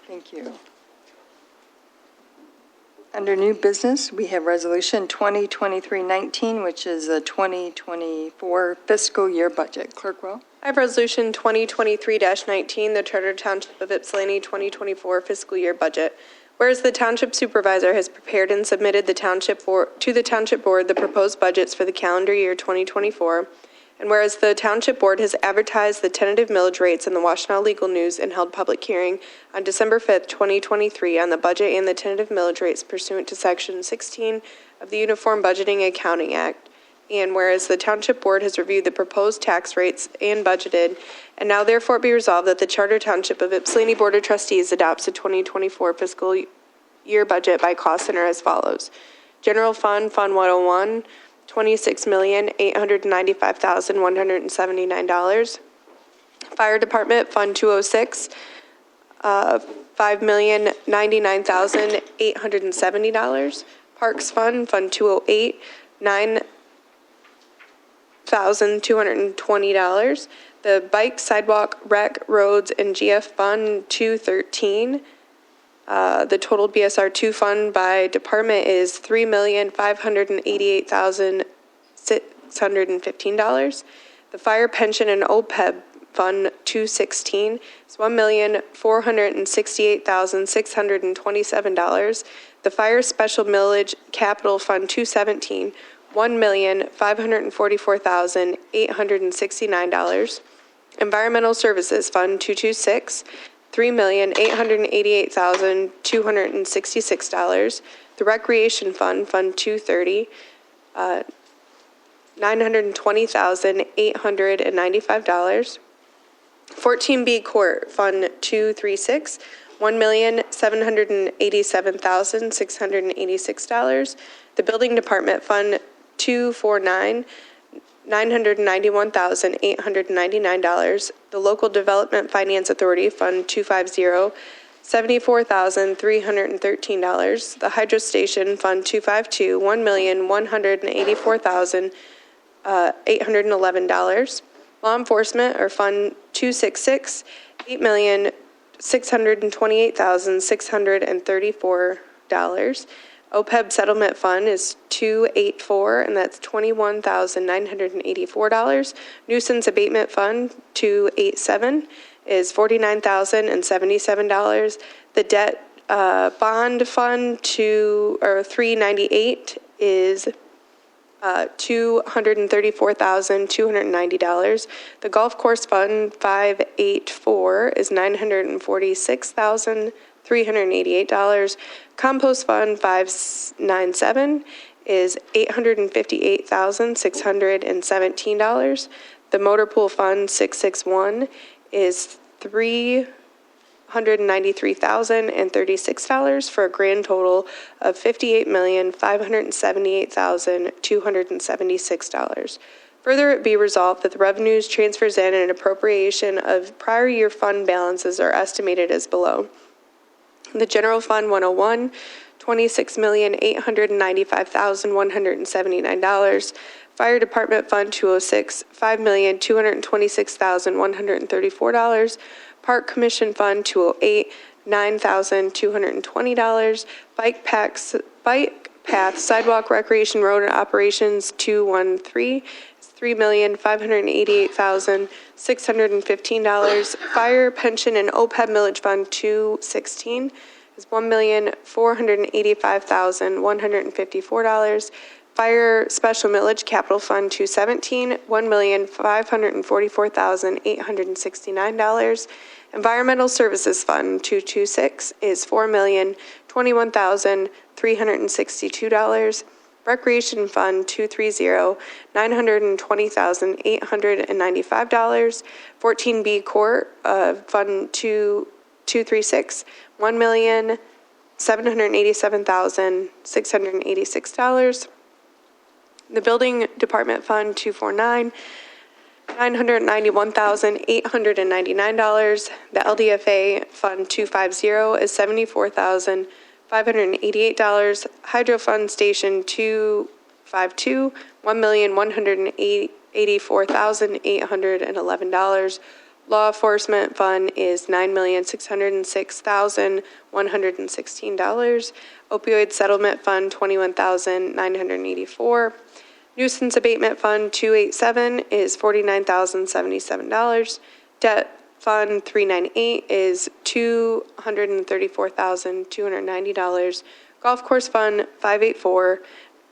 Speaker 1: Thank you. Under new business, we have Resolution 2023-19, which is a 2024 fiscal year budget. Clerk Rowe?
Speaker 7: I have Resolution 2023-19, the Charter Township of Ypsilanti 2024 fiscal year budget. Whereas the Township Supervisor has prepared and submitted to the Township Board the proposed budgets for the calendar year 2024, and whereas the Township Board has advertised the tentative millage rates in the Washtenaw Legal News and held public hearing on December 5th, 2023 on the budget and the tentative millage rates pursuant to Section 16 of the Uniform Budgeting Accounting Act, and whereas the Township Board has reviewed the proposed tax rates and budgeted, and now therefore be resolved that the Charter Township of Ypsilanti Board of Trustees adopts the 2024 fiscal year budget by cost center as follows. General Fund, Fund 101, $26,895,179. Fire Department, Fund 206, $5,099,870. Parks Fund, Fund 208, $9,220. The Bike, Sidewalk, Rec, Roads, and GF Fund 213. The total BSR 2 fund by department is $3,588,615. The Fire Pension and OPEB Fund 216 is $1,468,627. The Fire Special Millage Capital Fund 217, $1,544,869. Environmental Services Fund 226, $3,888,266. The Recreation Fund, Fund 230, $920,895. 14B Court, Fund 236, $1,787,686. The Building Department, Fund 249, $991,899. The Local Development Finance Authority, Fund 250, $74,313. The Hydro Station, Fund 252, $1,184,811. Law Enforcement, or Fund 266, $8,628,634. OPEB Settlement Fund is 284, and that's $21,984. Nuisance Abatement Fund 287 is $49,077. The Debt Bond Fund 398 is $234,290. The Golf Course Fund 584 is $946,388. Compost Fund 597 is $858,617. The Motor Pool Fund 661 is $393,036 for a grand total of $58,578,276. Further, it be resolved that the revenues, transfers in, and appropriation of prior year fund balances are estimated as below. The General Fund 101, $26,895,179. Fire Department Fund 206, $5,226,134. Park Commission Fund 208, $9,220. Bike Path Sidewalk Recreation Road and Operations 213 is $3,588,615. Fire Pension and OPEB Millage Fund 216 is $1,485,154. Fire Special Millage Capital Fund 217, $1,544,869. Environmental Services Fund 226 is $4,021,362. Recreation Fund 230, $920,895. 14B Court Fund 236, $1,787,686. The Building Department Fund 249, $991,899. The LDFA Fund 250 is $74,578,000. $588. Hydro Fund Station 252, $1,184,811. Law Enforcement Fund is $9,606,116. Opioid Settlement Fund, $21,984. Nuisance Abatement Fund 287 is $49,077. Debt Fund 398 is $234,290. Golf Course Fund 584,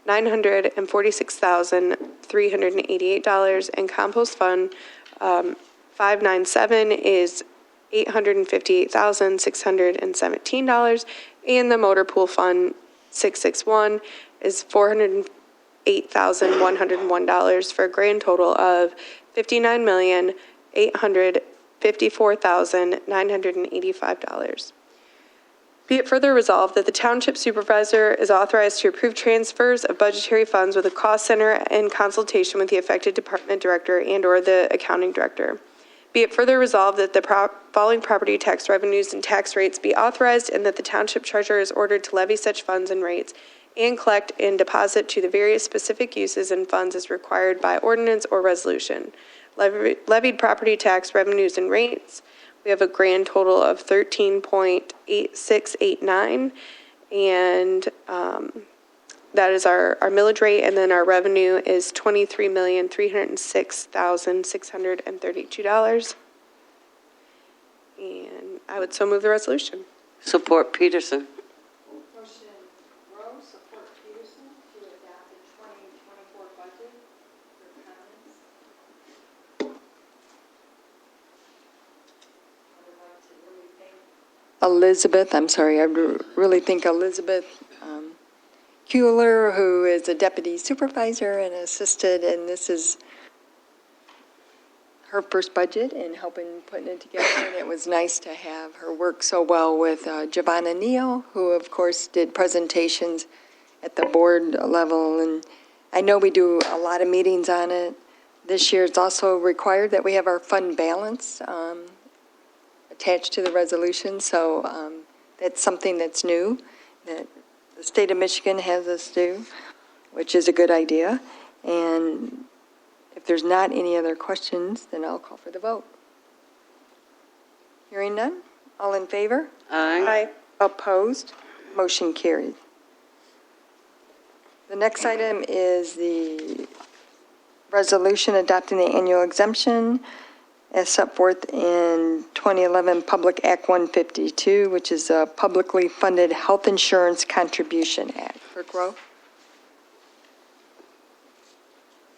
Speaker 7: $946,388. And Compost Fund 597 is $858,617. And the Motor Pool Fund 661 is $408,101 for a grand total of $59,854,985. Be it further resolved that the Township Supervisor is authorized to approve transfers of budgetary funds with a cost center in consultation with the affected department director and/or the accounting director. Be it further resolved that the following property tax revenues and tax rates be authorized and that the Township Treasurer is ordered to levy such funds and rates and collect and deposit to the various specific uses and funds as required by ordinance or resolution. Levied property tax revenues and rates, we have a grand total of 13.8689, and that is our millage rate, and then our revenue is $23,306,632. And I would so move the resolution.
Speaker 12: Support Peterson.
Speaker 1: Motion Rowe, support Peterson to adopt the 2024 budget for comments. Elizabeth, I'm sorry, I really think Elizabeth Kuehler, who is a deputy supervisor and assisted, and this is her first budget and helping putting it together, and it was nice to have her work so well with Giovanna Neal, who of course did presentations at the board level, and I know we do a lot of meetings on it. This year it's also required that we have our fund balance attached to the resolution, so that's something that's new that the state of Michigan has us do, which is a good idea. And if there's not any other questions, then I'll call for the vote. Hearing none, all in favor?
Speaker 12: Aye.
Speaker 1: Opposed? Motion carried. The next item is the resolution adopting the annual exemption as set forth in 2011 Public Act 152, which is a publicly funded health insurance contribution act. Clerk Rowe?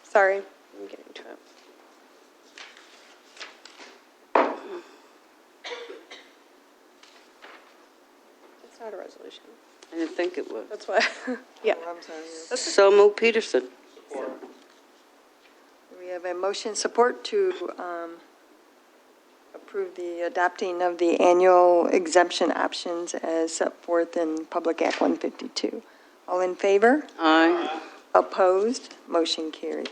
Speaker 7: Sorry, I'm getting to it. It's not a resolution.
Speaker 12: I didn't think it was.
Speaker 7: That's why, yeah.
Speaker 1: I'm sorry.
Speaker 12: So move Peterson.
Speaker 1: We have a motion support to approve the adopting of the annual exemption options as set forth in Public Act 152. All in favor?
Speaker 12: Aye.
Speaker 1: Opposed? Motion carried.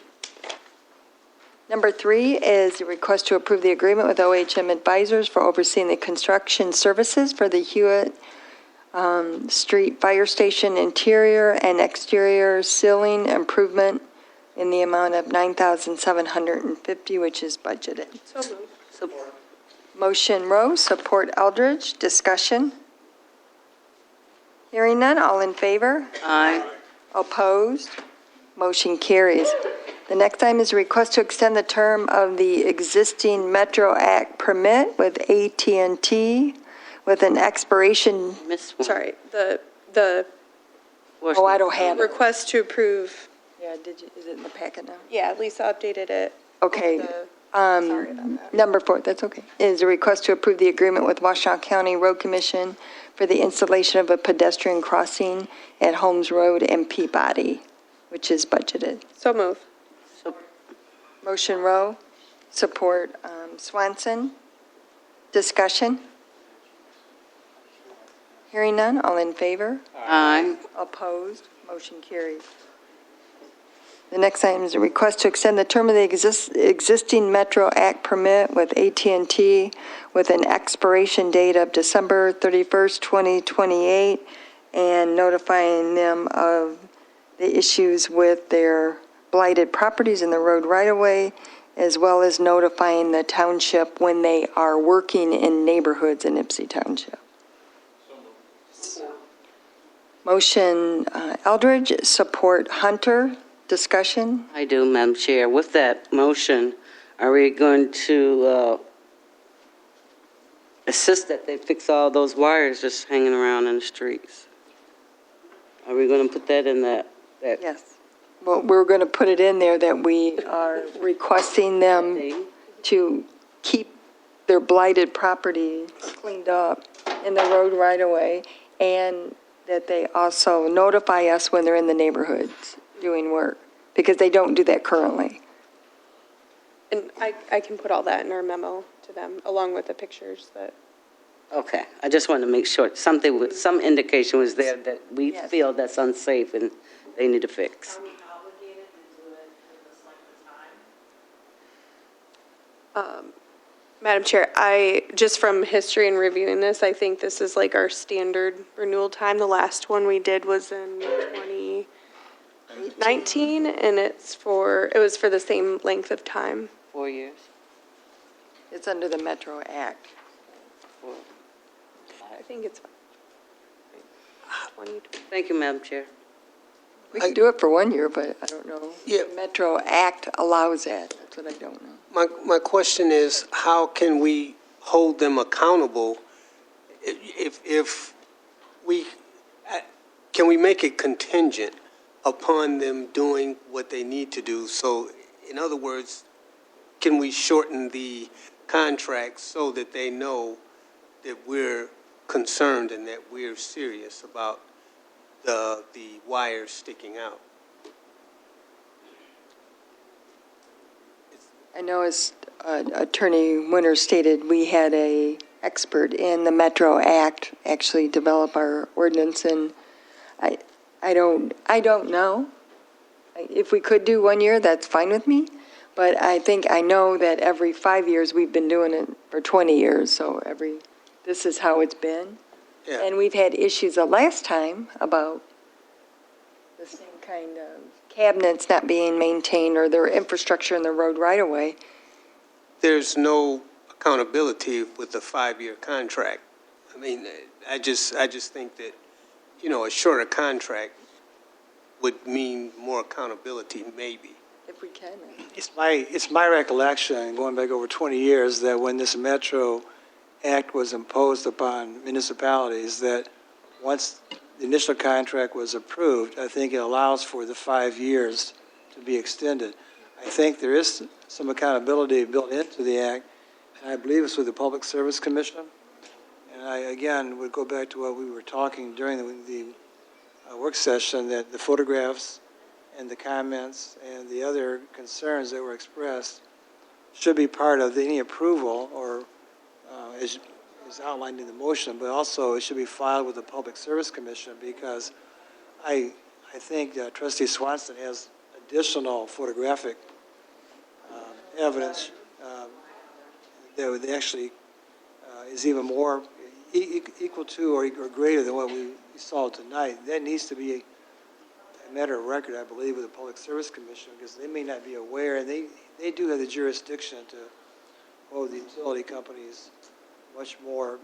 Speaker 1: Number 3 is a request to approve the agreement with OHM Advisors for overseeing the construction services for the Hewitt Street Fire Station interior and exterior ceiling improvement in the amount of $9,750, which is budgeted.
Speaker 7: So moved.
Speaker 12: Support.
Speaker 1: Motion Rowe, support Eldridge. Discussion? Hearing none, all in favor?
Speaker 12: Aye.
Speaker 1: Opposed? Motion carries. The next item is a request to extend the term of the existing Metro Act permit with AT&T with an expiration.
Speaker 12: Miss one.
Speaker 7: Sorry, the
Speaker 1: Oh, I don't have it.
Speaker 7: request to approve,
Speaker 1: Yeah, is it in the packet now?
Speaker 7: yeah, Lisa updated it.
Speaker 1: Okay.
Speaker 7: The- Sorry about that.
Speaker 1: Number 4, that's okay, is a request to approve the agreement with Washtenaw County Road Commission for the installation of a pedestrian crossing at Holmes Road and Peabody, which is budgeted.
Speaker 7: So move.
Speaker 1: Motion Rowe, support Swanson. Discussion? Hearing none, all in favor?
Speaker 12: Aye.
Speaker 1: Opposed? Motion carries. The next item is a request to extend the term of the existing Metro Act permit with AT&T with an expiration date of December 31st, 2028, and notifying them of the issues with their blighted properties in the road right-of-way, as well as notifying the township when they are working in neighborhoods in Ypsi Township. Motion Eldridge, support Hunter. Discussion?
Speaker 12: I do, Madam Chair. With that motion, are we going to assist that they fix all those wires just hanging around in the streets? Are we going to put that in that?
Speaker 1: Yes. Well, we're going to put it in there that we are requesting them to keep their blighted property cleaned up in the road right-of-way, and that they also notify us when they're in the neighborhoods doing work, because they don't do that currently.
Speaker 7: And I can put all that in our memo to them, along with the pictures that.
Speaker 12: Okay, I just wanted to make sure something, with some indication was there that we
Speaker 1: Yes.
Speaker 12: feel that's unsafe and they need to fix.
Speaker 7: Madam Chair, just from history and reviewing this, I think this is like our standard renewal time. The last one we did was in 2019, and it was for the same length of time.
Speaker 12: 4 years?
Speaker 1: It's under the Metro Act.
Speaker 7: I think it's 20.
Speaker 12: Thank you, Madam Chair.
Speaker 1: We can do it for 1 year, but I don't know.
Speaker 5: Yeah.
Speaker 1: The Metro Act allows that. That's what I don't know.
Speaker 5: My question is, how can we hold them accountable if we, can we make it contingent upon them doing what they need to do? So, in other words, can we shorten the contract so that they know that we're concerned and that we're serious about the wires sticking out?
Speaker 1: I know, as Attorney Winter stated, we had a expert in the Metro Act actually develop our ordinance, and I don't know. If we could do 1 year, that's fine with me, but I know that every 5 years, we've been doing it for 20 years, so this is how it's been.
Speaker 5: Yeah.
Speaker 1: And we've had issues the last time about the same kind of cabinets not being maintained or their infrastructure in the road right-of-way.
Speaker 5: There's no accountability with the 5-year contract. I mean, I just think that, a shorter contract would mean more accountability, maybe.
Speaker 1: If we can.
Speaker 13: It's my recollection, going back over 20 years, that when this Metro Act was imposed upon municipalities, that once the initial contract was approved, I think it allows for the 5 years to be extended. I think there is some accountability built into the act, and I believe it's with the Public Service Commission. And I, again, would go back to what we were talking during the work session, that the photographs and the comments and the other concerns that were expressed should be part of any approval, or is outlined in the motion, but also it should be filed with the Public Service Commission, because I think Trustee Swanson has additional photographic evidence that would actually is even more equal to or greater than what we saw tonight. That needs to be a matter of record, I believe, with the Public Service Commission, because they may not be aware, and they do have the jurisdiction to hold the utility companies much more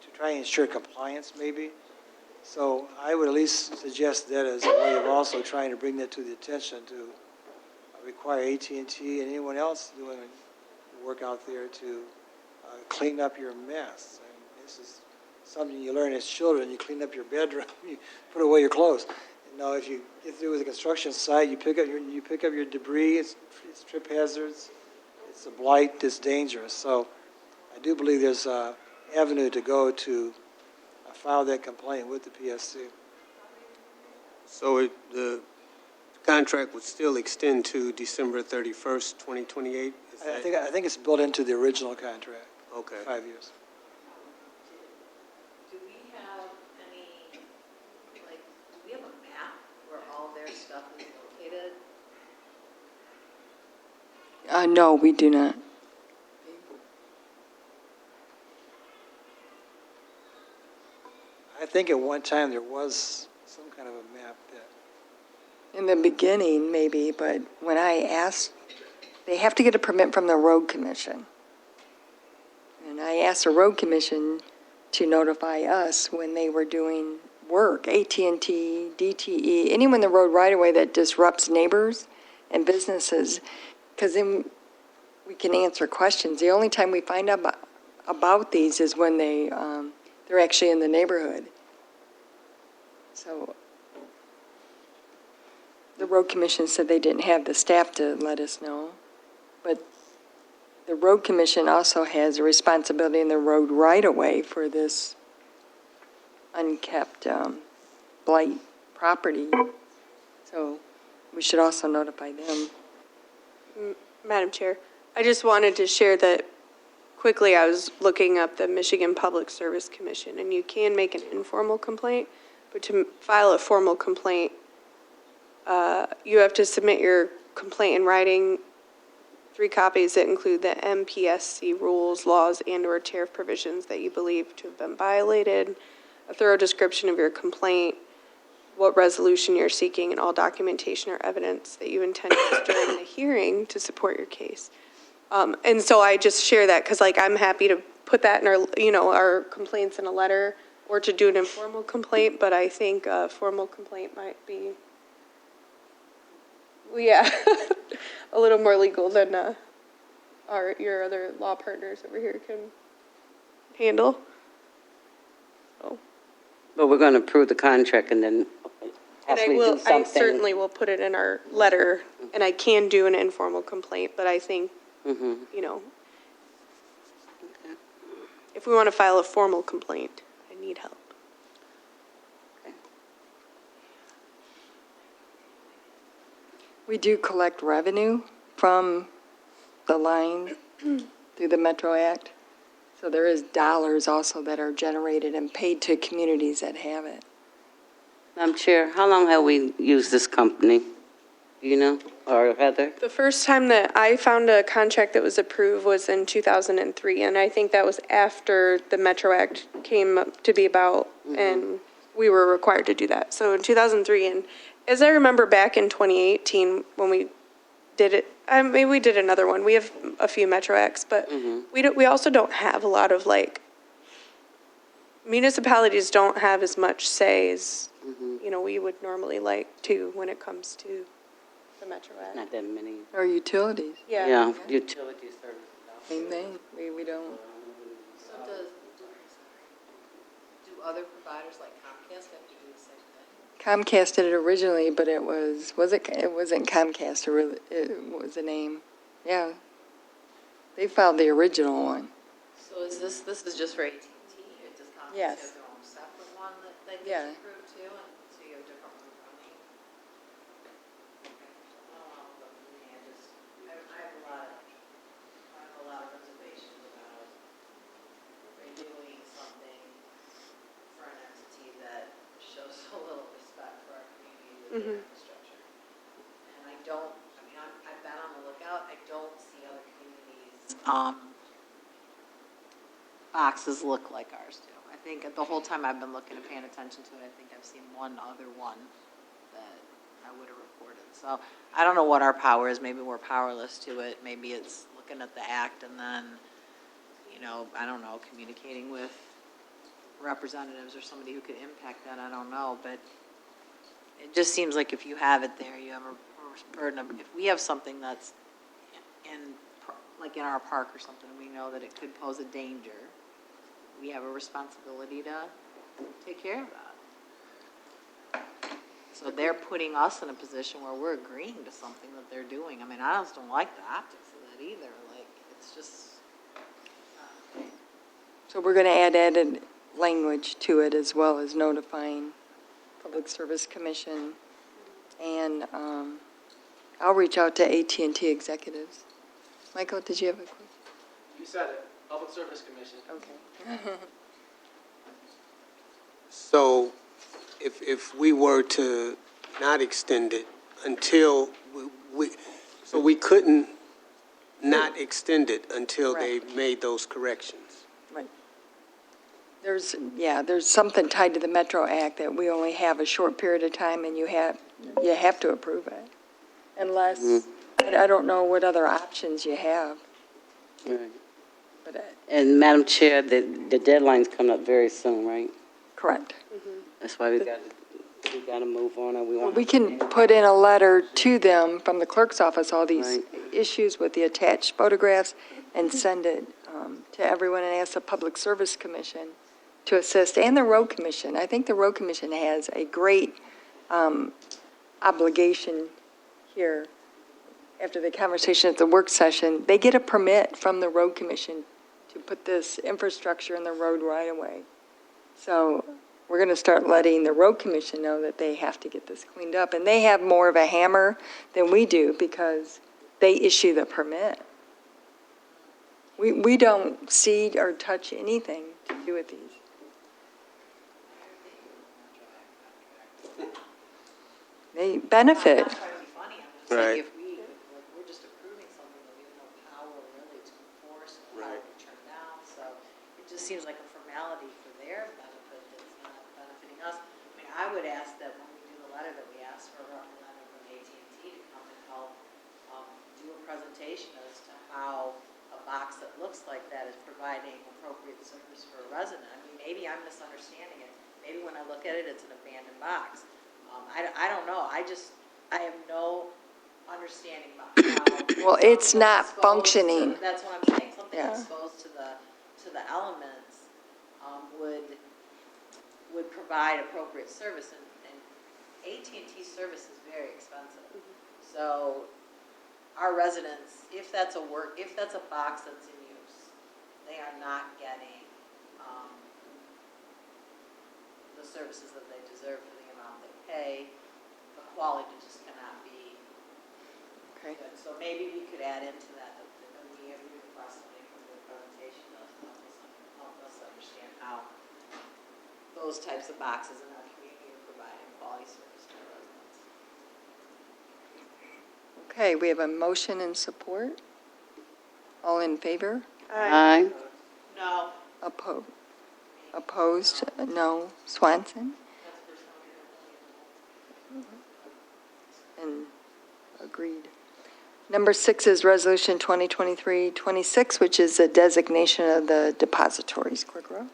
Speaker 13: to try and ensure compliance, maybe. So I would at least suggest that as a way of also trying to bring that to the attention, to require AT&T and anyone else doing work out there to clean up your mess. I mean, this is something you learn as children. You clean up your bedroom, you put away your clothes. If you get through with a construction site, you pick up your debris. It's trip hazards. It's a blight. It's dangerous. So I do believe there's an avenue to go to file that complaint with the PSC.
Speaker 5: So the contract would still extend to December 31st, 2028?
Speaker 13: I think it's built into the original contract.
Speaker 5: Okay.
Speaker 13: 5 years.
Speaker 6: Do we have a map where all their stuff is located?
Speaker 1: No, we do not.
Speaker 13: I think at one time there was some kind of a map that,
Speaker 1: In the beginning, maybe, but when I asked, they have to get a permit from the road commission. And I asked the road commission to notify us when they were doing work, AT&T, DTE, anyone in the road right away that disrupts neighbors and businesses, because then we can answer questions. The only time we find out about these is when they're actually in the neighborhood. So the road commission said they didn't have the staff to let us know, but the road commission also has a responsibility in the road right-of-way for this unkept blight property. So we should also notify them.
Speaker 7: Madam Chair, I just wanted to share that quickly. I was looking up the Michigan Public Service Commission, and you can make an informal complaint, but to file a formal complaint, you have to submit your complaint in writing, 3 copies that include the MPSC rules, laws, and/or tariff provisions that you believe to have been violated, a thorough description of your complaint, what resolution you're seeking, and all documentation or evidence that you intend to use during the hearing to support your case. And so I just share that because, like, I'm happy to put that in our, our complaints in a letter or to do an informal complaint, but I think a formal complaint might be, a little more legal than your other law partners over here can handle. So.
Speaker 12: But we're going to approve the contract and then
Speaker 7: And
Speaker 12: possibly do something.
Speaker 7: I certainly will put it in our letter, and I can do an informal complaint, but I think, if we want to file a formal complaint, I need help.
Speaker 1: We do collect revenue from the line through the Metro Act. So there is dollars also that are generated and paid to communities that have it.
Speaker 12: Madam Chair, how long have we used this company? Do you know? Or Heather?
Speaker 7: The first time that I found a contract that was approved was in 2003, and I think that was after the Metro Act came up to be about, and we were required to do that. So in 2003, and as I remember back in 2018 when we did it, maybe we did another one. We have a few Metro Acts, but we also don't have a lot of, like, municipalities don't have as much say as, we would normally like to when it comes to the Metro Act.
Speaker 12: Not that many.
Speaker 1: Or utilities.
Speaker 12: Yeah, utility services.
Speaker 1: Same thing. We don't.
Speaker 6: So do other providers like Comcast have to do the same thing?
Speaker 1: Comcast did it originally, but it wasn't Comcast, it was the name. Yeah. They filed the original one.
Speaker 6: So is this is just for AT&T? Does Comcast
Speaker 1: Yes.
Speaker 6: have their own separate one that they
Speaker 1: Yeah.
Speaker 6: get approved to? And so you have different ones running? I don't know, but for me, I have a lot of reservations about renewing something for an entity that shows so little respect for our community with their infrastructure. And I've been on the lookout, I don't see other communities. Boxes look like ours do. I think the whole time I've been looking and paying attention to it, I think I've seen one other one that I would have reported. So I don't know what our power is. Maybe we're powerless to it. Maybe it's looking at the act and then, I don't know, communicating with representatives or somebody who could impact that. I don't know. But it just seems like if you have it there, you have a burden of, if we have something that's in our park or something, we know that it could pose a danger, we have a responsibility to take care of that. So they're putting us in a position where we're agreeing to something that they're doing. I just don't like the optics of that either. It's just.
Speaker 1: So we're going to add added language to it as well as notifying Public Service Commission. And I'll reach out to AT&T executives. Michael, did you have a question?
Speaker 16: You said it, Public Service Commission.
Speaker 1: Okay.
Speaker 5: So if we were to not extend it until we couldn't not extend it until they made those corrections.
Speaker 1: Right. There's something tied to the Metro Act that we only have a short period of time, and you have to approve it. Unless, I don't know what other options you have.
Speaker 12: Right.
Speaker 1: But,
Speaker 12: And Madam Chair, the deadline's coming up very soon, right?
Speaker 1: correct.
Speaker 12: That's why we got to move on, and we want.
Speaker 1: We can put in a letter to them from the clerk's office, all these
Speaker 12: Right.
Speaker 1: issues with the attached photographs, and send it to everyone and ask the Public Service Commission to assist, and the Road Commission. I think the Road Commission has a great obligation here. After the conversation at the work session, they get a permit from the Road Commission to put this infrastructure in the road right away. So we're going to start letting the Road Commission know that they have to get this cleaned up. And they have more of a hammer than we do because they issue the permit. We don't seed or touch anything to do with these. They benefit.
Speaker 6: I'm not trying to be funny, I'm just saying
Speaker 5: Right.
Speaker 6: if we're just approving something that we have no power really to enforce, or how to turn down, so it just seems like a formality for their benefit that's not benefiting us. I mean, I would ask that when we do the letter, that we ask for a representative from AT&T to come and help do a presentation as to how a box that looks like that is providing appropriate service for a resident. I mean, maybe I'm misunderstanding it. Maybe when I look at it, it's an abandoned box. I don't know. I have no understanding about how.
Speaker 1: Well, it's
Speaker 6: something
Speaker 1: not
Speaker 6: exposed to-
Speaker 1: functioning.
Speaker 6: That's what I'm saying. Something
Speaker 1: Yeah.
Speaker 6: exposed to the elements would provide appropriate service, and AT&T service is very expensive. So our residents, if that's a box that's in use, they are not getting the services that they deserve for the amount they pay. The quality just cannot be
Speaker 1: Okay.
Speaker 6: good. So maybe we could add into that we have requested something from the presentation to help us understand how those types of boxes in our community are providing quality service to our residents.
Speaker 1: Okay, we have a motion and support. All in favor?
Speaker 12: Aye.
Speaker 6: No.
Speaker 1: Opposed? No. Swanson? And agreed. Number 6 is Resolution 2023-26, which is a designation of the depositories. Clerk Rowe?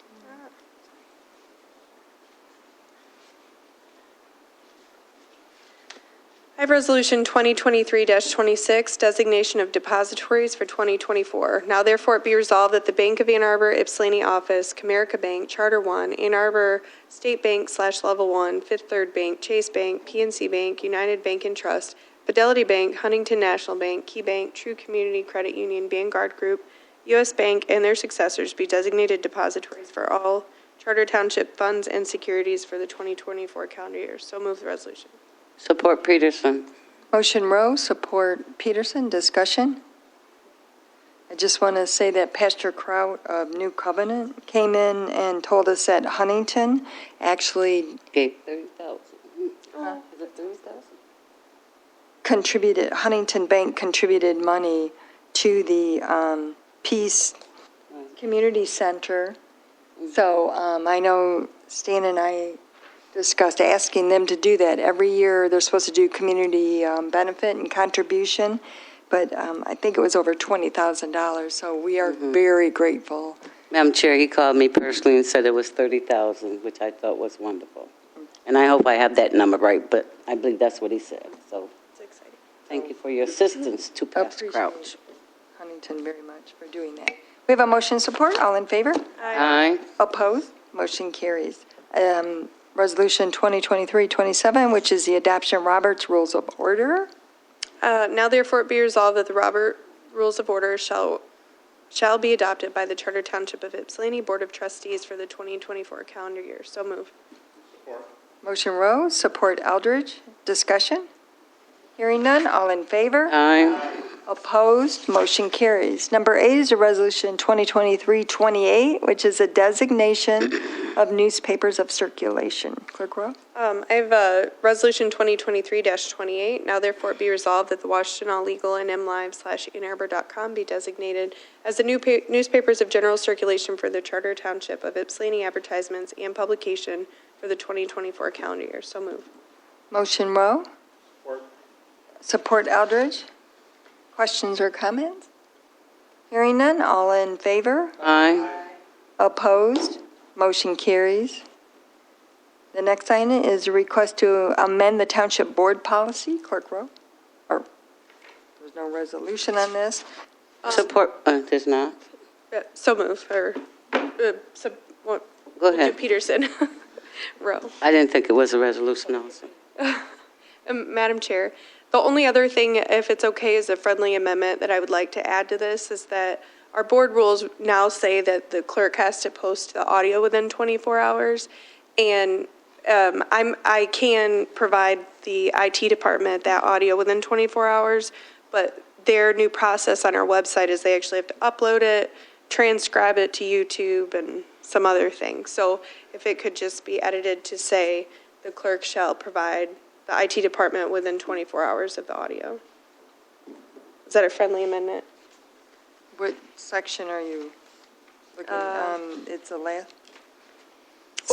Speaker 7: I have Resolution 2023-26, designation of depositories for 2024. Now therefore it be resolved that the Bank of Ann Arbor Ypsilanti Office, Comerica Bank, Charter One, Ann Arbor State Bank / Level One, Fifth Third Bank, Chase Bank, PNC Bank, United Bank and Trust, Fidelity Bank, Huntington National Bank, Key Bank, True Community Credit Union, Vanguard Group, U.S. Bank, and their successors be designated depositories for all Charter Township funds and securities for the 2024 calendar year. So move the resolution.
Speaker 12: Support Peterson.
Speaker 1: Motion Rowe, support Peterson. Discussion? I just want to say that Pastor Kraut of New Covenant came in and told us that Huntington actually
Speaker 12: Gave 30,000. Is it 30,000?
Speaker 1: contributed, Huntington Bank contributed money to the Peace Community Center. So I know Stan and I discussed asking them to do that. Every year, they're supposed to do community benefit and contribution, but I think it was over $20,000, so we are very grateful.
Speaker 12: Madam Chair, he called me personally and said it was 30,000, which I thought was wonderful. And I hope I have that number right, but I believe that's what he said. So
Speaker 7: It's exciting.
Speaker 12: thank you for your assistance to Pastor Crouch.
Speaker 1: Appreciate Huntington very much for doing that. We have a motion support. All in favor?
Speaker 12: Aye.
Speaker 1: Opposed? Motion carries. Resolution 2023-27, which is the adoption of Robert's Rules of Order.
Speaker 7: Now therefore it be resolved that the Robert Rules of Order shall be adopted by the Charter Township of Ypsilanti Board of Trustees for the 2024 calendar year. So move.
Speaker 1: Motion Rowe, support Eldridge. Discussion? Hearing none, all in favor?
Speaker 12: Aye.
Speaker 1: Opposed? Motion carries. Number 8 is a resolution 2023-28, which is a designation of newspapers of circulation. Clerk Rowe?
Speaker 7: I have Resolution 2023-28. Now therefore be resolved that the Washington All Legal and mlive/annarbor.com be designated as the new newspapers of general circulation for the Charter Township of Ypsilanti advertisements and publication for the 2024 calendar year. So move.
Speaker 1: Motion Rowe? Support Eldridge? Questions or comments? Hearing none, all in favor?
Speaker 12: Aye.
Speaker 1: Opposed? Motion carries. The next item is a request to amend the Township Board policy. Clerk Rowe? Or, there's no resolution on this.
Speaker 12: Support, there's not.
Speaker 7: So move, or,
Speaker 12: Go ahead.
Speaker 7: Peterson. Rowe.
Speaker 12: I didn't think it was a resolution also.
Speaker 7: Madam Chair, the only other thing, if it's okay, is a friendly amendment that I would like to add to this is that our board rules now say that the clerk has to post the audio within 24 hours. And I can provide the IT department that audio within 24 hours, but their new process on our website is they actually have to upload it, transcribe it to YouTube and some other things. So if it could just be edited to say the clerk shall provide the IT department within 24 hours of the audio. Is that a friendly amendment?
Speaker 1: What section are you looking at? It's the last,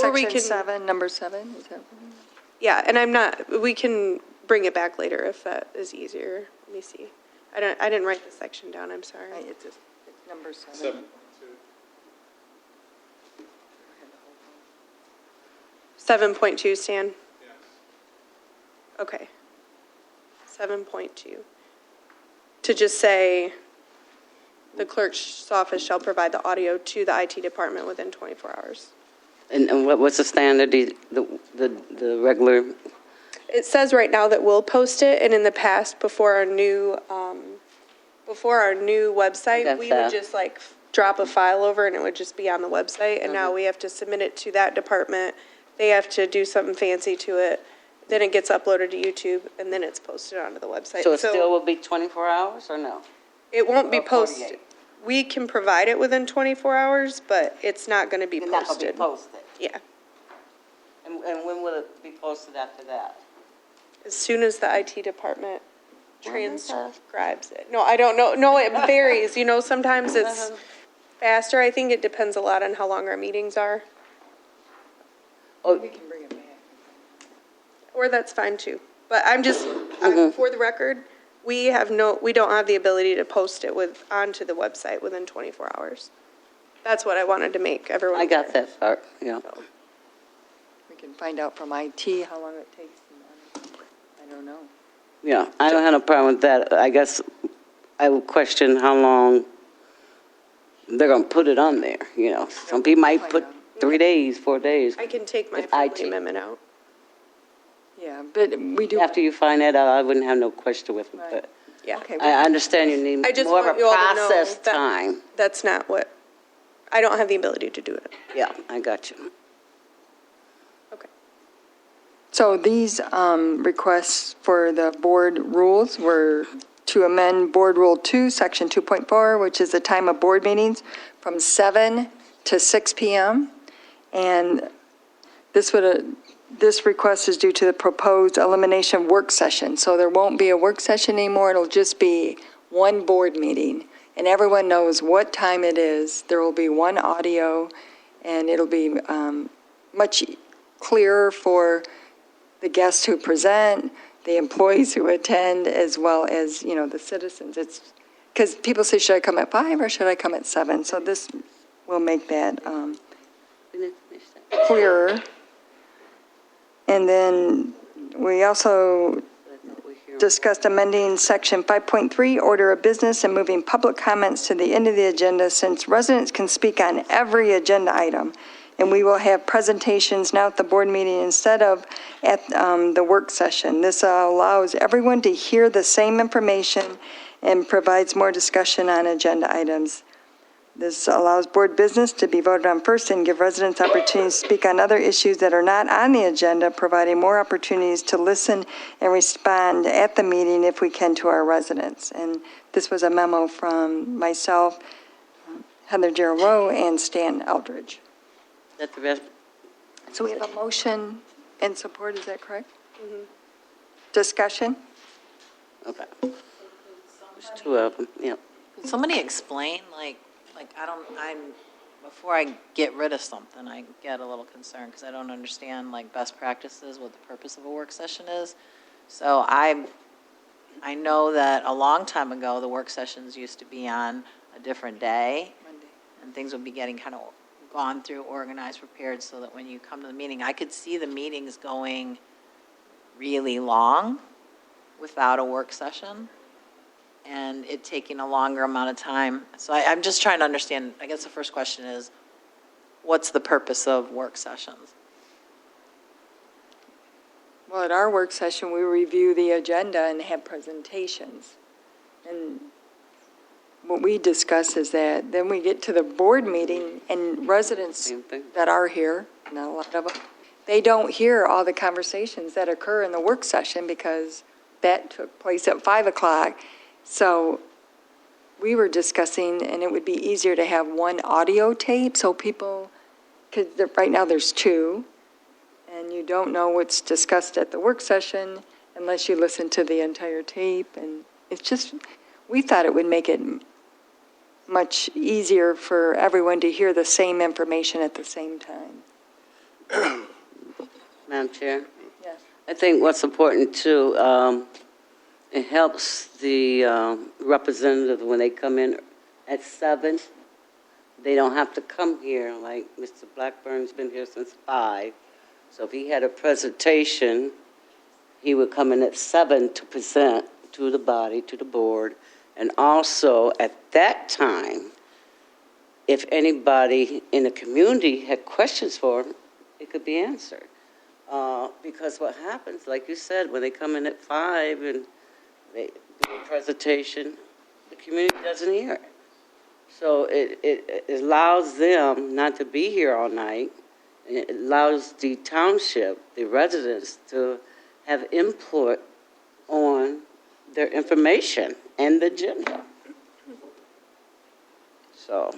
Speaker 7: Or we
Speaker 1: section
Speaker 7: can-
Speaker 1: 7, number 7, is that?
Speaker 7: Yeah, and we can bring it back later if that is easier. Let me see. I didn't write the section down, I'm sorry.
Speaker 1: It's number 7.
Speaker 7: 7.2, Stan? Okay. 7.2. To just say, the clerk's office shall provide the audio to the IT department within 24 hours.
Speaker 12: And what's the standard, the regular?
Speaker 7: It says right now that we'll post it, and in the past, before our new website,
Speaker 12: Got
Speaker 7: we
Speaker 12: that.
Speaker 7: would just like drop a file over and it would just be on the website, and now we have to submit it to that department. They have to do something fancy to it, then it gets uploaded to YouTube, and then it's posted onto the website.
Speaker 12: So it still will be 24 hours or no?
Speaker 7: It won't be
Speaker 12: Or
Speaker 7: posted.
Speaker 12: 48?
Speaker 7: We can provide it within 24 hours, but it's not going to be
Speaker 12: It's not going to be
Speaker 7: posted.
Speaker 12: posted.
Speaker 7: Yeah.
Speaker 12: And when will it be posted after that?
Speaker 7: As soon as the IT department transcribes it. No, I don't know. No, it varies. You know, sometimes it's faster. I think it depends a lot on how long our meetings are.
Speaker 12: Oh,
Speaker 7: Or that's fine too. But I'm just, for the record, we don't have the ability to post it onto the website within 24 hours. That's what I wanted to make everyone.
Speaker 12: I got that part, yeah.
Speaker 1: We can find out from IT how long it takes. I don't know.
Speaker 12: Yeah, I don't have a problem with that. I guess I would question how long they're going to put it on there, you know. Some people might put 3 days, 4 days.
Speaker 7: I can take my
Speaker 12: With
Speaker 7: friendly
Speaker 12: IT.
Speaker 7: amendment out.
Speaker 1: Yeah, but we do.
Speaker 12: After you find that out, I wouldn't have no question with it, but
Speaker 7: Yeah.
Speaker 1: Okay,
Speaker 12: I understand you need
Speaker 7: I just
Speaker 12: more of
Speaker 7: want
Speaker 12: a
Speaker 7: you all to know
Speaker 12: process
Speaker 7: that
Speaker 12: time.
Speaker 7: that's not what, I don't have the ability to do it.
Speaker 12: Yeah, I got you.
Speaker 7: Okay.
Speaker 1: So these requests for the board rules were to amend Board Rule 2, Section 2.4, which is the time of board meetings from 7 to 6 p.m. And this request is due to the proposed elimination of work session. So there won't be a work session anymore. It'll just be one board meeting. And everyone knows what time it is. There will be one audio, and it'll be much clearer for the guests who present, the employees who attend, as well as, you know, the citizens. It's because people say, should I come at 5 or should I come at 7? So this will make that clearer. And then we also discussed amending Section 5.3, Order of Business, and moving public comments to the end of the agenda since residents can speak on every agenda item. And we will have presentations now at the board meeting instead of at the work session. This allows everyone to hear the same information and provides more discussion on agenda items. This allows board business to be voted on first and give residents opportunities to speak on other issues that are not on the agenda, providing more opportunities to listen and respond at the meeting if we can to our residents. And this was a memo from myself, Heather Gerald Rowe, and Stan Eldridge.
Speaker 12: That's the
Speaker 1: So we have a motion and support, is that correct? Discussion?
Speaker 12: Okay. There's two of them, yeah.
Speaker 6: Can somebody explain, before I get rid of something, I get a little concerned because I don't understand best practices, what the purpose of a work session is. So I know that a long time ago, the work sessions used to be on a different day.
Speaker 1: Monday.
Speaker 6: And things would be getting kind of gone through, organized, prepared, so that when you come to the meeting, I could see the meetings going really long without a work session, and it taking a longer amount of time. So I'm just trying to understand, I guess the first question is, what's the purpose of work sessions?
Speaker 1: Well, at our work session, we review the agenda and have presentations. And what we discuss is that then we get to the board meeting and residents
Speaker 12: Same thing.
Speaker 1: that are here, not a lot of them, they don't hear all the conversations that occur in the work session because that took place at 5 o'clock. So we were discussing, and it would be easier to have one audio tape so people, because right now there's two, and you don't know what's discussed at the work session unless you listen to the entire tape. And it's just, we thought it would make it much easier for everyone to hear the same information at the same time.
Speaker 12: Madam Chair?
Speaker 1: Yes.
Speaker 12: I think what's important too, it helps the representative when they come in at 7. They don't have to come here, like Mr. Blackburn's been here since 5. So if he had a presentation, he would come in at 7 to present to the body, to the board. And also, at that time, if anybody in the community had questions for him, it could be answered. Because what happens, like you said, when they come in at 5 and they do a presentation, the community doesn't hear it. So it allows them not to be here all night. And it allows the township, the residents, to have input on their information and the agenda. So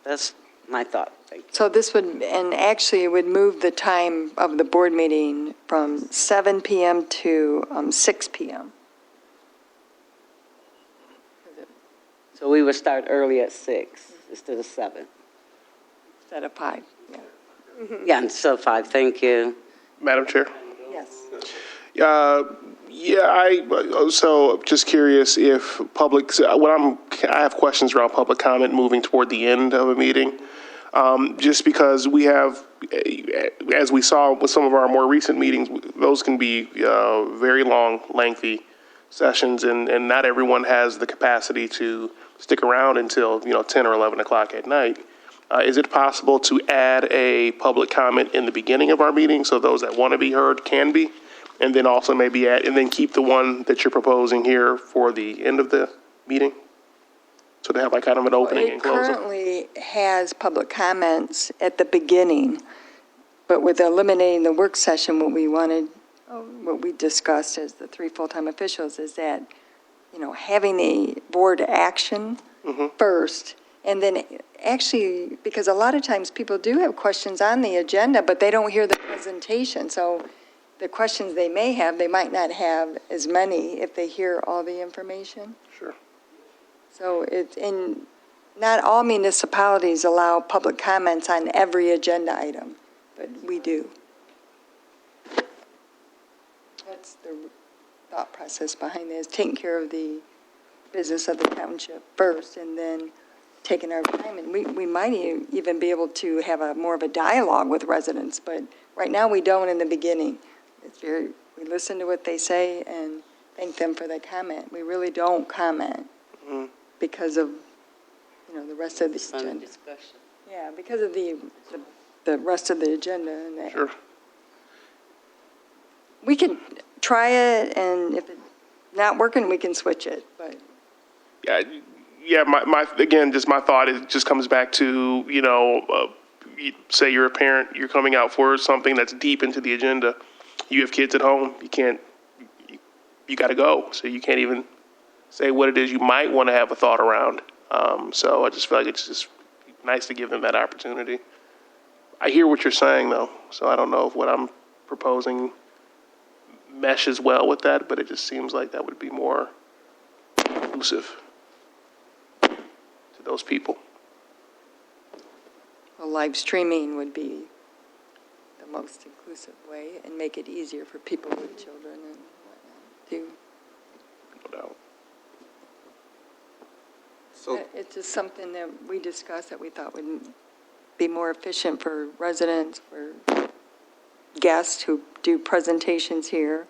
Speaker 12: that's my thought. Thank you.
Speaker 1: So this would, and actually it would move the time of the board meeting from 7 PM to 6 PM.
Speaker 12: So we would start early at 6 instead of 7.
Speaker 1: Instead of 5, yeah.
Speaker 12: Yeah, instead of 5, thank you.
Speaker 8: Madam Chair?
Speaker 1: Yes.
Speaker 8: So just curious if I have questions around public comment moving toward the end of a meeting. Just because we have, as we saw with some of our more recent meetings, those can be very long, lengthy sessions, and not everyone has the capacity to stick around until 10 or 11 o'clock at night. Is it possible to add a public comment in the beginning of our meeting so those that want to be heard can be? And then also maybe and then keep the one that you're proposing here for the end of the meeting? So to have kind of an opening and closing?
Speaker 1: It currently has public comments at the beginning, but with eliminating the work session, what we discussed as the 3 full-time officials is that, having the board action first, and then actually, because a lot of times people do have questions on the agenda, but they don't hear the presentation. So the questions they may have, they might not have as many if they hear all the information.
Speaker 8: Sure.
Speaker 1: So not all municipalities allow public comments on every agenda item, but we do. That's the thought process behind this, taking care of the business of the township first and then taking our time. And we might even be able to have more of a dialogue with residents, but right now we don't in the beginning. We listen to what they say and thank them for their comment. We really don't comment because of, the rest of the agenda.
Speaker 12: Discussion.
Speaker 1: Yeah, because of the rest of the agenda and that.
Speaker 8: Sure.
Speaker 1: We can try it, and if it's not working, we can switch it, but.
Speaker 8: Yeah, my thought just comes back to, say you're a parent, you're coming out for something that's deep into the agenda. You have kids at home, you got to go. So you can't even say what it is you might want to have a thought around. So I just feel like it's just nice to give them that opportunity. I hear what you're saying, though, so I don't know if what I'm proposing meshes well with that, but it just seems like that would be more inclusive to those people.
Speaker 1: Well, live streaming would be the most inclusive way and make it easier for people with children and whatnot, too.
Speaker 8: No doubt.
Speaker 5: So,
Speaker 1: It's just something that we discussed that we thought would be more efficient for residents, for guests who do presentations here,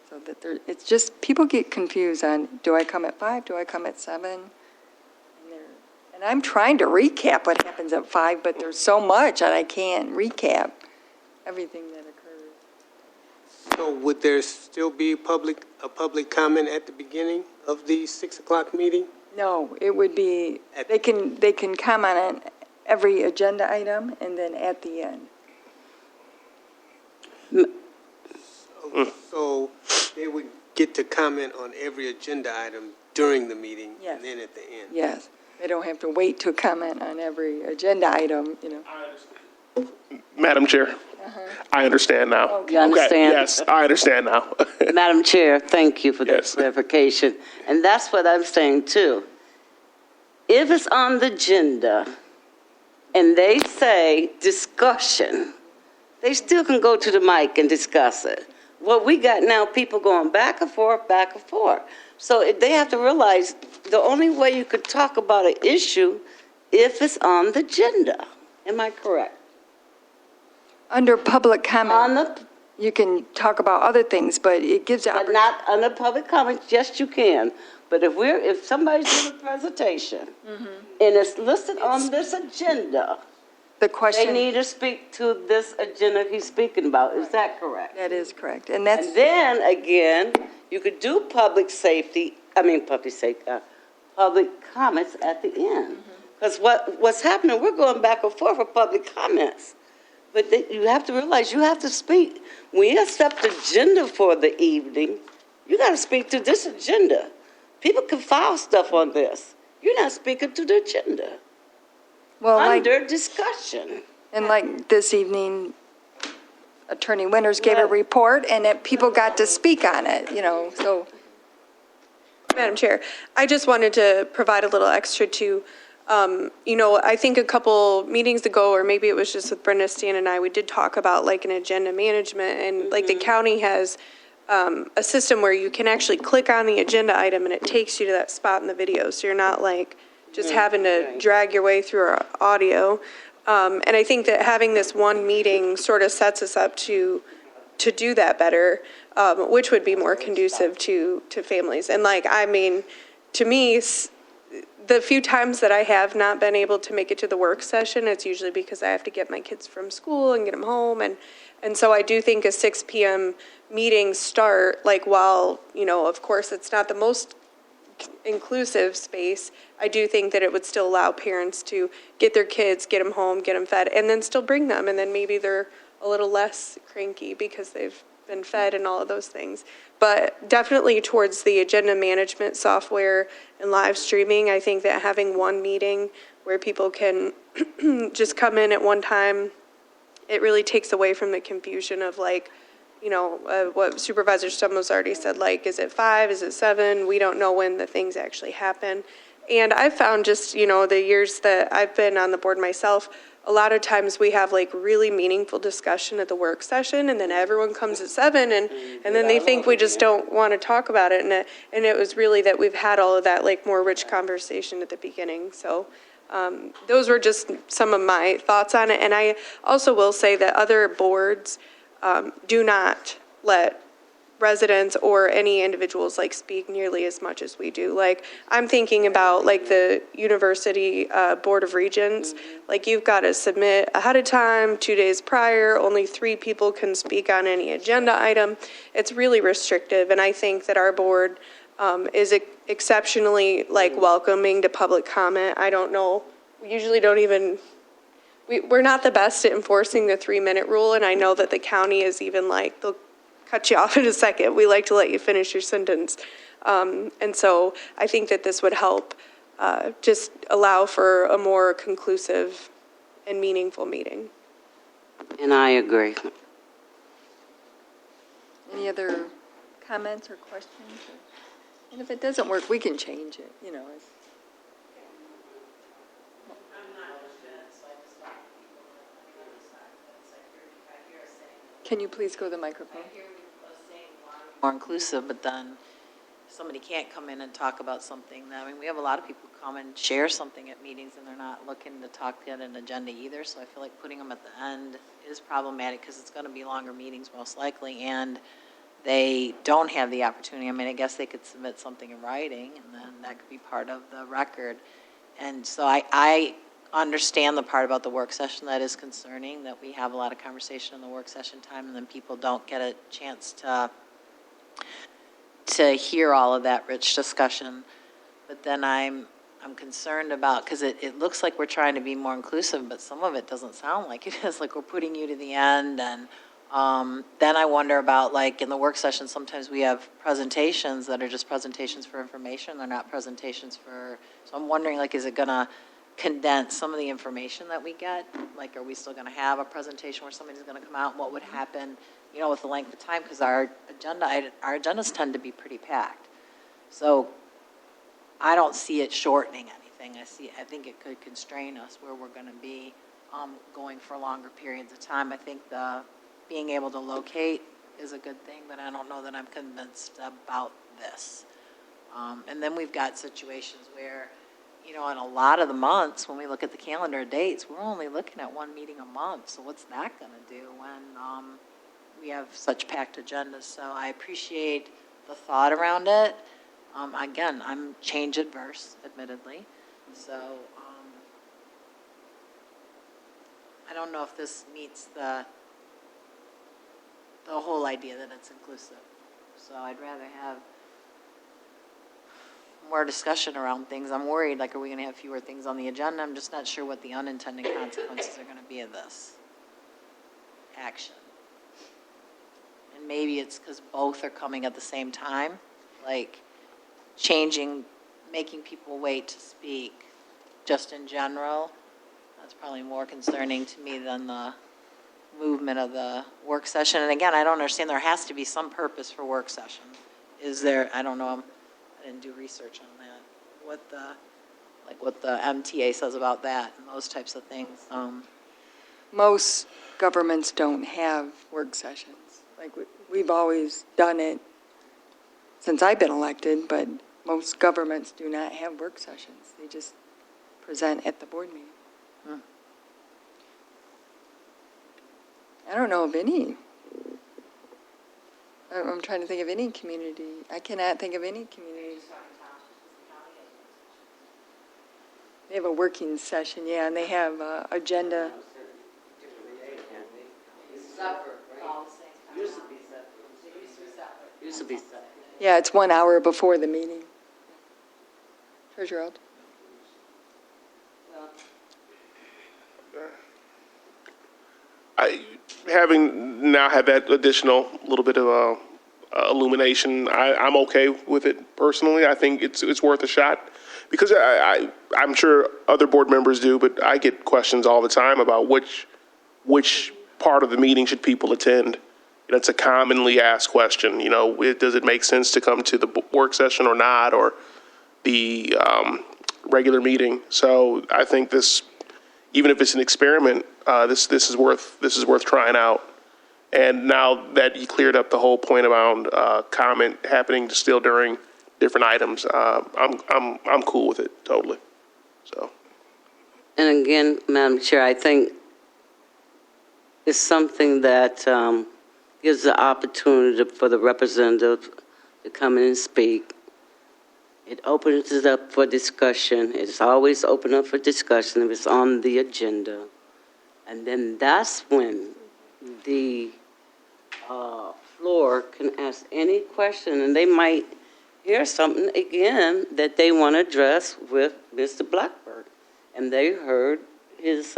Speaker 1: so that it's just, people get confused on, do I come at 5, do I come at 7? And I'm trying to recap what happens at 5, but there's so much and I can't recap everything that occurs.
Speaker 5: so would there still be a public comment at the beginning of the 6 o'clock meeting?
Speaker 1: No, it would be, they can comment on every agenda item and then at the end.
Speaker 5: So they would get to comment on every agenda item during the meeting
Speaker 1: Yes.
Speaker 5: and then at the end?
Speaker 1: Yes, they don't have to wait to comment on every agenda item, you know.
Speaker 8: Madam Chair, I understand now.
Speaker 12: You understand?
Speaker 8: Okay, yes, I understand now.
Speaker 12: Madam Chair, thank you for that
Speaker 8: Yes.
Speaker 12: clarification. And that's what I'm saying too. If it's on the agenda and they say discussion, they still can go to the mic and discuss it. What we got now, people going back and forth, back and forth. So they have to realize the only way you could talk about an issue if it's on the agenda. Am I correct?
Speaker 1: Under public
Speaker 12: On
Speaker 1: comment,
Speaker 12: the,
Speaker 1: you can talk about other things, but it gives the
Speaker 12: but
Speaker 1: opportunity.
Speaker 12: not under public comment, yes, you can. But if somebody's doing a presentation and it's listed on this agenda,
Speaker 1: The
Speaker 12: they
Speaker 1: question,
Speaker 12: need to speak to this agenda he's speaking about. Is that correct?
Speaker 1: that is correct, and that's,
Speaker 12: And then again, you could do public comments at the end. Because what's happening, we're going back and forth for public comments. But you have to realize you have to speak. When you accept the agenda for the evening, you got to speak to this agenda. People can file stuff on this. You're not speaking to the agenda.
Speaker 1: well, like,
Speaker 12: Under discussion.
Speaker 1: and like this evening, Attorney Winters gave a
Speaker 12: Right.
Speaker 1: report, and that people got to speak on it, you know, so.
Speaker 7: Madam Chair, I just wanted to provide a little extra to, you know, I think a couple meetings ago, or maybe it was just with Brenda, Stan, and I, we did talk about like an agenda management, and like the county has a system where you can actually click on the agenda item and it takes you to that spot in the video, so you're not like just having to drag your way through our audio. And I think that having this one meeting sort of sets us up to do that better, which would be more conducive to families. And like, I mean, to me, the few times that I have not been able to make it to the work session, it's usually because I have to get my kids from school and get them home. And so I do think a 6 p.m. meeting start, like while, you know, of course, it's not the most inclusive space, I do think that it would still allow parents to get their kids, get them home, get them fed, and then still bring them. And then maybe they're a little less cranky because they've been fed and all of those things. But definitely towards the agenda management software and live streaming, I think that having one meeting where people can just come in at one time, it really takes away from the confusion of like, you know, what Supervisor Stummels already said, like, is it 5, is it 7? We don't know when the things actually happen. And I've found just, you know, the years that I've been on the board myself, a lot of times we have like really meaningful discussion at the work session, and then everyone comes at 7 and then they think we just don't want to talk about it. And it was really that we've had all of that like more rich conversation at the beginning. So those were just some of my thoughts on it. And I also will say that other boards do not let residents or any individuals like speak nearly as much as we do. Like, I'm thinking about like the University Board of Regents, like you've got to submit ahead of time, 2 days prior, only 3 people can speak on any agenda item. It's really restrictive, and I think that our board is exceptionally like welcoming to public comment. I don't know, we usually don't even, we're not the best at enforcing the 3-minute rule, and I know that the county is even like, they'll cut you off in a second. We like to let you finish your sentence. And so I think that this would help just allow for a more conclusive and meaningful meeting.
Speaker 12: And I agree.
Speaker 1: Any other comments or questions? And if it doesn't work, we can change it, you know. Can you please go to the microphone?
Speaker 6: More inclusive, but then somebody can't come in and talk about something. I mean, we have a lot of people come and share something at meetings, and they're not looking to talk at an agenda either, so I feel like putting them at the end is problematic, because it's going to be longer meetings most likely, and they don't have the opportunity. I mean, I guess they could submit something in writing, and then that could be part of the record. And so I understand the part about the work session that is concerning, that we have a lot of conversation in the work session time, and then people don't get a chance to hear all of that rich discussion. But then I'm concerned about, because it looks like we're trying to be more inclusive, but some of it doesn't sound like it is, like we're putting you to the end. And then I wonder about, like, in the work session, sometimes we have presentations that are just presentations for information. They're not presentations for, so I'm wondering, like, is it going to condense some of the information that we get? Like, are we still going to have a presentation where somebody's going to come out? What would happen, you know, with the length of time? Because our agendas tend to be pretty packed. So I don't see it shortening anything. I think it could constrain us where we're going to be going for longer periods of time. I think being able to locate is a good thing, but I don't know that I'm convinced about this. And then we've got situations where, you know, in a lot of the months, when we look at the calendar dates, we're only looking at one meeting a month. So what's that going to do when we have such packed agendas? So I appreciate the thought around it. Again, I'm change adverse, admittedly. So I don't know if this meets the whole idea that it's inclusive. So I'd rather have more discussion around things. I'm worried, like, are we going to have fewer things on the agenda? I'm just not sure what the unintended consequences are going to be of this action. And maybe it's because both are coming at the same time, like making people wait to speak just in general. That's probably more concerning to me than the movement of the work session. And again, I don't understand, there has to be some purpose for work session. Is there? I don't know. I didn't do research on that. What the MTA says about that and those types of things.
Speaker 1: Most governments don't have work sessions. Like, we've always done it since I've been elected, but most governments do not have work sessions. They just present at the board meeting. I don't know of any. I'm trying to think of any community. I cannot think of any community. They have a working session, yeah, and they have agenda.
Speaker 12: Used to be separate.
Speaker 1: Yeah, it's 1 hour before the meeting. Treasurer Alt.
Speaker 8: Having now had that additional little bit of illumination, I'm okay with it personally. I think it's worth a shot, because I'm sure other board members do, but I get questions all the time about which part of the meeting should people attend. It's a commonly asked question. You know, does it make sense to come to the work session or not, or the regular meeting? So I think this, even if it's an experiment, this is worth trying out. And now that you cleared up the whole point around comment happening still during different items, I'm cool with it totally. So.
Speaker 12: And again, Madam Chair, I think it's something that gives the opportunity for the representative to come in and speak. It opens it up for discussion. It's always open up for discussion if it's on the agenda. And then that's when the floor can ask any question, and they might hear something again that they want to address with Mr. Blackburn. And they heard his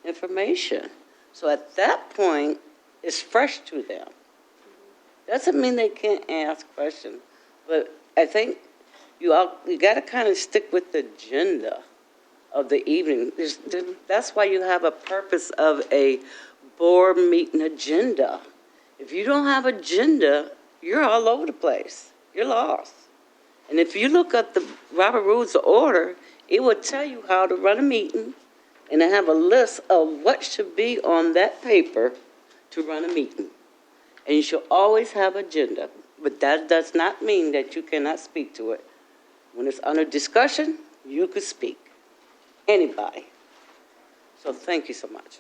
Speaker 12: information. So at that point, it's fresh to them. Doesn't mean they can't ask questions, but I think you got to kind of stick with the agenda of the evening. That's why you have a purpose of a board meeting agenda. If you don't have agenda, you're all over the place. You're lost. And if you look at the Robert Rules of Order, it will tell you how to run a meeting and have a list of what should be on that paper to run a meeting. And you should always have agenda, but that does not mean that you cannot speak to it. When it's under discussion, you could speak. Anybody. So thank you so much.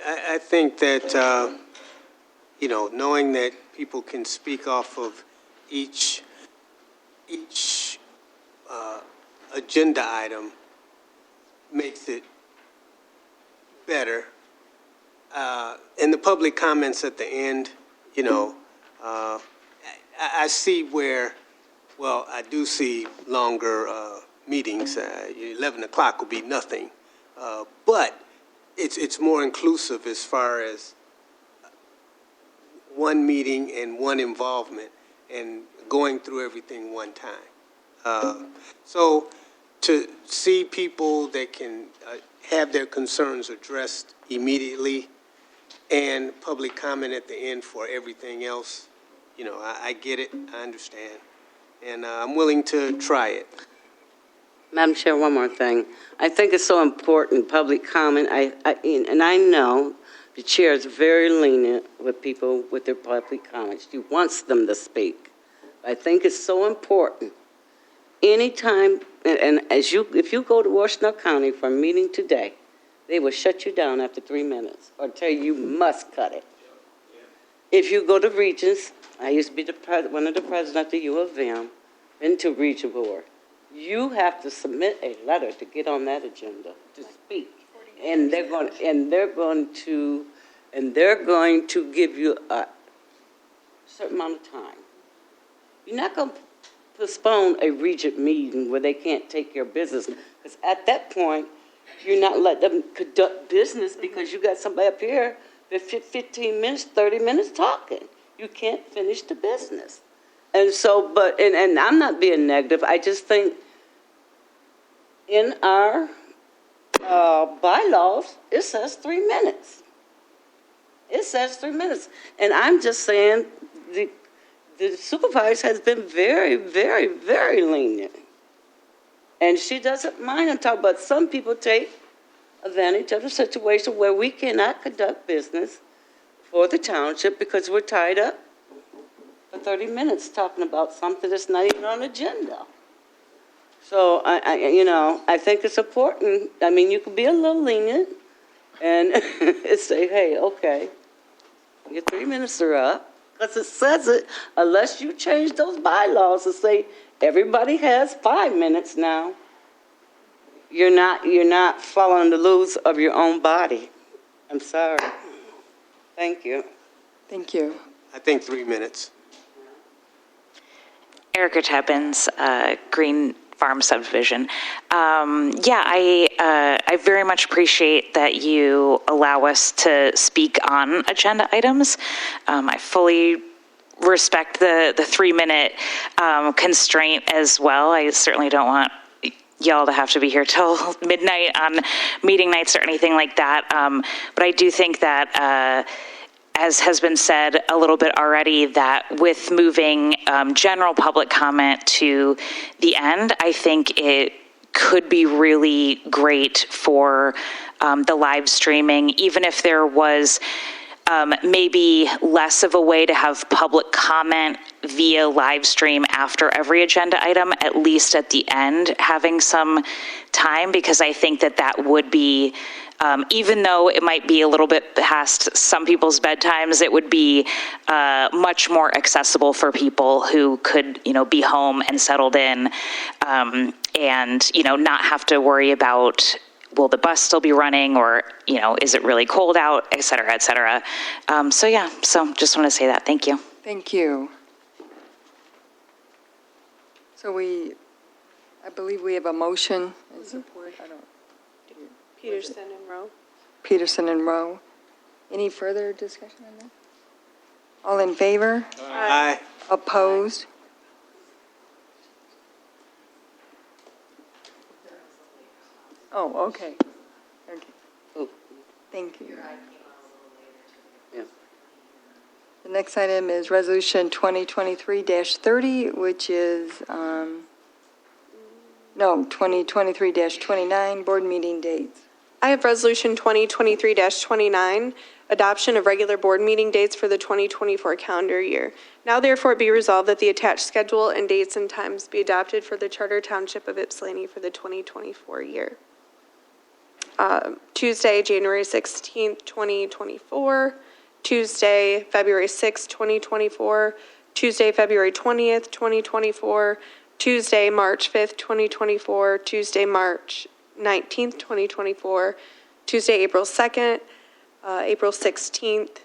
Speaker 5: I think that, knowing that people can speak off of each agenda item makes it better. And the public comments at the end, I see where, well, I do see longer meetings. 11 o'clock will be nothing. But it's more inclusive as far as one meeting and one involvement and going through everything one time. So to see people that can have their concerns addressed immediately and public comment at the end for everything else, I get it, I understand, and I'm willing to try it.
Speaker 12: Madam Chair, one more thing. I think it's so important, public comment. And I know the chair is very lenient with people with their public comments. She wants them to speak. I think it's so important. Anytime, and if you go to Washington County for a meeting today, they will shut you down after 3 minutes or tell you must cut it. If you go to Regents, I used to be one of the presidents of the U of M, been to Region Board. You have to submit a letter to get on that agenda to speak, and they're going to give you a certain amount of time. You're not going to postpone a Regent meeting where they can't take care of business, because at that point you're not letting them conduct business because you got somebody up here for 15 minutes, 30 minutes talking. You can't finish the business. And so, and I'm not being negative, I just think in our bylaws, it says 3 minutes. It says 3 minutes. And I'm just saying the supervisor has been very, very, very lenient. And she doesn't mind. I'm talking about some people take advantage of the situation where we cannot conduct business for the township because we're tied up for 30 minutes talking about something that's not even on the agenda. So, I think it's important. I mean, you can be a little lenient and say, hey, okay, your 3 minutes are up. Because it says it, unless you change those bylaws to say everybody has 5 minutes now, you're not following the rules of your own body. I'm sorry. Thank you.
Speaker 1: Thank you.
Speaker 5: I think 3 minutes.
Speaker 11: Erica Tebbins, Green Farm Subdivision. I very much appreciate that you allow us to speak on agenda items. I fully respect the 3 minute constraint as well. I certainly don't want y'all to have to be here till midnight on meeting nights or anything like that. But I do think that as has been said a little bit already, that with moving general public comment to the end, I think it could be really great for the live streaming, even if there was maybe less of a way to have public comment via live stream after every agenda item, at least at the end, having some time, because I think that would be, even though it might be a little bit past some people's bedtimes, it would be much more accessible for people who could, be home and settled in, and, not have to worry about, will the bus still be running, or, is it really cold out, et cetera, et cetera. So just want to say that. Thank you.
Speaker 1: Thank you. So I believe we have a motion and support.
Speaker 7: Peterson and Rowe.
Speaker 1: Peterson and Rowe. Any further discussion on that? All in favor?
Speaker 5: Aye.
Speaker 1: Opposed? Oh, okay. Okay.
Speaker 12: Oh,
Speaker 1: Thank you.
Speaker 12: yeah.
Speaker 1: The next item is Resolution 2023-30, which is, 2023-29, board meeting dates.
Speaker 7: I have Resolution 2023-29, adoption of regular board meeting dates for the 2024 calendar year. Now therefore be resolved that the attached schedule and dates and times be adopted for the Charter Township of Ypsilanti for the 2024 year. Tuesday, January 16th, 2024. Tuesday, February 6th, 2024. Tuesday, February 20th, 2024. Tuesday, March 5th, 2024. Tuesday, March 19th, 2024. Tuesday, April 2nd, April 16th,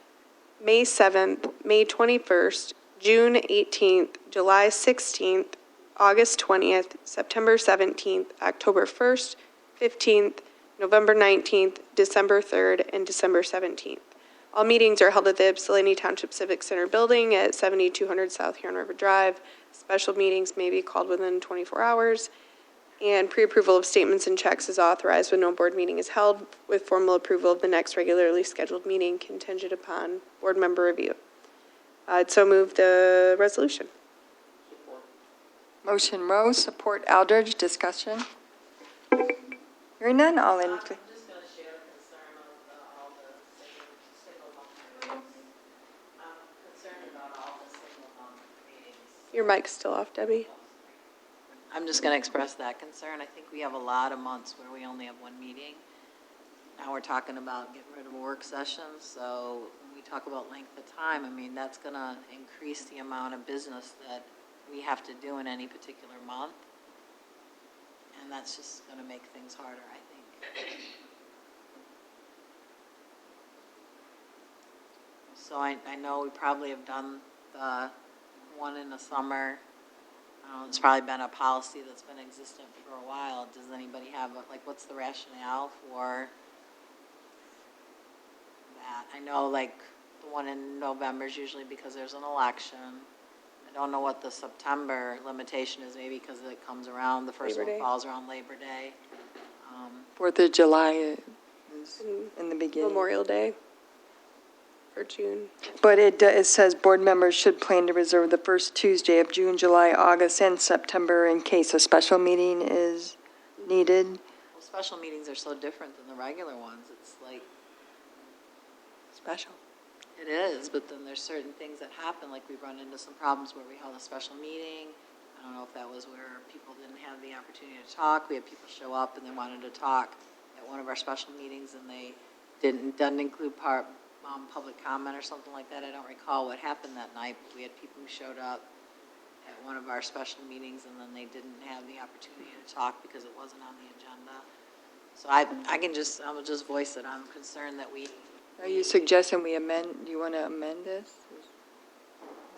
Speaker 7: May 7th, May 21st, June 18th, July 16th, August 20th, September 17th, October 1st, 15th, November 19th, December 3rd, and December 17th. All meetings are held at the Ypsilanti Township Civic Center building at 7200 South Huron River Drive. Special meetings may be called within 24 hours. And pre-approval of statements and checks is authorized when no board meeting is held, with formal approval of the next regularly scheduled meeting contingent upon board member review. I'd so move the resolution.
Speaker 1: Motion Rose, support Eldridge, discussion. Hearing none, all in,
Speaker 6: I'm just going to share a concern of all the single month meetings. I'm concerned about all the single month meetings.
Speaker 7: Your mic's still off, Debbie.
Speaker 6: I'm just going to express that concern. I think we have a lot of months where we only have one meeting. Now we're talking about getting rid of work sessions, so when we talk about length of time, I mean, that's going to increase the amount of business that we have to do in any particular month. And that's just going to make things harder, I think. So I know we probably have done the one in the summer. It's probably been a policy that's been existent for a while. Does anybody have, what's the rationale for that? I know, the one in November is usually because there's an election. I don't know what the September limitation is, maybe because it comes around, the first
Speaker 7: Labor
Speaker 6: one
Speaker 7: Day.
Speaker 6: falls around Labor Day.
Speaker 1: 4th of July is in the beginning.
Speaker 7: Memorial Day for June.
Speaker 1: But it says board members should plan to reserve the first Tuesday of June, July, August, and September in case a special meeting is needed.
Speaker 6: Well, special meetings are so different than the regular ones. It's like,
Speaker 1: Special.
Speaker 6: it is, but then there's certain things that happen, like we run into some problems where we held a special meeting. I don't know if that was where people didn't have the opportunity to talk. We had people show up and they wanted to talk at one of our special meetings and they doesn't include public comment or something like that. I don't recall what happened that night, but we had people who showed up at one of our special meetings and then they didn't have the opportunity to talk because it wasn't on the agenda. So I will just voice it. I'm concerned that we.
Speaker 1: Are you suggesting we amend, do you want to amend this? Is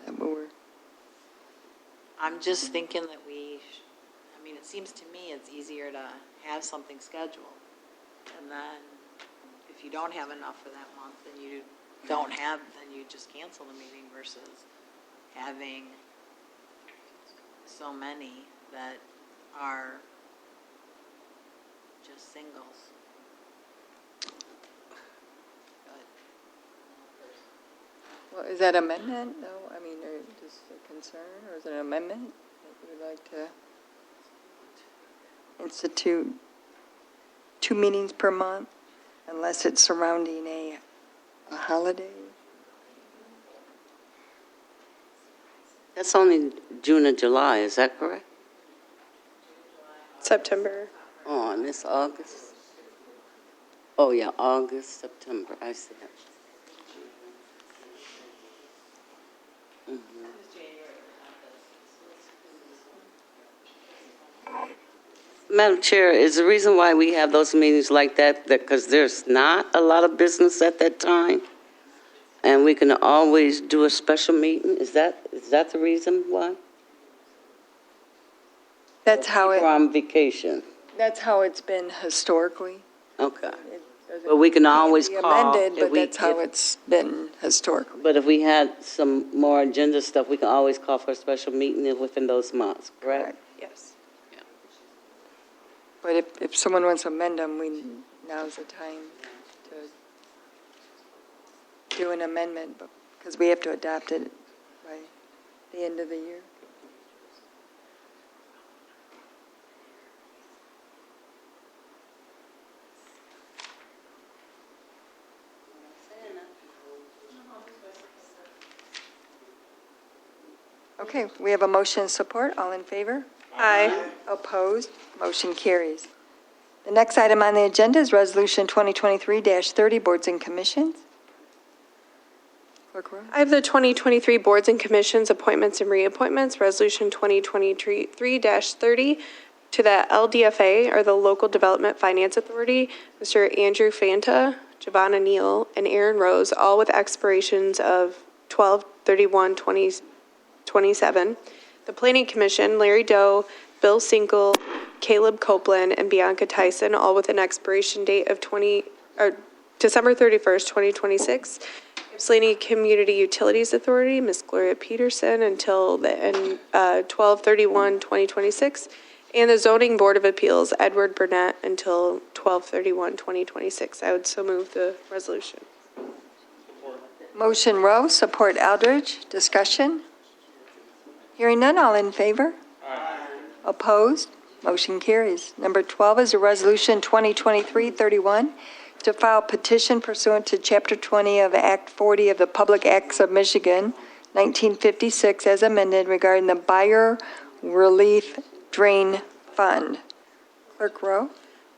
Speaker 1: that what we're?
Speaker 6: I'm just thinking that it seems to me it's easier to have something scheduled. And then if you don't have enough for that month, then you just cancel the meeting versus having so many that are just singles.
Speaker 1: Well, is that amendment, though? I mean, or just a concern, or is it an amendment that you would like to institute 2 meetings per month unless it's surrounding a holiday?
Speaker 12: That's only June and July, is that correct?
Speaker 7: September.
Speaker 12: Oh, and it's August? Oh, yeah, August, September, I see it. Madam Chair, is the reason why we have those meetings like that because there's not a lot of business at that time? And we can always do a special meeting? Is that the reason why?
Speaker 1: That's how
Speaker 12: Or on vacation?
Speaker 1: That's how it's been historically.
Speaker 12: Okay.
Speaker 1: It doesn't
Speaker 12: But we can always
Speaker 1: need to be
Speaker 12: call.
Speaker 1: amended, but that's how it's been historically.
Speaker 12: But if we had some more agenda stuff, we can always call for a special meeting within those months, correct?
Speaker 7: Yes.
Speaker 1: But if someone wants to amend them, now's the time to do an amendment, because we have to adopt it by the end of the year. Okay, we have a motion and support. All in favor?
Speaker 7: Aye.
Speaker 1: Opposed? Motion carries. The next item on the agenda is Resolution 2023-30, Boards and Commissions. Clerk Rowe.
Speaker 7: I have the 2023 Boards and Commissions Appointments and Reappointments, Resolution 2023-30, to the LDFA, or the Local Development Finance Authority, Mr. Andrew Fanta, Giovanna Neal, and Aaron Rose, all with expirations of 12/31/2027. The Planning Commission, Larry Doe, Bill Sinkle, Caleb Copeland, and Bianca Tyson, all with an expiration date of December 31st, 2026. Ypsilanti Community Utilities Authority, Ms. Gloria Peterson, until the end, 12/31/2026. And the Zoning Board of Appeals, Edward Burnett, until 12/31/2026. I would so move the resolution.
Speaker 1: Motion Rowe, support Eldridge. Discussion? Hearing none, all in favor? Opposed? Motion carries. Number 12 is a resolution 2023-31 to file petition pursuant to Chapter 20 of Act 40 of the Public Acts of Michigan, 1956, as amended regarding the Buyer Relief Drain Fund. Clerk Rowe.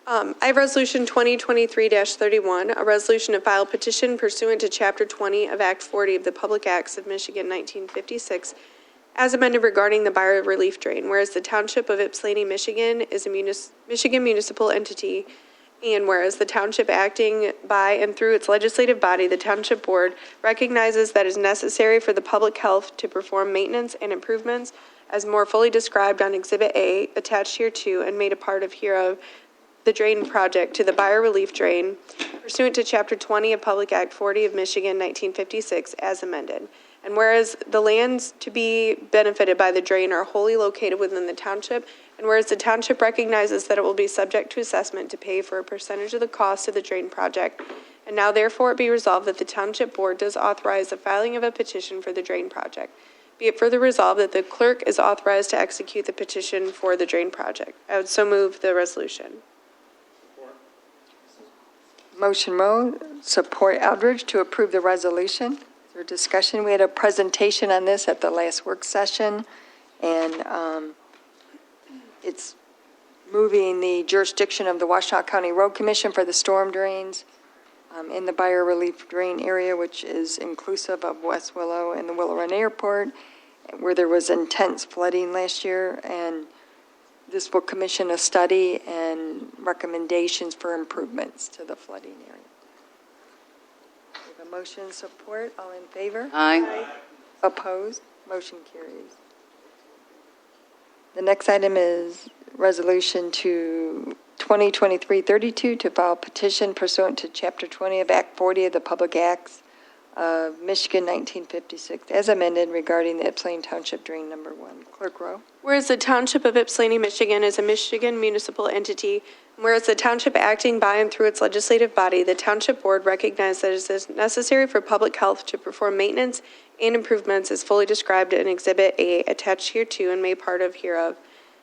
Speaker 7: I have Resolution 2023-31, a resolution to file petition pursuant to Chapter 20 of Act 40 of the Public Acts of Michigan, 1956, as amended regarding the Buyer Relief Drain, whereas the Township of Ypsilanti, Michigan is a Michigan municipal entity, and whereas the Township acting by and through its legislative body, the Township Board, recognizes that it is necessary for the public health to perform maintenance and improvements as more fully described on Exhibit A, attached hereto and made a part of hereof, the drain project to the Buyer Relief Drain pursuant to Chapter 20 of Public Act 40 of Michigan, 1956, as amended. And whereas the lands to be benefited by the drain are wholly located within the township, and whereas the township recognizes that it will be subject to assessment to pay for a percentage of the cost of the drain project, and now therefore it be resolved that the Township Board does authorize the filing of a petition for the drain project. Be it further resolved that the clerk is authorized to execute the petition for the drain project. I would so move the resolution.
Speaker 1: Motion Rowe, support Eldridge to approve the resolution. Is there discussion? We had a presentation on this at the last work session, and it's moving the jurisdiction of the Washtenaw County Road Commission for the storm drains in the Buyer Relief Drain area, which is inclusive of West Willow and the Willow Run Airport, where there was intense flooding last year, and this will commission a study and recommendations for improvements to the flooding area. We have a motion and support. All in favor?
Speaker 12: Aye.
Speaker 1: Opposed? Motion carries. The next item is Resolution 2023-32 to file petition pursuant to Chapter 20 of Act 40 of the Public Acts of Michigan, 1956, as amended regarding the Ypsilanti Township Drain Number 1. Clerk Rowe.
Speaker 7: Whereas the Township of Ypsilanti, Michigan is a Michigan municipal entity, and whereas the Township acting by and through its legislative body, the Township Board recognizes that it is necessary for public health to perform maintenance and improvements as fully described in Exhibit A attached hereto and made part of hereof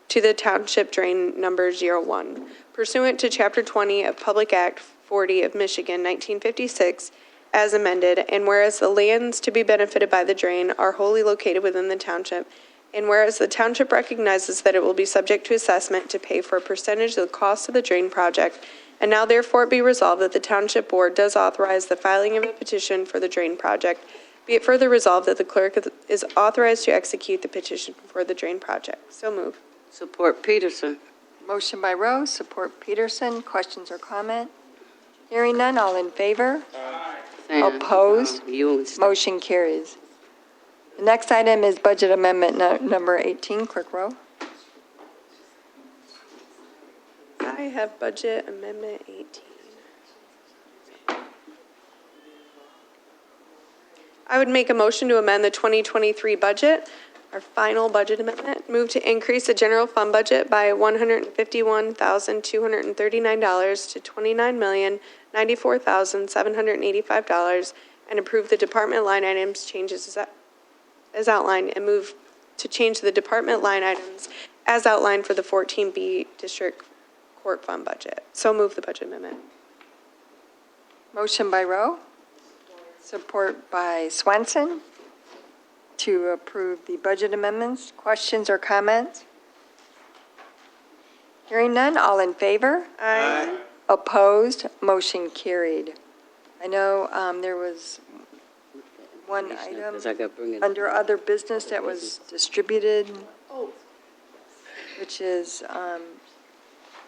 Speaker 7: to the Township Drain Number 01. Pursuant to Chapter 20 of Public Act 40 of Michigan, 1956, as amended, and whereas the lands to be benefited by the drain are wholly located within the township, and whereas the township recognizes that it will be subject to assessment to pay for a percentage of the cost of the drain project, and now therefore it be resolved that the Township Board does authorize the filing of a petition for the drain project. Be it further resolved that the clerk is authorized to execute the petition for the drain project. So move.
Speaker 12: Support Peterson.
Speaker 1: Motion by Rose, support Peterson. Questions or comment? Hearing none, all in favor? Opposed? Motion carries. The next item is Budget Amendment Number 18. Clerk Rowe.
Speaker 7: I have Budget Amendment 18. I would make a motion to amend the 2023 budget Our final budget amendment, move to increase the general fund budget by $151,239 to $29,094,785 and approve the department line items changes as outlined, and move to change the department line items as outlined for the 14B District Court Fund budget. So move the budget amendment.
Speaker 1: Motion by Rowe, support by Swenson to approve the budget amendments. Questions or comments? Hearing none, all in favor?
Speaker 7: Aye.
Speaker 1: Opposed? Motion carried. I know there was one item
Speaker 12: Because I got to bring it.
Speaker 1: under other business that was distributed, which is,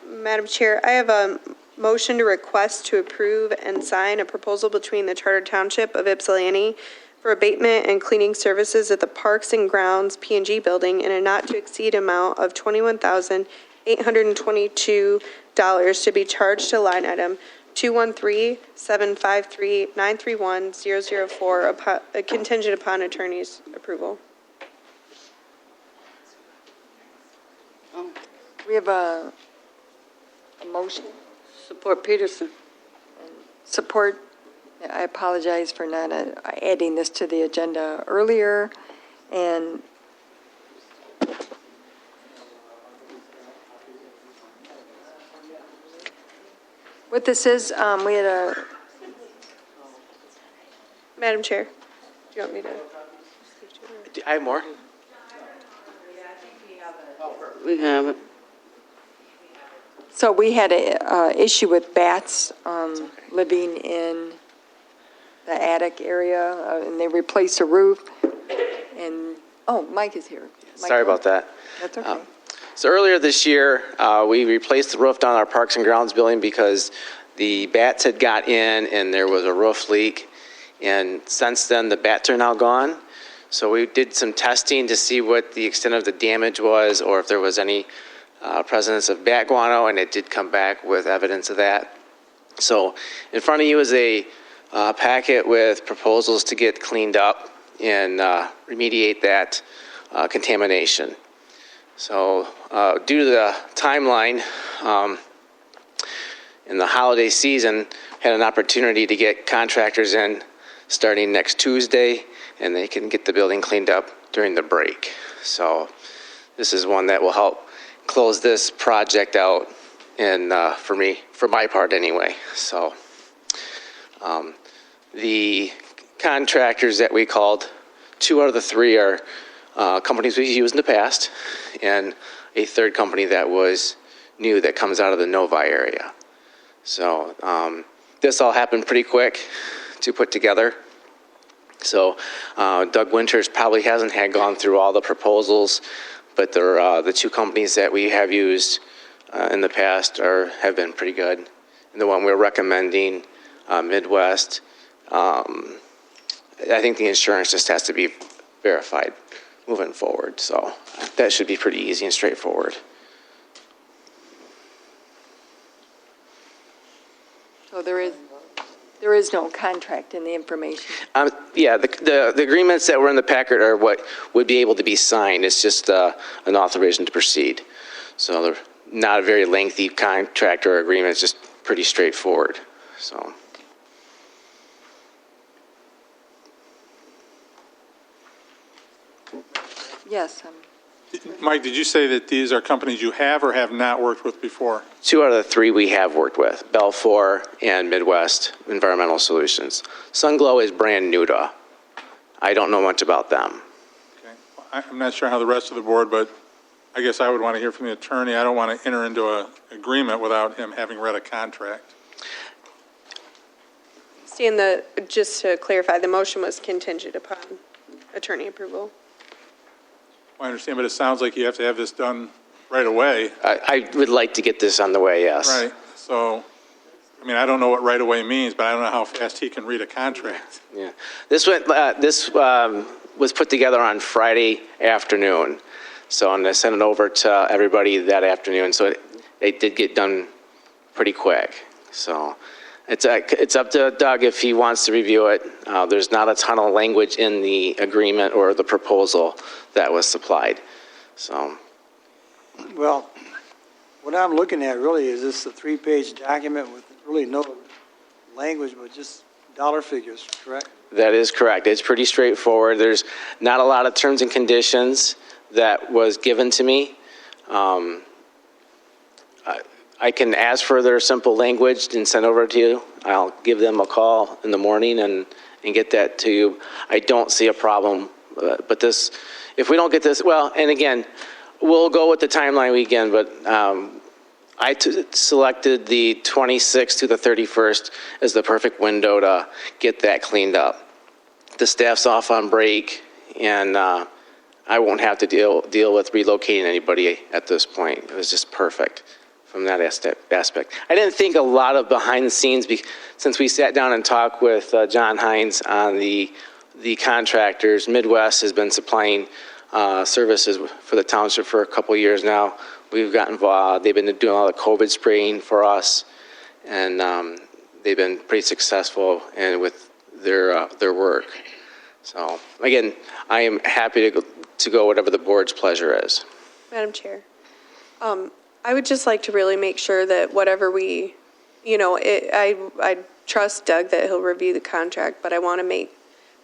Speaker 7: Madam Chair, I have a motion to request to approve and sign a proposal between the Charter Township of Ypsilanti for abatement and cleaning services at the Parks and Grounds P&G building in a not-to-exceed amount of $21,822 to be charged to line item 213-753-931-004, contingent upon attorney's approval.
Speaker 1: we have a motion.
Speaker 12: Support Peterson.
Speaker 1: Support. I apologize for not adding this to the agenda earlier. And what this is, we had a,
Speaker 7: Madam Chair, do you want me to?
Speaker 16: I have more.
Speaker 12: We have it.
Speaker 1: so we had a issue with bats living in the attic area, and they replaced the roof. And, oh, Mike is here.
Speaker 16: Sorry about that.
Speaker 1: That's okay.
Speaker 16: So earlier this year, we replaced the roof on our Parks and Grounds building because the bats had got in and there was a roof leak. And since then, the bats are now gone. So we did some testing to see what the extent of the damage was or if there was any presence of bat guano, and it did come back with evidence of that. So in front of you is a packet with proposals to get cleaned up and remediate that contamination. So due to the timeline, in the holiday season, had an opportunity to get contractors in starting next Tuesday, and they can get the building cleaned up during the break. So this is one that will help close this project out, and for my part anyway. So the contractors that we called, 2 out of the 3 are companies we've used in the past, and a third company that was new that comes out of the Novi area. So this all happened pretty quick to put together. So Doug Winters probably hasn't had gone through all the proposals, but they're, the 2 companies that we have used in the past have been pretty good. And the one we're recommending, Midwest, I think the insurance just has to be verified moving forward. So that should be pretty easy and straightforward.
Speaker 1: So there is no contract in the information.
Speaker 16: Yeah, the agreements that were in the packet are what would be able to be signed. It's just an authorization to proceed. So they're not a very lengthy contract or agreement. It's just pretty straightforward. So.
Speaker 1: Yes.
Speaker 14: Mike, did you say that these are companies you have or have not worked with before?
Speaker 16: 2 out of the 3 we have worked with, Belfour and Midwest Environmental Solutions. Sunglow is brand new to. I don't know much about them.
Speaker 14: Okay. I'm not sure how the rest of the board, but I guess I would want to hear from the attorney. I don't want to enter into an agreement without him having read a contract.
Speaker 7: Stan, just to clarify, the motion was contingent upon attorney approval.
Speaker 14: I understand, but it sounds like you have to have this done right away.
Speaker 16: I would like to get this on the way, yes.
Speaker 14: Right. So, I mean, I don't know what right away means, but I don't know how fast he can read a contract.
Speaker 16: Yeah. This was put together on Friday afternoon. So I'm going to send it over to everybody that afternoon. So they did get done pretty quick. So It's up to Doug if he wants to review it. There's not a ton of language in the agreement or the proposal that was supplied. So,
Speaker 13: Well, what I'm looking at really is this a 3-page document with really no language, but just dollar figures, correct?
Speaker 16: that is correct. It's pretty straightforward. There's not a lot of terms and conditions that was given to me. I can ask for their simple language and send over to you. I'll give them a call in the morning and get that to you. I don't see a problem, but this, if we don't get this, well, and again, we'll go with the timeline weekend, but selected the 26th to the 31st as the perfect window to get that cleaned up. The staff's off on break, and I won't have to deal with relocating anybody at this point. It was just perfect from that aspect. I didn't think a lot of behind the scenes, since we sat down and talked with John Hines on the contractors. Midwest has been supplying services for the township for a couple of years now. We've got involved. They've been doing all the COVID spraying for us, and they've been pretty successful with their work. So again, I am happy to go whatever the board's pleasure is.
Speaker 7: Madam Chair, I would just like to really make sure that whatever we, I trust Doug that he'll review the contract, but I want to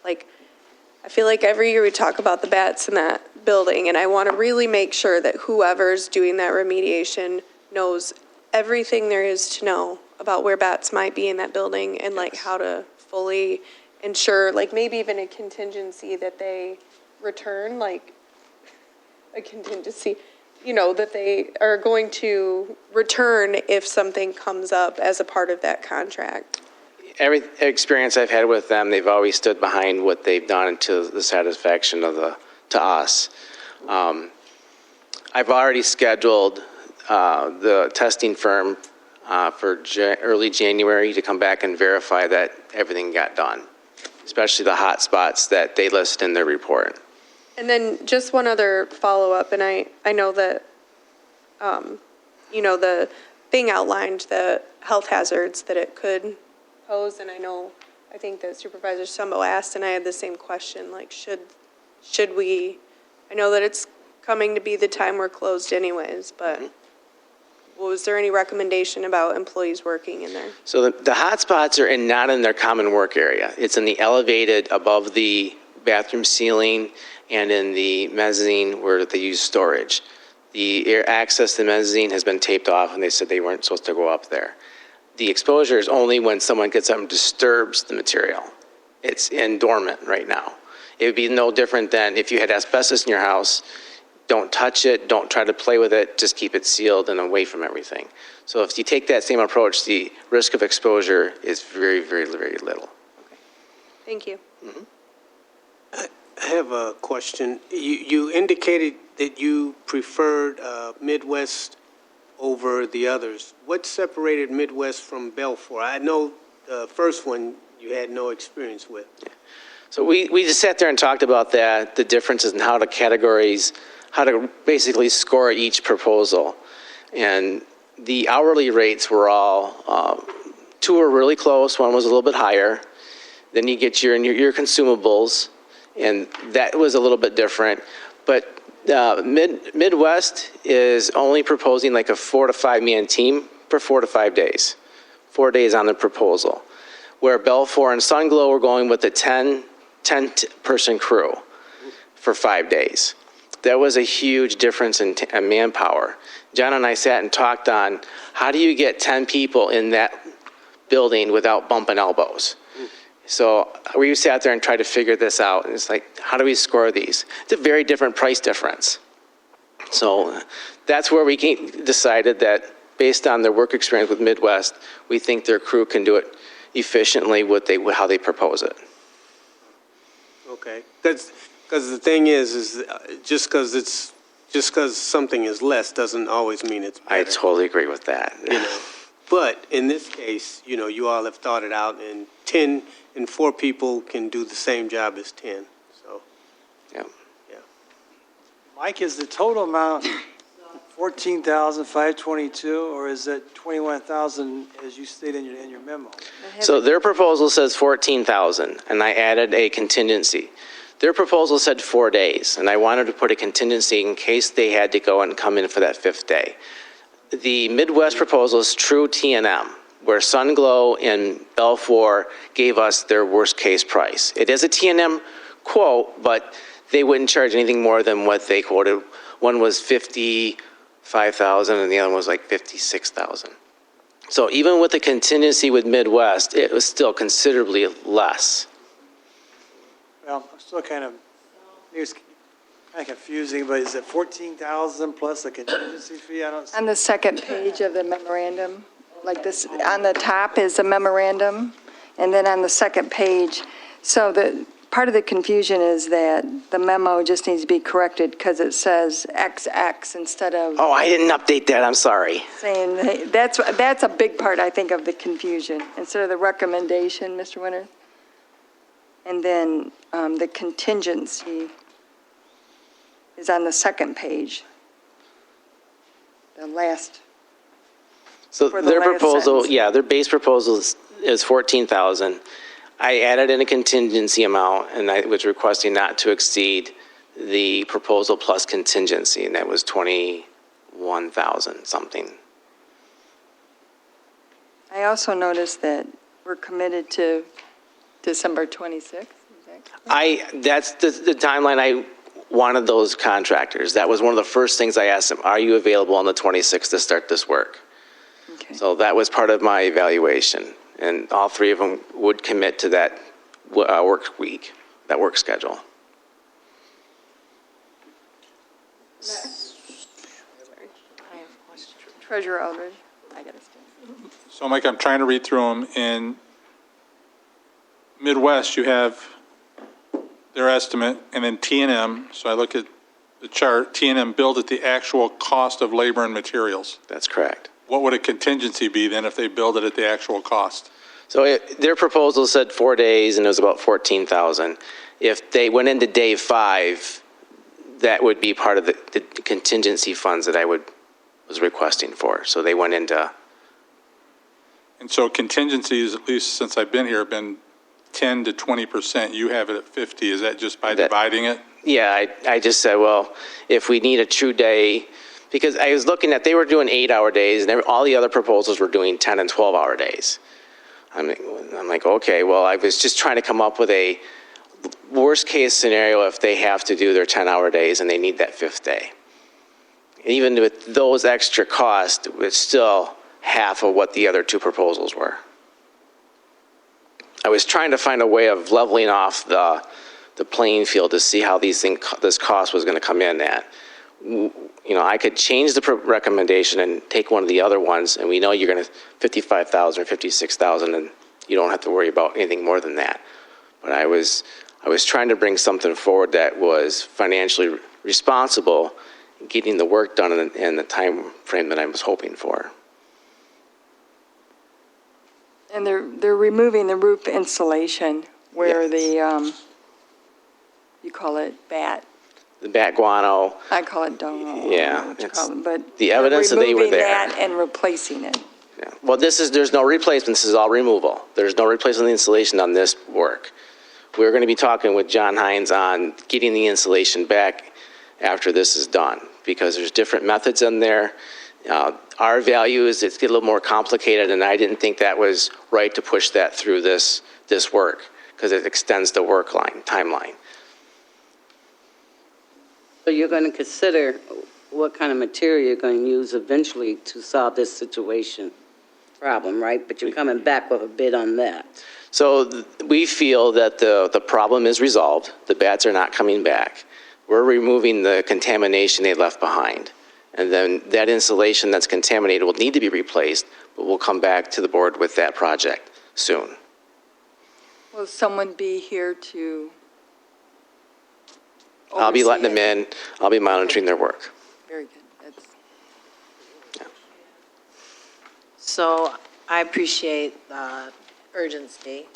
Speaker 7: I feel like every year we talk about the bats in that building, and I want to really make sure that whoever's doing that remediation knows everything there is to know about where bats might be in that building and how to fully ensure, maybe even a contingency that they return, a contingency, that they are going to return if something comes up as a part of that contract.
Speaker 16: Every experience I've had with them, they've always stood behind what they've done to the satisfaction of to us. I've already scheduled the testing firm for early January to come back and verify that everything got done, especially the hot spots that they list in their report.
Speaker 7: And then just one other follow-up, and I know that, the thing outlined the health hazards that it could pose, and I think that Supervisor Stumbo asked, and I had the same question, should we, I know that it's coming to be the time we're closed anyways, but was there any recommendation about employees working in there?
Speaker 16: So the hot spots are not in their common work area. It's in the elevated above the bathroom ceiling and in the mezzanine where they use storage. The air access to the mezzanine has been taped off, and they said they weren't supposed to go up there. The exposure is only when someone gets up and disturbs the material. It's in dormant right now. It would be no different than if you had asbestos in your house. Don't touch it, don't try to play with it, just keep it sealed and away from everything. So if you take that same approach, the risk of exposure is very, very, very little.
Speaker 7: Okay. Thank you.
Speaker 16: Mm-hmm.
Speaker 5: I have a question. You indicated that you preferred Midwest over the others. What separated Midwest from Belfour? I know the first one you had no experience with.
Speaker 16: So we just sat there and talked about that, the differences in how to basically score each proposal. And the hourly rates were all, two were really close, one was a little bit higher. Then you get your consumables, and that was a little bit different. But Midwest is only proposing like a 4 to 5 man team for 4 to 5 days. 4 days on the proposal. Where Belfour and Sunglow were going with a 10 person crew for 5 days. That was a huge difference in manpower. John and I sat and talked on how do you get 10 people in that building without bumping elbows? So we sat there and tried to figure this out. And it's like, how do we score these? It's a very different price difference. So that's where we decided that based on their work experience with Midwest, we think their crew can do it efficiently how they propose it.
Speaker 5: Okay. Because the thing is just because something is less doesn't always mean it's better.
Speaker 16: I totally agree with that.
Speaker 5: But in this case, you all have thought it out, and 10 and 4 people can do the same job as 10. So,
Speaker 16: yeah.
Speaker 13: Mike, is the total amount 14,522, or is it 21,000 as you state in your memo?
Speaker 16: So their proposal says 14,000, and I added a contingency. Their proposal said 4 days, and I wanted to put a contingency in case they had to go and come in for that 5th day. The Midwest proposal is true T&M, where Sunglow and Belfour gave us their worst-case price. It is a T&M quote, but they wouldn't charge anything more than what they quoted. One was 55,000, and the other one was like 56,000. So even with the contingency with Midwest, it was still considerably less.
Speaker 13: Well, I'm still kind of, it's kind of confusing, but is it 14,000 plus a contingency fee? I don't see.
Speaker 1: On the second page of the memorandum, like this, on the top is the memorandum, and then on the second page, so the, part of the confusion is that the memo just needs to be corrected because it says XX instead of
Speaker 16: Oh, I didn't update that, I'm sorry.
Speaker 1: saying, hey, that's a big part, I think, of the confusion, instead of the recommendation, Mr. Winter. And then the contingency is on the second page. The last.
Speaker 16: So
Speaker 1: For the
Speaker 16: their
Speaker 1: last
Speaker 16: proposal,
Speaker 1: sentence.
Speaker 16: yeah, their base proposal is 14,000. I added in a contingency amount, and I was requesting not to exceed the proposal plus contingency, and that was 21,000 something.
Speaker 1: I also noticed that we're committed to December 26th.
Speaker 16: That's the timeline I wanted those contractors. That was one of the first things I asked them, are you available on the 26th to start this work?
Speaker 1: Okay.
Speaker 16: So that was part of my evaluation, and all 3 of them would commit to that work week, that work schedule.
Speaker 1: Treasurer Eldridge, I got to stay.
Speaker 14: So Mike, I'm trying to read through them. In Midwest, you have their estimate, and then T&M. So I look at the chart, T&M billed at the actual cost of labor and materials.
Speaker 16: That's correct.
Speaker 14: What would a contingency be then if they billed it at the actual cost?
Speaker 16: So their proposal said 4 days, and it was about 14,000. If they went into day 5, that would be part of the contingency funds that I was requesting for. So they went into.
Speaker 14: And so contingencies, at least since I've been here, have been 10 to 20%. You have it at 50. Is that just by dividing it?
Speaker 16: Yeah, I just said, well, if we need a true day, because I was looking at, they were doing 8-hour days, and all the other proposals were doing 10 and 12-hour days. I'm like, okay, well, I was just trying to come up with a worst-case scenario if they have to do their 10-hour days and they need that 5th day. Even with those extra costs, it's still half of what the other 2 proposals were. I was trying to find a way of leveling off the playing field to see how this cost was going to come in at. I could change the recommendation and take one of the other ones, and we know you're going to 55,000 or 56,000, and you don't have to worry about anything more than that. But I was trying to bring something forward that was financially responsible, getting the work done in the time frame that I was hoping for.
Speaker 1: And they're removing the roof insulation where the, you call it bat.
Speaker 16: The bat guano.
Speaker 1: I call it dung.
Speaker 16: Yeah,
Speaker 1: What you call it, but
Speaker 16: the evidence that they were there.
Speaker 1: removing that and replacing it.
Speaker 16: Yeah. Well, there's no replacement. This is all removal. There's no replacement of the insulation on this work. We're going to be talking with John Hines on getting the insulation back after this is done, because there's different methods in there. Our value is it's get a little more complicated, and I didn't think that was right to push that through this work, because it extends the work timeline.
Speaker 12: So you're going to consider what kind of material you're going to use eventually to solve this problem, right? But you're coming back with a bid on that.
Speaker 16: So we feel that the problem is resolved. The bats are not coming back. We're removing the contamination they left behind. And then that insulation that's contaminated will need to be replaced, but we'll come back to the board with that project soon.
Speaker 1: Will someone be here to
Speaker 16: I'll be letting them
Speaker 1: oversee
Speaker 16: in. I'll be monitoring their work.
Speaker 1: Very good. That's
Speaker 6: So I appreciate the urgency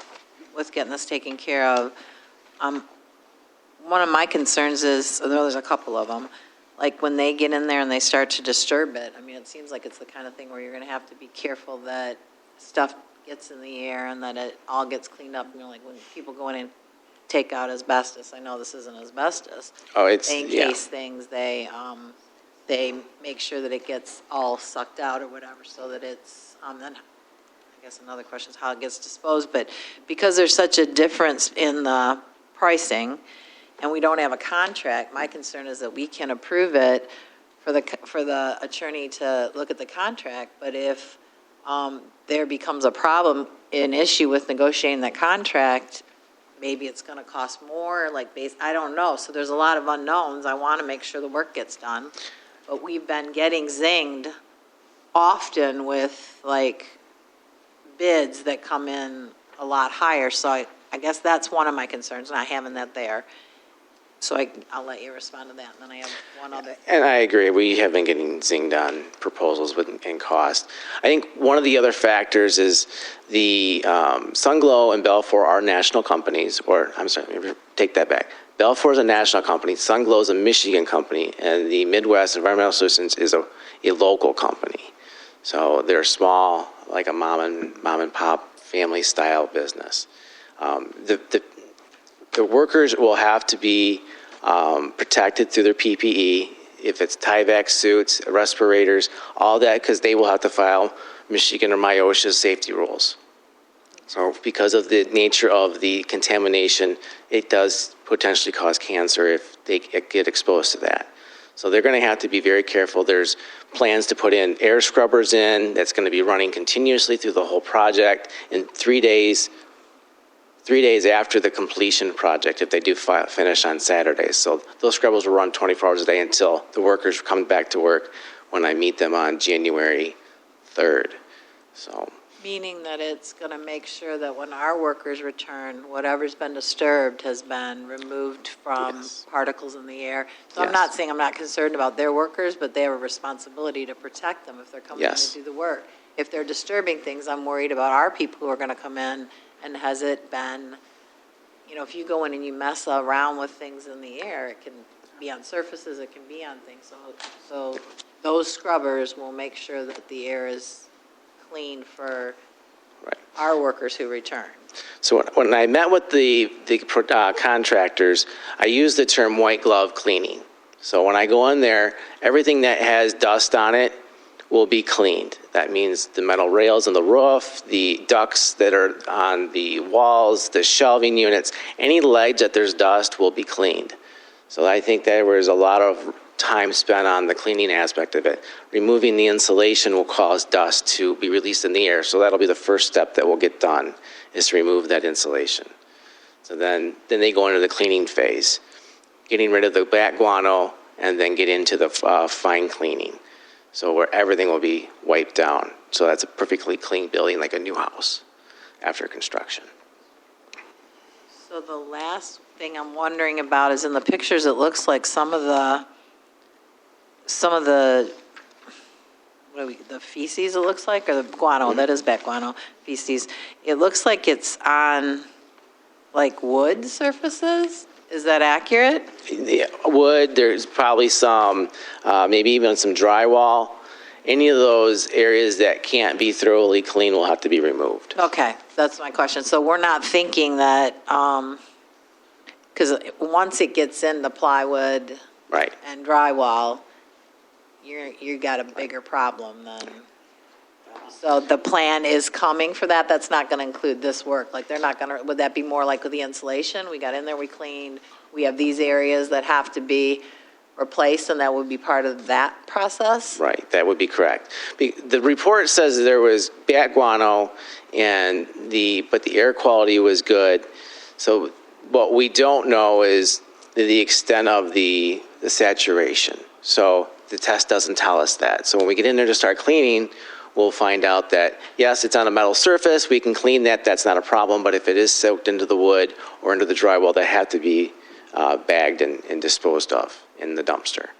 Speaker 6: with getting this taken care of. One of my concerns is, although there's a couple of them, like when they get in there and they start to disturb it, I mean, it seems like it's the kind of thing where you're going to have to be careful that stuff gets in the air and that it all gets cleaned up. You know, like when people go in and take out asbestos, I know this isn't asbestos.
Speaker 16: Oh, it's,
Speaker 6: They
Speaker 16: yeah.
Speaker 6: encase things, they make sure that it gets all sucked out or whatever, so that it's, then I guess another question is how it gets disposed, but because there's such a difference in the pricing, and we don't have a contract, my concern is that we can approve it for the attorney to look at the contract, but if there becomes a problem, an issue with negotiating that contract, maybe it's going to cost more, I don't know. So there's a lot of unknowns. I want to make sure the work gets done, but we've been getting zinged often with bids that come in a lot higher. So I guess that's one of my concerns, not having that there. So I'll let you respond to that, and then I have one other.
Speaker 16: And I agree, we have been getting zinged on proposals in cost. I think one of the other factors is the Sunglow and Belfour are national companies, or I'm sorry, let me take that back. Belfour is a national company, Sunglow is a Michigan company, and the Midwest Environmental Solutions is a local company. So they're small, like a mom and pop family style business. The workers will have to be protected through their PPE, if it's Tyvek suits, respirators, all that, because they will have to file Michigan or MIOSHA's safety rules. So because of the nature of the contamination, it does potentially cause cancer if they get exposed to that. So they're going to have to be very careful. There's plans to put in air scrubbers in that's going to be running continuously through the whole project in 3 days. 3 days after the completion project, if they do finish on Saturdays. So those scrubbers will run 24 hours a day until the workers come back to work when I meet them on January 3rd. So,
Speaker 6: Meaning that it's going to make sure that when our workers return, whatever's been disturbed has been removed from particles in the air. So I'm not saying I'm not concerned about their workers, but they have a responsibility to protect them if they're coming in to do the work. If they're disturbing things, I'm worried about our people who are going to come in. And has it been, if you go in and you mess around with things in the air, it can be on surfaces, it can be on things. So those scrubbers will make sure that the air is clean for our workers who return.
Speaker 16: so when I met with the contractors, I used the term white glove cleaning. So when I go in there, everything that has dust on it will be cleaned. That means the metal rails on the roof, the ducts that are on the walls, the shelving units, any ledge that there's dust will be cleaned. So I think there was a lot of time spent on the cleaning aspect of it. Removing the insulation will cause dust to be released in the air, so that'll be the first step that will get done, is to remove that insulation. So then they go into the cleaning phase, getting rid of the bat guano, and then get into the fine cleaning. So where everything will be wiped down. So that's a perfectly clean building, like a new house after construction.
Speaker 6: So the last thing I'm wondering about is in the pictures, it looks like some of the feces, it looks like, or the guano, that is bat guano, feces. It looks like it's on wood surfaces. Is that accurate?
Speaker 16: Yeah, wood, there's probably some, maybe even some drywall. Any of those areas that can't be thoroughly cleaned will have to be removed.
Speaker 6: Okay, that's my question. So we're not thinking that, because once it gets in the plywood and drywall, you got a bigger problem then. So the plan is coming for that? That's not going to include this work? They're not going to, would that be more like with the insulation? We got in there, we cleaned, we have these areas that have to be replaced, and that would be part of that process?
Speaker 16: Right, that would be correct. The report says there was bat guano, but the air quality was good. So what we don't know is the extent of the saturation. So the test doesn't tell us that. So when we get in there to start cleaning, we'll find out that, yes, it's on a metal surface, we can clean that, that's not a problem, but if it is soaked into the wood or into the drywall, they have to be bagged and disposed of in the dumpster.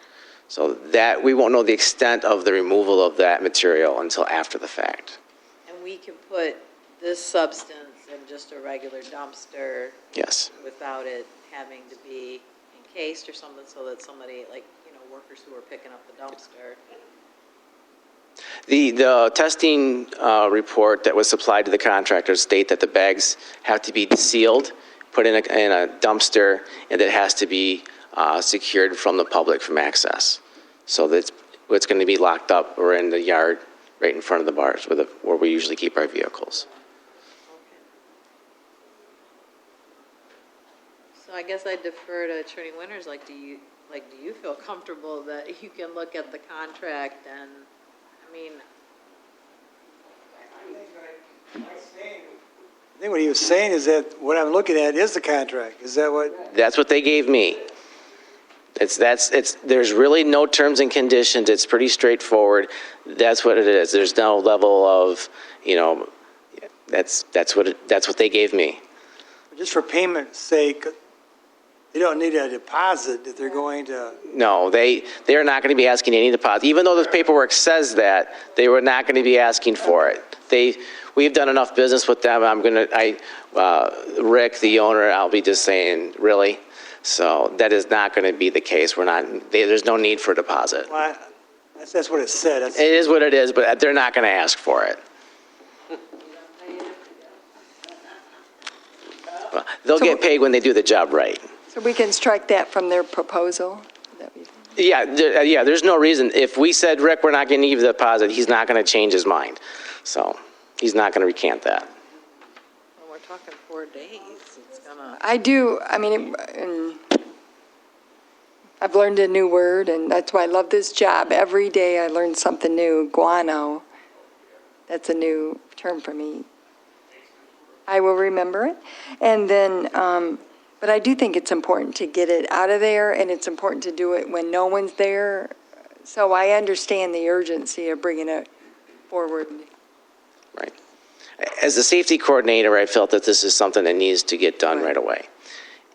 Speaker 16: So that, we won't know the extent of the removal of that material until after the fact.
Speaker 6: And we can put this substance in just a regular dumpster?
Speaker 16: Yes.
Speaker 6: Without it having to be encased or something, so that somebody, workers who were picking up the dumpster.
Speaker 16: The testing report that was supplied to the contractors state that the bags have to be sealed, put in a dumpster, and it has to be secured from the public from access. So that's it's going to be locked up or in the yard right in front of the bars where we usually keep our vehicles.
Speaker 6: So I guess I defer to Attorney Winters. Do you feel comfortable that you can look at the contract and, I mean,
Speaker 13: I think what he was saying is that what I'm looking at is the contract. Is that what?
Speaker 16: That's what they gave me. There's really no terms and conditions. It's pretty straightforward. That's what it is. There's no level of, that's what they gave me.
Speaker 13: Just for payment's sake, they don't need a deposit if they're going to.
Speaker 16: No, they are not going to be asking any deposit. Even though the paperwork says that, they were not going to be asking for it. We've done enough business with them. Rick, the owner, I'll be just saying, really? So that is not going to be the case. There's no need for a deposit.
Speaker 13: Well, that's what it said.
Speaker 16: It is what it is, but they're not going to ask for it. They'll get paid when they do the job right.
Speaker 1: So we can strike that from their proposal?
Speaker 16: Yeah, there's no reason. If we said, Rick, we're not going to give you the deposit, he's not going to change his mind. So he's not going to recant that.
Speaker 6: well, we're talking 4 days. It's gonna.
Speaker 1: I've learned a new word, and that's why I love this job. Every day I learn something new. Guano. That's a new term for me. I will remember it. And then, but I do think it's important to get it out of there, and it's important to do it when no one's there. So I understand the urgency of bringing it forward.
Speaker 16: Right. As a safety coordinator, I felt that this is something that needs to get done right away.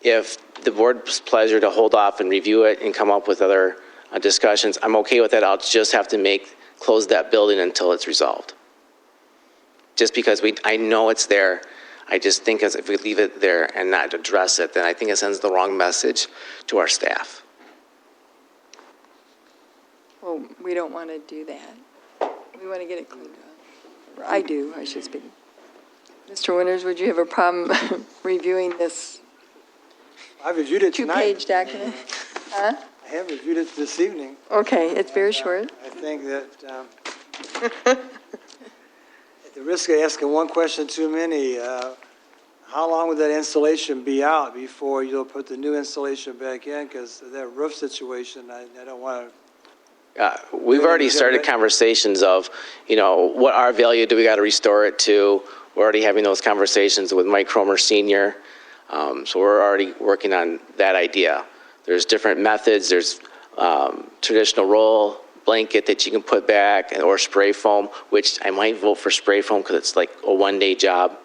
Speaker 16: If the board's pleasure to hold off and review it and come up with other discussions, I'm okay with that. I'll just have to close that building until it's resolved. Just because I know it's there. I just think if we leave it there and not address it, then I think it sends the wrong message to our staff.
Speaker 1: Well, we don't want to do that. We want to get it cleaned up. I do, I should speak. Mr. Winters, would you have a problem reviewing this
Speaker 13: I've reviewed it tonight.
Speaker 1: two-page document? Huh?
Speaker 13: I have reviewed it this evening.
Speaker 1: Okay, it's very short.
Speaker 13: I think that at the risk of asking one question too many, how long would that installation be out before you'll put the new installation back in? Because that roof situation, I don't want to.
Speaker 16: We've already started conversations of, what our value do we got to restore it to? We're already having those conversations with Mike Cromer Sr. So we're already working on that idea. There's different methods. There's traditional roll blanket that you can put back, or spray foam, which I might vote for spray foam because it's like a one-day job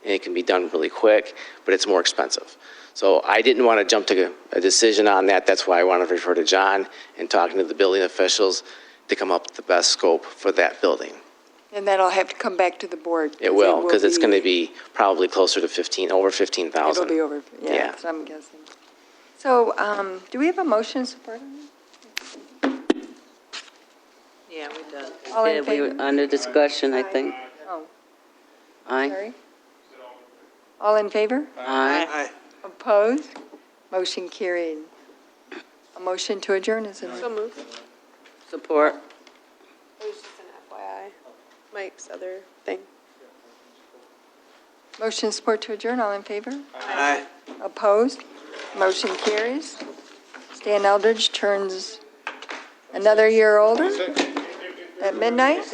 Speaker 16: and it can be done really quick, but it's more expensive. So I didn't want to jump to a decision on that. That's why I want to refer to John and talking to the building officials to come up with the best scope for that building.
Speaker 1: And that'll have to come back to the board.
Speaker 16: It will, because it's going to be probably closer to over 15,000.
Speaker 1: It'll be over, yeah, that's what I'm guessing. So, do we have a motion support on that?
Speaker 6: Yeah, we did.
Speaker 1: All in
Speaker 12: Yeah, we
Speaker 1: favor?
Speaker 12: were under discussion, I think.
Speaker 1: Oh,
Speaker 12: Aye.
Speaker 1: sorry. All in favor?
Speaker 12: Aye.
Speaker 1: Opposed? Motion carried. A motion to adjourn, isn't it?
Speaker 7: So moved.
Speaker 12: Support.
Speaker 7: It was just an FYI. Mike's other thing.
Speaker 1: Motion support to adjourn, all in favor?
Speaker 13: Aye.
Speaker 1: Opposed? Motion carries. Stan Eldridge turns another year older at midnight.